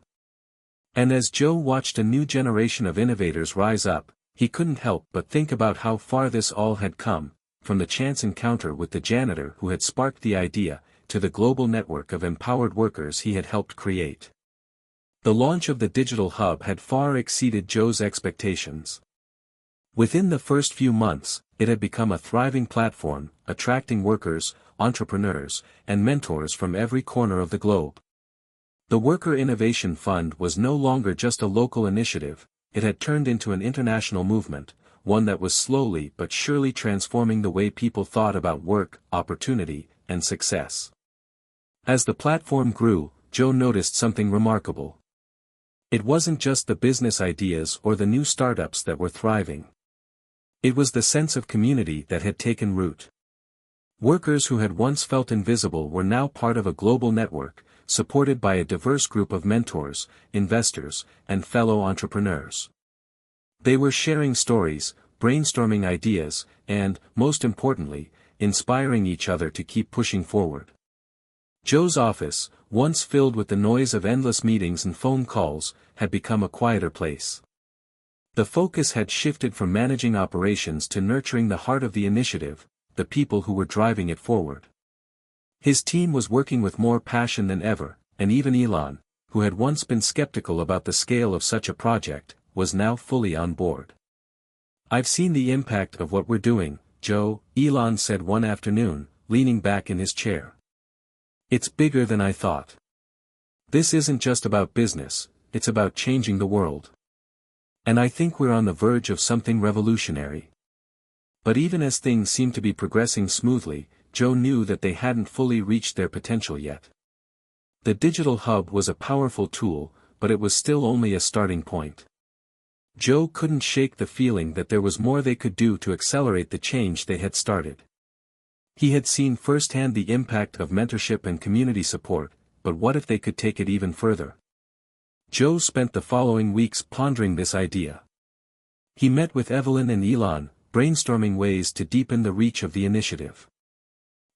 And as Joe watched a new generation of innovators rise up, he couldn't help but think about how far this all had come, from the chance encounter with the janitor who had sparked the idea, to the global network of empowered workers he had helped create. The launch of the Digital Hub had far exceeded Joe's expectations. Within the first few months, it had become a thriving platform, attracting workers, entrepreneurs, and mentors from every corner of the globe. The Worker Innovation Fund was no longer just a local initiative, it had turned into an international movement, one that was slowly but surely transforming the way people thought about work, opportunity, and success. As the platform grew, Joe noticed something remarkable. It wasn't just the business ideas or the new startups that were thriving. It was the sense of community that had taken root. Workers who had once felt invisible were now part of a global network, supported by a diverse group of mentors, investors, and fellow entrepreneurs. They were sharing stories, brainstorming ideas, and, most importantly, inspiring each other to keep pushing forward. Joe's office, once filled with the noise of endless meetings and phone calls, had become a quieter place. The focus had shifted from managing operations to nurturing the heart of the initiative, the people who were driving it forward. His team was working with more passion than ever, and even Elon, who had once been skeptical about the scale of such a project, was now fully on board. "I've seen the impact of what we're doing, Joe," Elon said one afternoon, leaning back in his chair. "It's bigger than I thought. This isn't just about business, it's about changing the world. And I think we're on the verge of something revolutionary." But even as things seemed to be progressing smoothly, Joe knew that they hadn't fully reached their potential yet. The digital hub was a powerful tool, but it was still only a starting point. Joe couldn't shake the feeling that there was more they could do to accelerate the change they had started. He had seen firsthand the impact of mentorship and community support, but what if they could take it even further? Joe spent the following weeks pondering this idea. He met with Evelyn and Elon, brainstorming ways to deepen the reach of the initiative.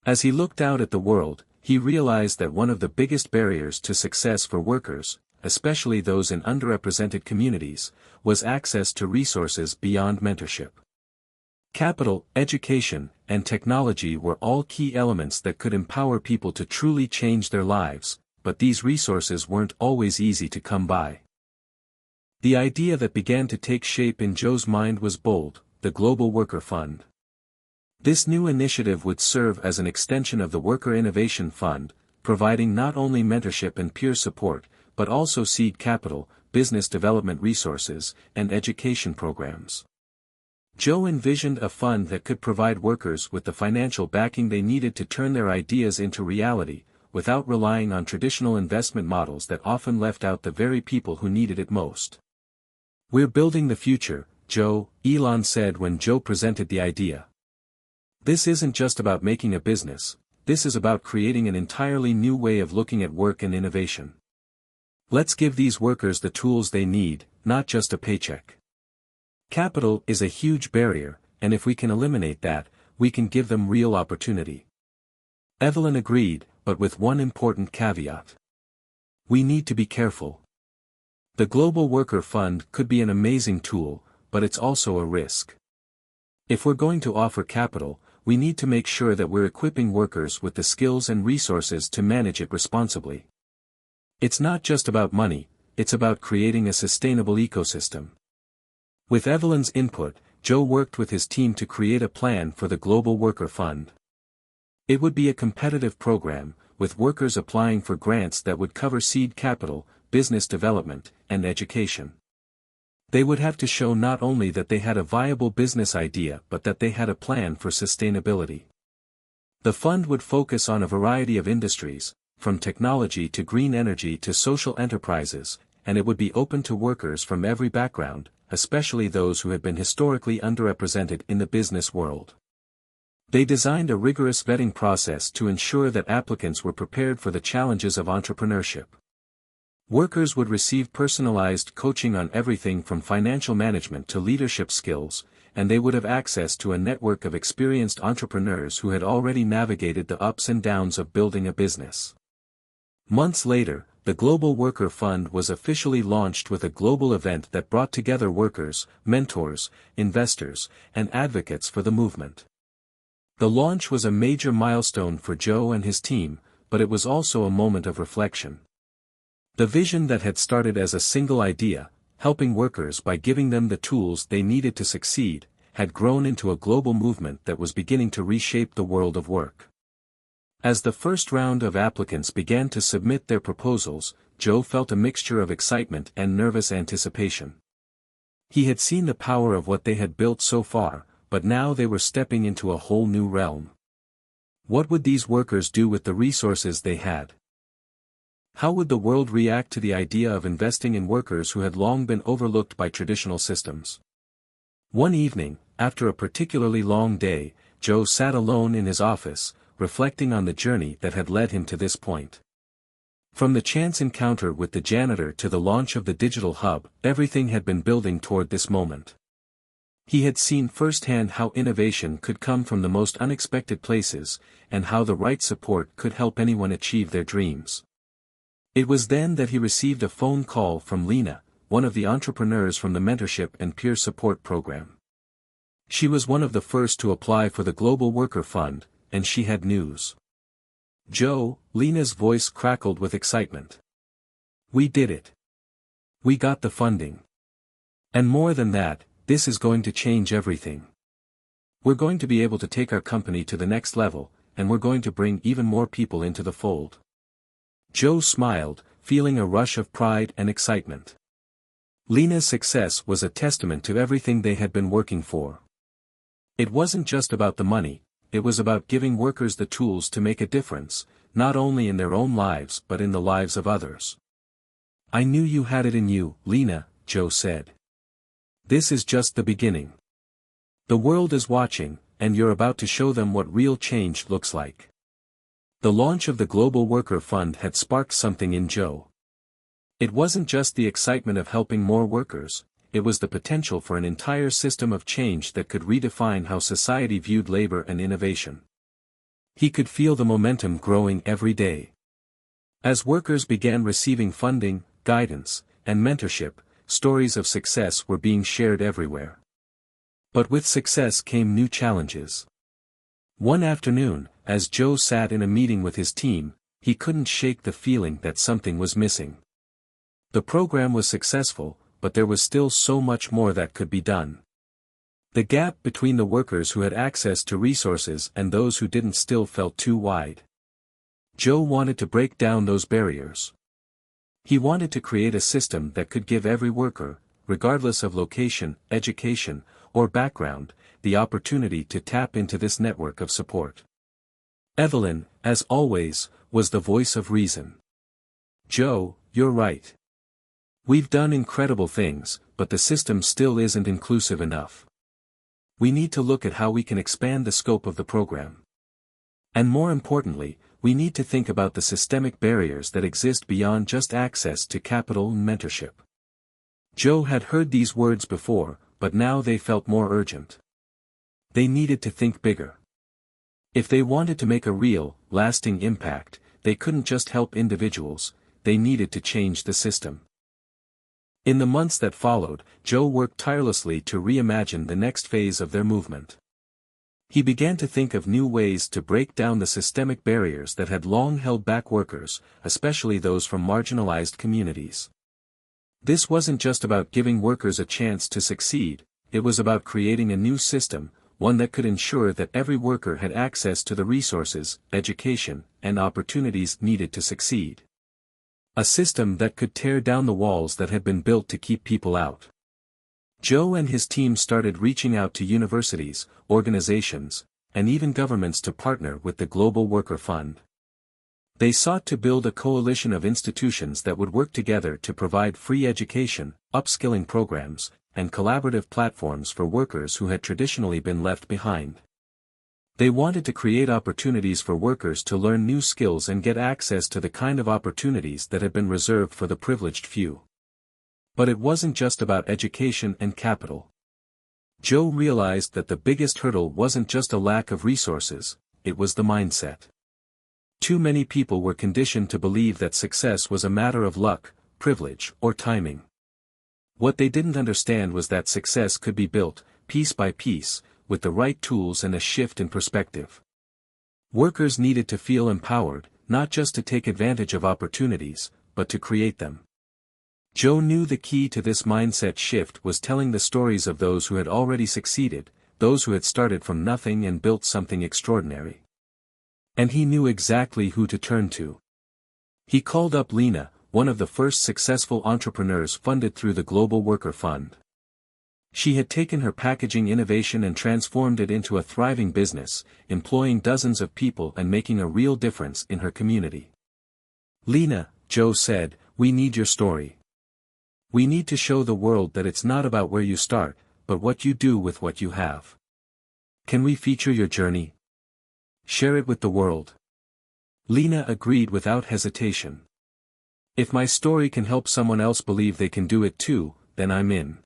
As he looked out at the world, he realized that one of the biggest barriers to success for workers, especially those in underrepresented communities, was access to resources beyond mentorship. Capital, education, and technology were all key elements that could empower people to truly change their lives, but these resources weren't always easy to come by. The idea that began to take shape in Joe's mind was bold: the Global Worker Fund. This new initiative would serve as an extension of the Worker Innovation Fund, providing not only mentorship and peer support, but also seed capital, business development resources, and education programs. Joe envisioned a fund that could provide workers with the financial backing they needed to turn their ideas into reality, without relying on traditional investment models that often left out the very people who needed it most. "We're building the future, Joe," Elon said when Joe presented the idea. "This isn't just about making a business, this is about creating an entirely new way of looking at work and innovation. Let's give these workers the tools they need, not just a paycheck. Capital is a huge barrier, and if we can eliminate that, we can give them real opportunity." Evelyn agreed, but with one important caveat. "We need to be careful. The Global Worker Fund could be an amazing tool, but it's also a risk. If we're going to offer capital, we need to make sure that we're equipping workers with the skills and resources to manage it responsibly. It's not just about money, it's about creating a sustainable ecosystem." With Evelyn's input, Joe worked with his team to create a plan for the Global Worker Fund. It would be a competitive program, with workers applying for grants that would cover seed capital, business development, and education. They would have to show not only that they had a viable business idea but that they had a plan for sustainability. The fund would focus on a variety of industries, from technology to green energy to social enterprises, and it would be open to workers from every background, especially those who had been historically underrepresented in the business world. They designed a rigorous vetting process to ensure that applicants were prepared for the challenges of entrepreneurship. Workers would receive personalized coaching on everything from financial management to leadership skills, and they would have access to a network of experienced entrepreneurs who had already navigated the ups and downs of building a business. Months later, the Global Worker Fund was officially launched with a global event that brought together workers, mentors, investors, and advocates for the movement. The launch was a major milestone for Joe and his team, but it was also a moment of reflection. The vision that had started as a single idea, helping workers by giving them the tools they needed to succeed, had grown into a global movement that was beginning to reshape the world of work. As the first round of applicants began to submit their proposals, Joe felt a mixture of excitement and nervous anticipation. He had seen the power of what they had built so far, but now they were stepping into a whole new realm. What would these workers do with the resources they had? How would the world react to the idea of investing in workers who had long been overlooked by traditional systems? One evening, after a particularly long day, Joe sat alone in his office, reflecting on the journey that had led him to this point. From the chance encounter with the janitor to the launch of the digital hub, everything had been building toward this moment. He had seen firsthand how innovation could come from the most unexpected places, and how the right support could help anyone achieve their dreams. It was then that he received a phone call from Lena, one of the entrepreneurs from the Mentorship and Peer Support Program. She was one of the first to apply for the Global Worker Fund, and she had news. "Joe," Lena's voice crackled with excitement. "We did it. We got the funding. And more than that, this is going to change everything. We're going to be able to take our company to the next level, and we're going to bring even more people into the fold." Joe smiled, feeling a rush of pride and excitement. Lena's success was a testament to everything they had been working for. It wasn't just about the money, it was about giving workers the tools to make a difference, not only in their own lives but in the lives of others. "I knew you had it in you, Lena," Joe said. "This is just the beginning. The world is watching, and you're about to show them what real change looks like." The launch of the Global Worker Fund had sparked something in Joe. It wasn't just the excitement of helping more workers, it was the potential for an entire system of change that could redefine how society viewed labor and innovation. He could feel the momentum growing every day. As workers began receiving funding, guidance, and mentorship, stories of success were being shared everywhere. But with success came new challenges. One afternoon, as Joe sat in a meeting with his team, he couldn't shake the feeling that something was missing. The program was successful, but there was still so much more that could be done. The gap between the workers who had access to resources and those who didn't still felt too wide. Joe wanted to break down those barriers. He wanted to create a system that could give every worker, regardless of location, education, or background, the opportunity to tap into this network of support. Evelyn, as always, was the voice of reason. "Joe, you're right. We've done incredible things, but the system still isn't inclusive enough. We need to look at how we can expand the scope of the program. And more importantly, we need to think about the systemic barriers that exist beyond just access to capital and mentorship." Joe had heard these words before, but now they felt more urgent. They needed to think bigger. If they wanted to make a real, lasting impact, they couldn't just help individuals, they needed to change the system. In the months that followed, Joe worked tirelessly to reimagine the next phase of their movement. He began to think of new ways to break down the systemic barriers that had long held back workers, especially those from marginalized communities. This wasn't just about giving workers a chance to succeed, it was about creating a new system, one that could ensure that every worker had access to the resources, education, and opportunities needed to succeed. A system that could tear down the walls that had been built to keep people out. Joe and his team started reaching out to universities, organizations, and even governments to partner with the Global Worker Fund. They sought to build a coalition of institutions that would work together to provide free education, upskilling programs, and collaborative platforms for workers who had traditionally been left behind. They wanted to create opportunities for workers to learn new skills and get access to the kind of opportunities that had been reserved for the privileged few. But it wasn't just about education and capital. Joe realized that the biggest hurdle wasn't just a lack of resources, it was the mindset. Too many people were conditioned to believe that success was a matter of luck, privilege, or timing. What they didn't understand was that success could be built, piece by piece, with the right tools and a shift in perspective. Workers needed to feel empowered, not just to take advantage of opportunities, but to create them. Joe knew the key to this mindset shift was telling the stories of those who had already succeeded, those who had started from nothing and built something extraordinary. And he knew exactly who to turn to. He called up Lena, one of the first successful entrepreneurs funded through the Global Worker Fund. She had taken her packaging innovation and transformed it into a thriving business, employing dozens of people and making a real difference in her community. "Lena," Joe said, "we need your story. We need to show the world that it's not about where you start, but what you do with what you have. Can we feature your journey? Share it with the world." Lena agreed without hesitation. "If my story can help someone else believe they can do it too, then I'm in."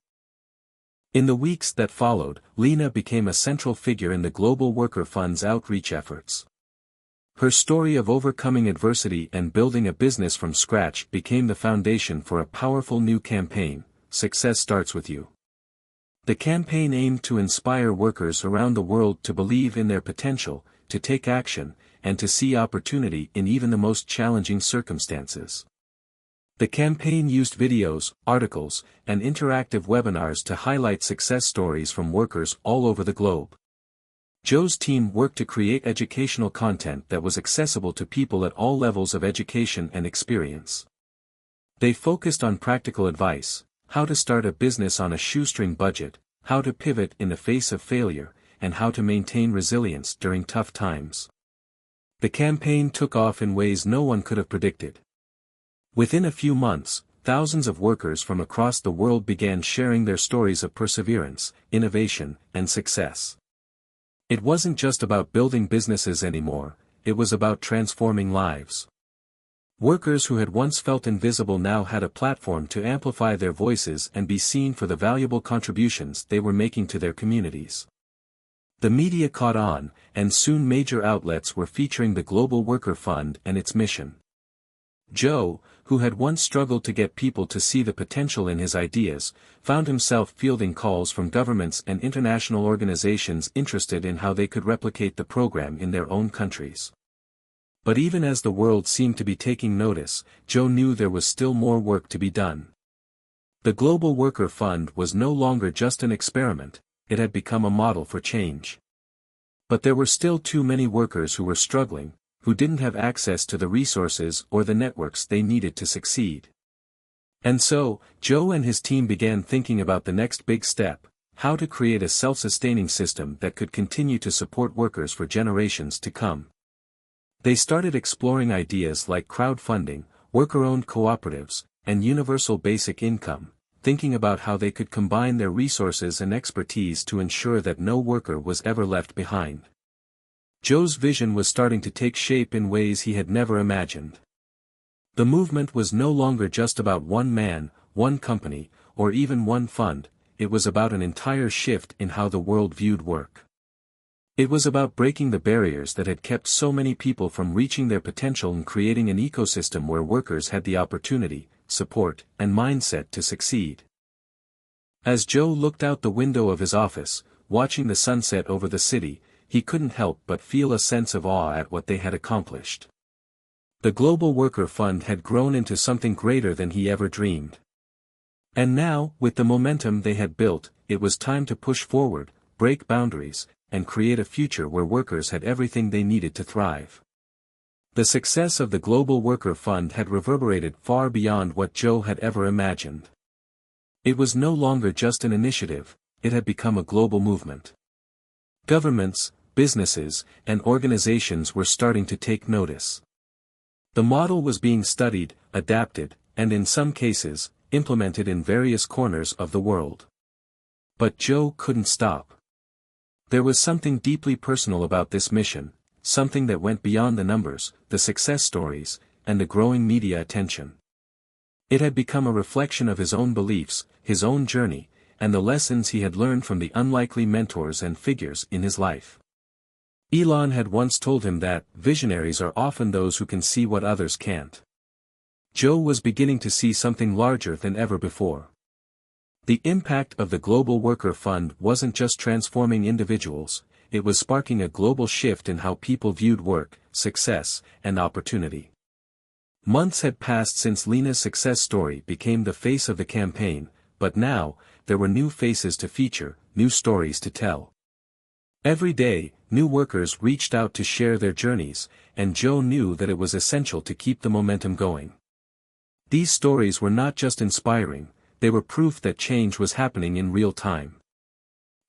In the weeks that followed, Lena became a central figure in the Global Worker Fund's outreach efforts. Her story of overcoming adversity and building a business from scratch became the foundation for a powerful new campaign, Success Starts With You. The campaign aimed to inspire workers around the world to believe in their potential, to take action, and to see opportunity in even the most challenging circumstances. The campaign used videos, articles, and interactive webinars to highlight success stories from workers all over the globe. Joe's team worked to create educational content that was accessible to people at all levels of education and experience. They focused on practical advice, how to start a business on a shoestring budget, how to pivot in the face of failure, and how to maintain resilience during tough times. The campaign took off in ways no one could have predicted. Within a few months, thousands of workers from across the world began sharing their stories of perseverance, innovation, and success. It wasn't just about building businesses anymore, it was about transforming lives. Workers who had once felt invisible now had a platform to amplify their voices and be seen for the valuable contributions they were making to their communities. The media caught on, and soon major outlets were featuring the Global Worker Fund and its mission. Joe, who had once struggled to get people to see the potential in his ideas, found himself fielding calls from governments and international organizations interested in how they could replicate the program in their own countries. But even as the world seemed to be taking notice, Joe knew there was still more work to be done. The Global Worker Fund was no longer just an experiment, it had become a model for change. But there were still too many workers who were struggling, who didn't have access to the resources or the networks they needed to succeed. And so, Joe and his team began thinking about the next big step, how to create a self-sustaining system that could continue to support workers for generations to come. They started exploring ideas like crowdfunding, worker-owned cooperatives, and universal basic income, thinking about how they could combine their resources and expertise to ensure that no worker was ever left behind. Joe's vision was starting to take shape in ways he had never imagined. The movement was no longer just about one man, one company, or even one fund, it was about an entire shift in how the world viewed work. It was about breaking the barriers that had kept so many people from reaching their potential and creating an ecosystem where workers had the opportunity, support, and mindset to succeed. As Joe looked out the window of his office, watching the sunset over the city, he couldn't help but feel a sense of awe at what they had accomplished. The Global Worker Fund had grown into something greater than he ever dreamed. And now, with the momentum they had built, it was time to push forward, break boundaries, and create a future where workers had everything they needed to thrive. The success of the Global Worker Fund had reverberated far beyond what Joe had ever imagined. It was no longer just an initiative, it had become a global movement. Governments, businesses, and organizations were starting to take notice. The model was being studied, adapted, and in some cases, implemented in various corners of the world. But Joe couldn't stop. There was something deeply personal about this mission, something that went beyond the numbers, the success stories, and the growing media attention. It had become a reflection of his own beliefs, his own journey, and the lessons he had learned from the unlikely mentors and figures in his life. Elon had once told him that visionaries are often those who can see what others can't. Joe was beginning to see something larger than ever before. The impact of the Global Worker Fund wasn't just transforming individuals, it was sparking a global shift in how people viewed work, success, and opportunity. Months had passed since Lena's success story became the face of the campaign, but now, there were new faces to feature, new stories to tell. Every day, new workers reached out to share their journeys, and Joe knew that it was essential to keep the momentum going. These stories were not just inspiring, they were proof that change was happening in real time.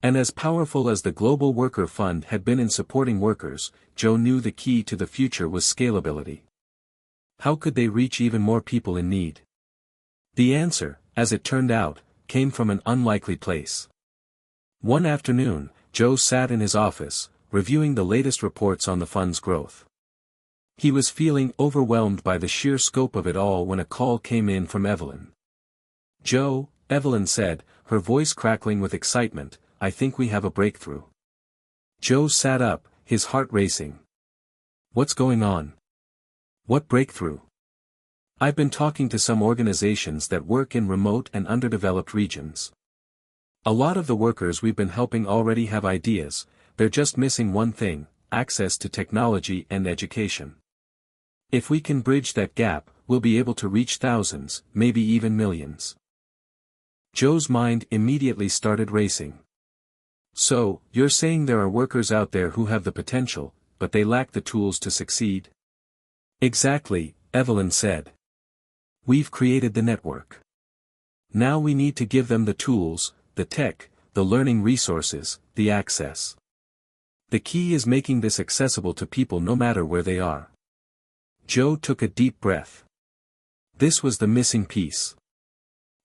And as powerful as the Global Worker Fund had been in supporting workers, Joe knew the key to the future was scalability. How could they reach even more people in need? The answer, as it turned out, came from an unlikely place. One afternoon, Joe sat in his office, reviewing the latest reports on the fund's growth. He was feeling overwhelmed by the sheer scope of it all when a call came in from Evelyn. "Joe, Evelyn said, her voice crackling with excitement, "I think we have a breakthrough." Joe sat up, his heart racing. "What's going on? What breakthrough?" "I've been talking to some organizations that work in remote and underdeveloped regions. A lot of the workers we've been helping already have ideas, they're just missing one thing: access to technology and education. If we can bridge that gap, we'll be able to reach thousands, maybe even millions." Joe's mind immediately started racing. "So, you're saying there are workers out there who have the potential, but they lack the tools to succeed?" "Exactly," Evelyn said. "We've created the network. Now we need to give them the tools, the tech, the learning resources, the access. The key is making this accessible to people no matter where they are." Joe took a deep breath. This was the missing piece.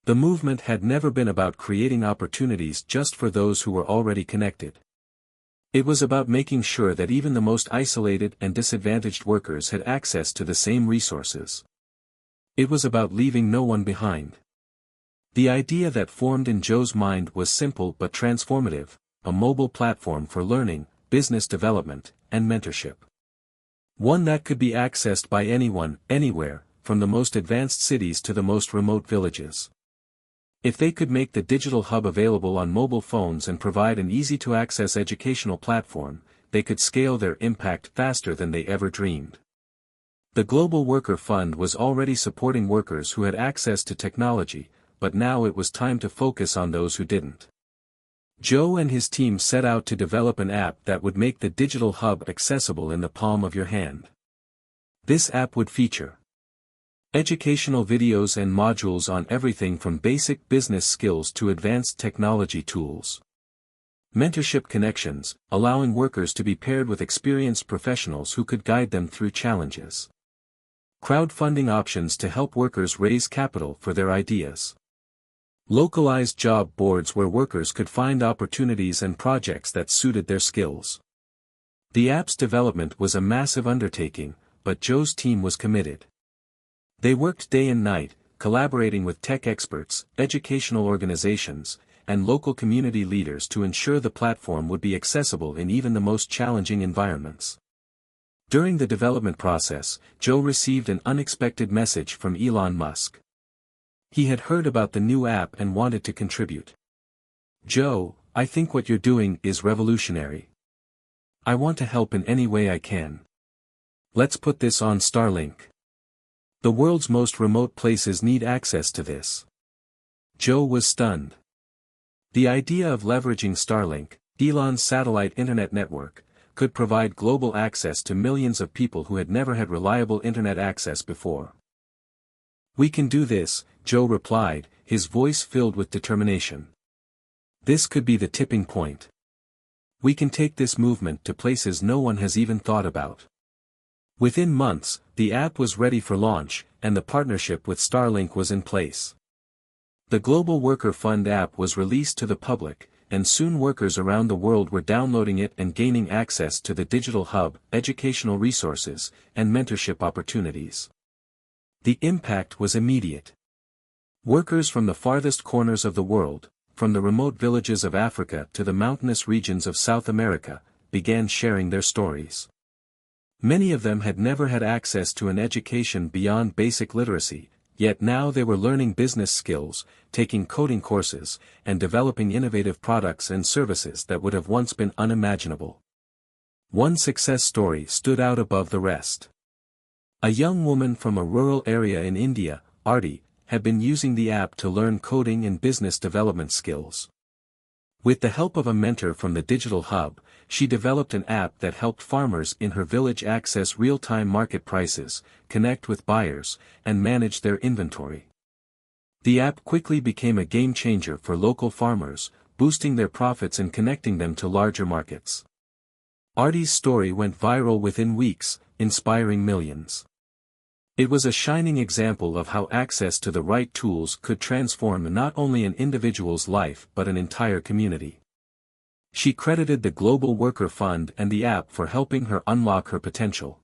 The movement had never been about creating opportunities just for those who were already connected. It was about making sure that even the most isolated and disadvantaged workers had access to the same resources. It was about leaving no one behind. The idea that formed in Joe's mind was simple but transformative: a mobile platform for learning, business development, and mentorship. One that could be accessed by anyone, anywhere, from the most advanced cities to the most remote villages. If they could make the digital hub available on mobile phones and provide an easy-to-access educational platform, they could scale their impact faster than they ever dreamed. The Global Worker Fund was already supporting workers who had access to technology, but now it was time to focus on those who didn't. Joe and his team set out to develop an app that would make the digital hub accessible in the palm of your hand. This app would feature educational videos and modules on everything from basic business skills to advanced technology tools. Mentorship connections, allowing workers to be paired with experienced professionals who could guide them through challenges. Crowdfunding options to help workers raise capital for their ideas. Localized job boards where workers could find opportunities and projects that suited their skills. The app's development was a massive undertaking, but Joe's team was committed. They worked day and night, collaborating with tech experts, educational organizations, and local community leaders to ensure the platform would be accessible in even the most challenging environments. During the development process, Joe received an unexpected message from Elon Musk. He had heard about the new app and wanted to contribute. "Joe, I think what you're doing is revolutionary. I want to help in any way I can. Let's put this on Starlink. The world's most remote places need access to this." Joe was stunned. The idea of leveraging Starlink, Elon's satellite internet network, could provide global access to millions of people who had never had reliable internet access before. "We can do this," Joe replied, his voice filled with determination. "This could be the tipping point. We can take this movement to places no one has even thought about." Within months, the app was ready for launch, and the partnership with Starlink was in place. The Global Worker Fund app was released to the public, and soon workers around the world were downloading it and gaining access to the digital hub, educational resources, and mentorship opportunities. The impact was immediate. Workers from the farthest corners of the world, from the remote villages of Africa to the mountainous regions of South America, began sharing their stories. Many of them had never had access to an education beyond basic literacy, yet now they were learning business skills, taking coding courses, and developing innovative products and services that would have once been unimaginable. One success story stood out above the rest. A young woman from a rural area in India, Arti, had been using the app to learn coding and business development skills. With the help of a mentor from the digital hub, she developed an app that helped farmers in her village access real-time market prices, connect with buyers, and manage their inventory. The app quickly became a game-changer for local farmers, boosting their profits and connecting them to larger markets. Artie's story went viral within weeks, inspiring millions. It was a shining example of how access to the right tools could transform not only an individual's life but an entire community. She credited the Global Worker Fund and the app for helping her unlock her potential.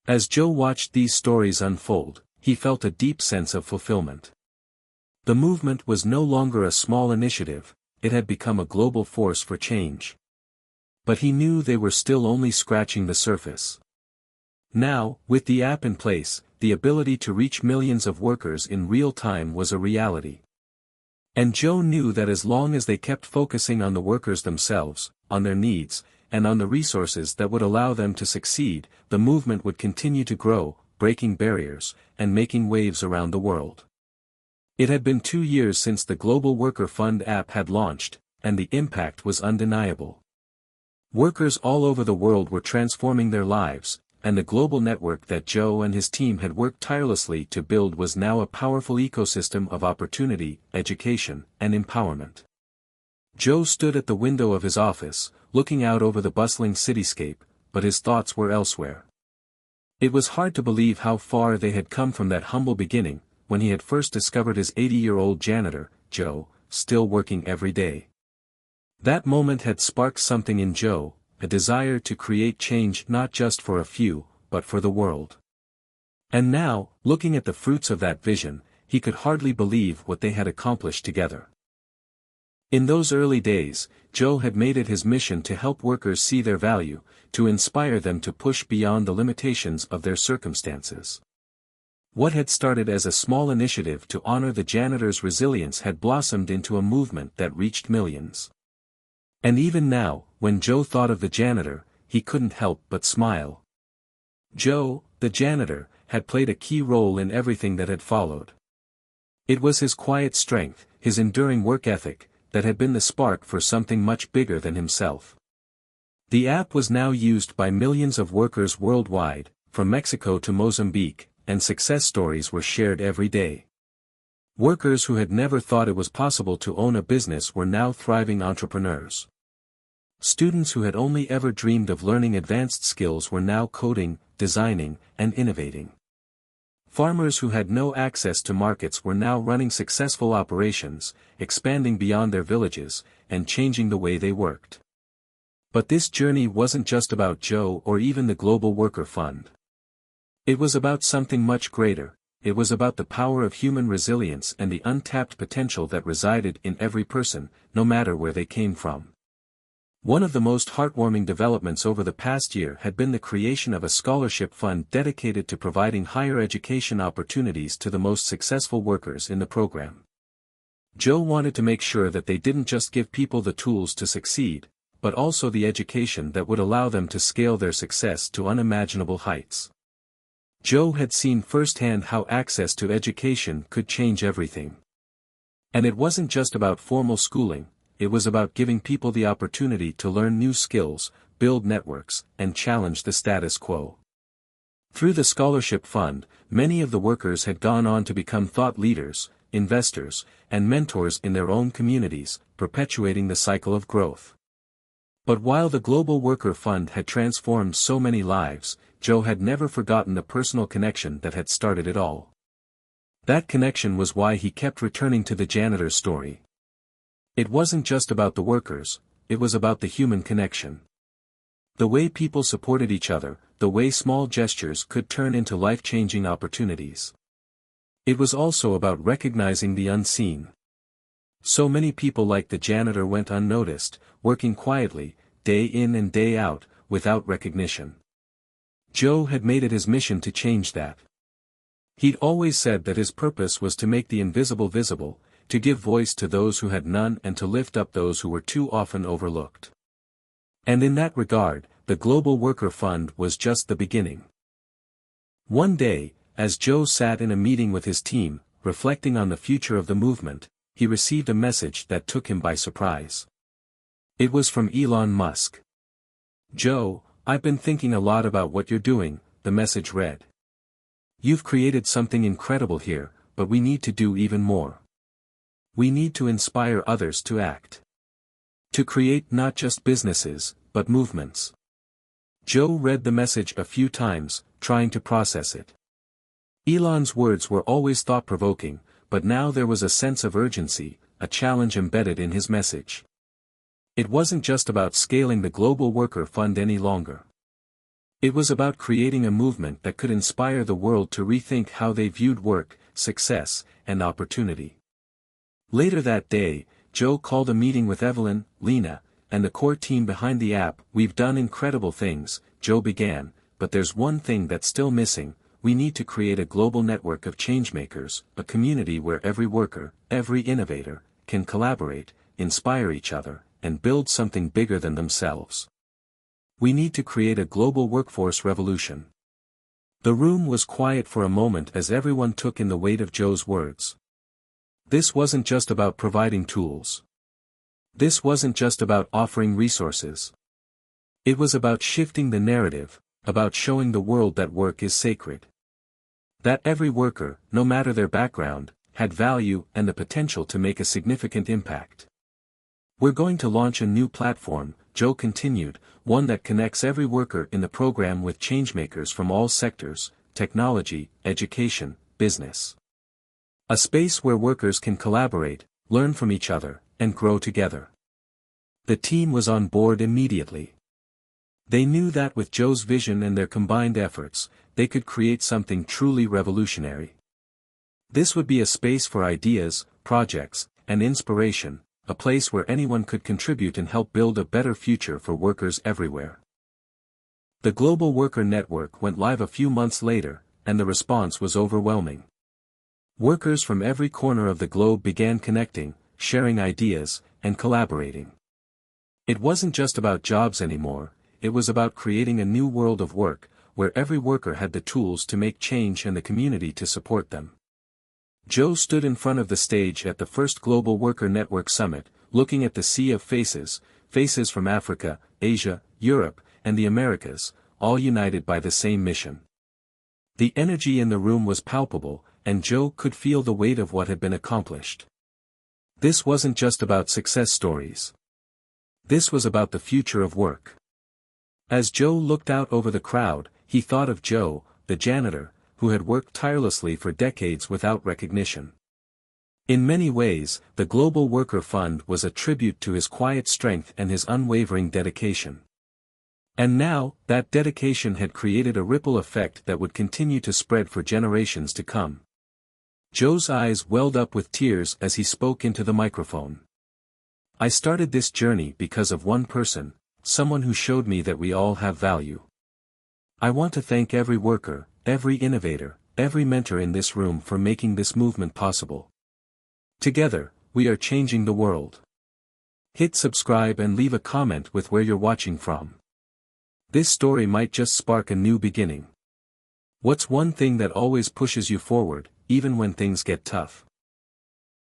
As Joe watched these stories unfold, he felt a deep sense of fulfillment. The movement was no longer a small initiative, it had become a global force for change. But he knew they were still only scratching the surface. Now, with the app in place, the ability to reach millions of workers in real time was a reality. And Joe knew that as long as they kept focusing on the workers themselves, on their needs, and on the resources that would allow them to succeed, the movement would continue to grow, breaking barriers, and making waves around the world. It had been 2 years since the Global Worker Fund app had launched, and the impact was undeniable. Workers all over the world were transforming their lives, and the global network that Joe and his team had worked tirelessly to build was now a powerful ecosystem of opportunity, education, and empowerment. Joe stood at the window of his office, looking out over the bustling cityscape, but his thoughts were elsewhere. It was hard to believe how far they had come from that humble beginning, when he had first discovered his 80-year-old janitor, Joe, still working every day. That moment had sparked something in Joe, a desire to create change not just for a few, but for the world. And now, looking at the fruits of that vision, he could hardly believe what they had accomplished together. In those early days, Joe had made it his mission to help workers see their value, to inspire them to push beyond the limitations of their circumstances. What had started as a small initiative to honor the janitor's resilience had blossomed into a movement that reached millions. And even now, when Joe thought of the janitor, he couldn't help but smile. Joe, the janitor, had played a key role in everything that had followed. It was his quiet strength, his enduring work ethic, that had been the spark for something much bigger than himself. The app was now used by millions of workers worldwide, from Mexico to Mozambique, and success stories were shared every day. Workers who had never thought it was possible to own a business were now thriving entrepreneurs. Students who had only ever dreamed of learning advanced skills were now coding, designing, and innovating. Farmers who had no access to markets were now running successful operations, expanding beyond their villages, and changing the way they worked. But this journey wasn't just about Joe or even the Global Worker Fund. It was about something much greater. It was about the power of human resilience and the untapped potential that resided in every person, no matter where they came from. One of the most heartwarming developments over the past year had been the creation of a scholarship fund dedicated to providing higher education opportunities to the most successful workers in the program. Joe wanted to make sure that they didn't just give people the tools to succeed, but also the education that would allow them to scale their success to unimaginable heights. Joe had seen firsthand how access to education could change everything. And it wasn't just about formal schooling. It was about giving people the opportunity to learn new skills, build networks, and challenge the status quo. Through the scholarship fund, many of the workers had gone on to become thought leaders, investors, and mentors in their own communities, perpetuating the cycle of growth. But while the Global Worker Fund had transformed so many lives, Joe had never forgotten the personal connection that had started it all. That connection was why he kept returning to the janitor's story. It wasn't just about the workers, it was about the human connection. The way people supported each other, the way small gestures could turn into life-changing opportunities. It was also about recognizing the unseen. So many people like the janitor went unnoticed, working quietly, day in and day out, without recognition. Joe had made it his mission to change that. He'd always said that his purpose was to make the invisible visible, to give voice to those who had none and to lift up those who were too often overlooked. And in that regard, the Global Worker Fund was just the beginning. One day, as Joe sat in a meeting with his team, reflecting on the future of the movement, he received a message that took him by surprise. It was from Elon Musk. "Joe, I've been thinking a lot about what you're doing," the message read. "You've created something incredible here, but we need to do even more. We need to inspire others to act. To create not just businesses, but movements." Joe read the message a few times, trying to process it. Elon's words were always thought-provoking, but now there was a sense of urgency, a challenge embedded in his message. It wasn't just about scaling the Global Worker Fund any longer. It was about creating a movement that could inspire the world to rethink how they viewed work, success, and opportunity. Later that day, Joe called a meeting with Evelyn, Lena, and the core team behind the app. "We've done incredible things," Joe began, "but there's one thing that's still missing. We need to create a global network of changemakers, a community where every worker, every innovator, can collaborate, inspire each other, and build something bigger than themselves. We need to create a global workforce revolution." The room was quiet for a moment as everyone took in the weight of Joe's words. This wasn't just about providing tools. This wasn't just about offering resources. It was about shifting the narrative, about showing the world that work is sacred. That every worker, no matter their background, had value and the potential to make a significant impact. "We're going to launch a new platform," Joe continued, "one that connects every worker in the program with changemakers from all sectors: technology, education, business. A space where workers can collaborate, learn from each other, and grow together." The team was on board immediately. They knew that with Joe's vision and their combined efforts, they could create something truly revolutionary. This would be a space for ideas, projects, and inspiration, a place where anyone could contribute and help build a better future for workers everywhere. The Global Worker Network went live a few months later, and the response was overwhelming. Workers from every corner of the globe began connecting, sharing ideas, and collaborating. It wasn't just about jobs anymore, it was about creating a new world of work, where every worker had the tools to make change and the community to support them. Joe stood in front of the stage at the first Global Worker Network Summit, looking at the sea of faces, faces from Africa, Asia, Europe, and the Americas, all united by the same mission. The energy in the room was palpable, and Joe could feel the weight of what had been accomplished. This wasn't just about success stories. This was about the future of work. As Joe looked out over the crowd, he thought of Joe, the janitor, who had worked tirelessly for decades without recognition. In many ways, the Global Worker Fund was a tribute to his quiet strength and his unwavering dedication. And now, that dedication had created a ripple effect that would continue to spread for generations to come. Joe's eyes welled up with tears as he spoke into the microphone. "I started this journey because of one person, someone who showed me that we all have value. I want to thank every worker, every innovator, every mentor in this room for making this movement possible. Together, we are changing the world." Hit subscribe and leave a comment with where you're watching from. This story might just spark a new beginning. What's one thing that always pushes you forward, even when things get tough?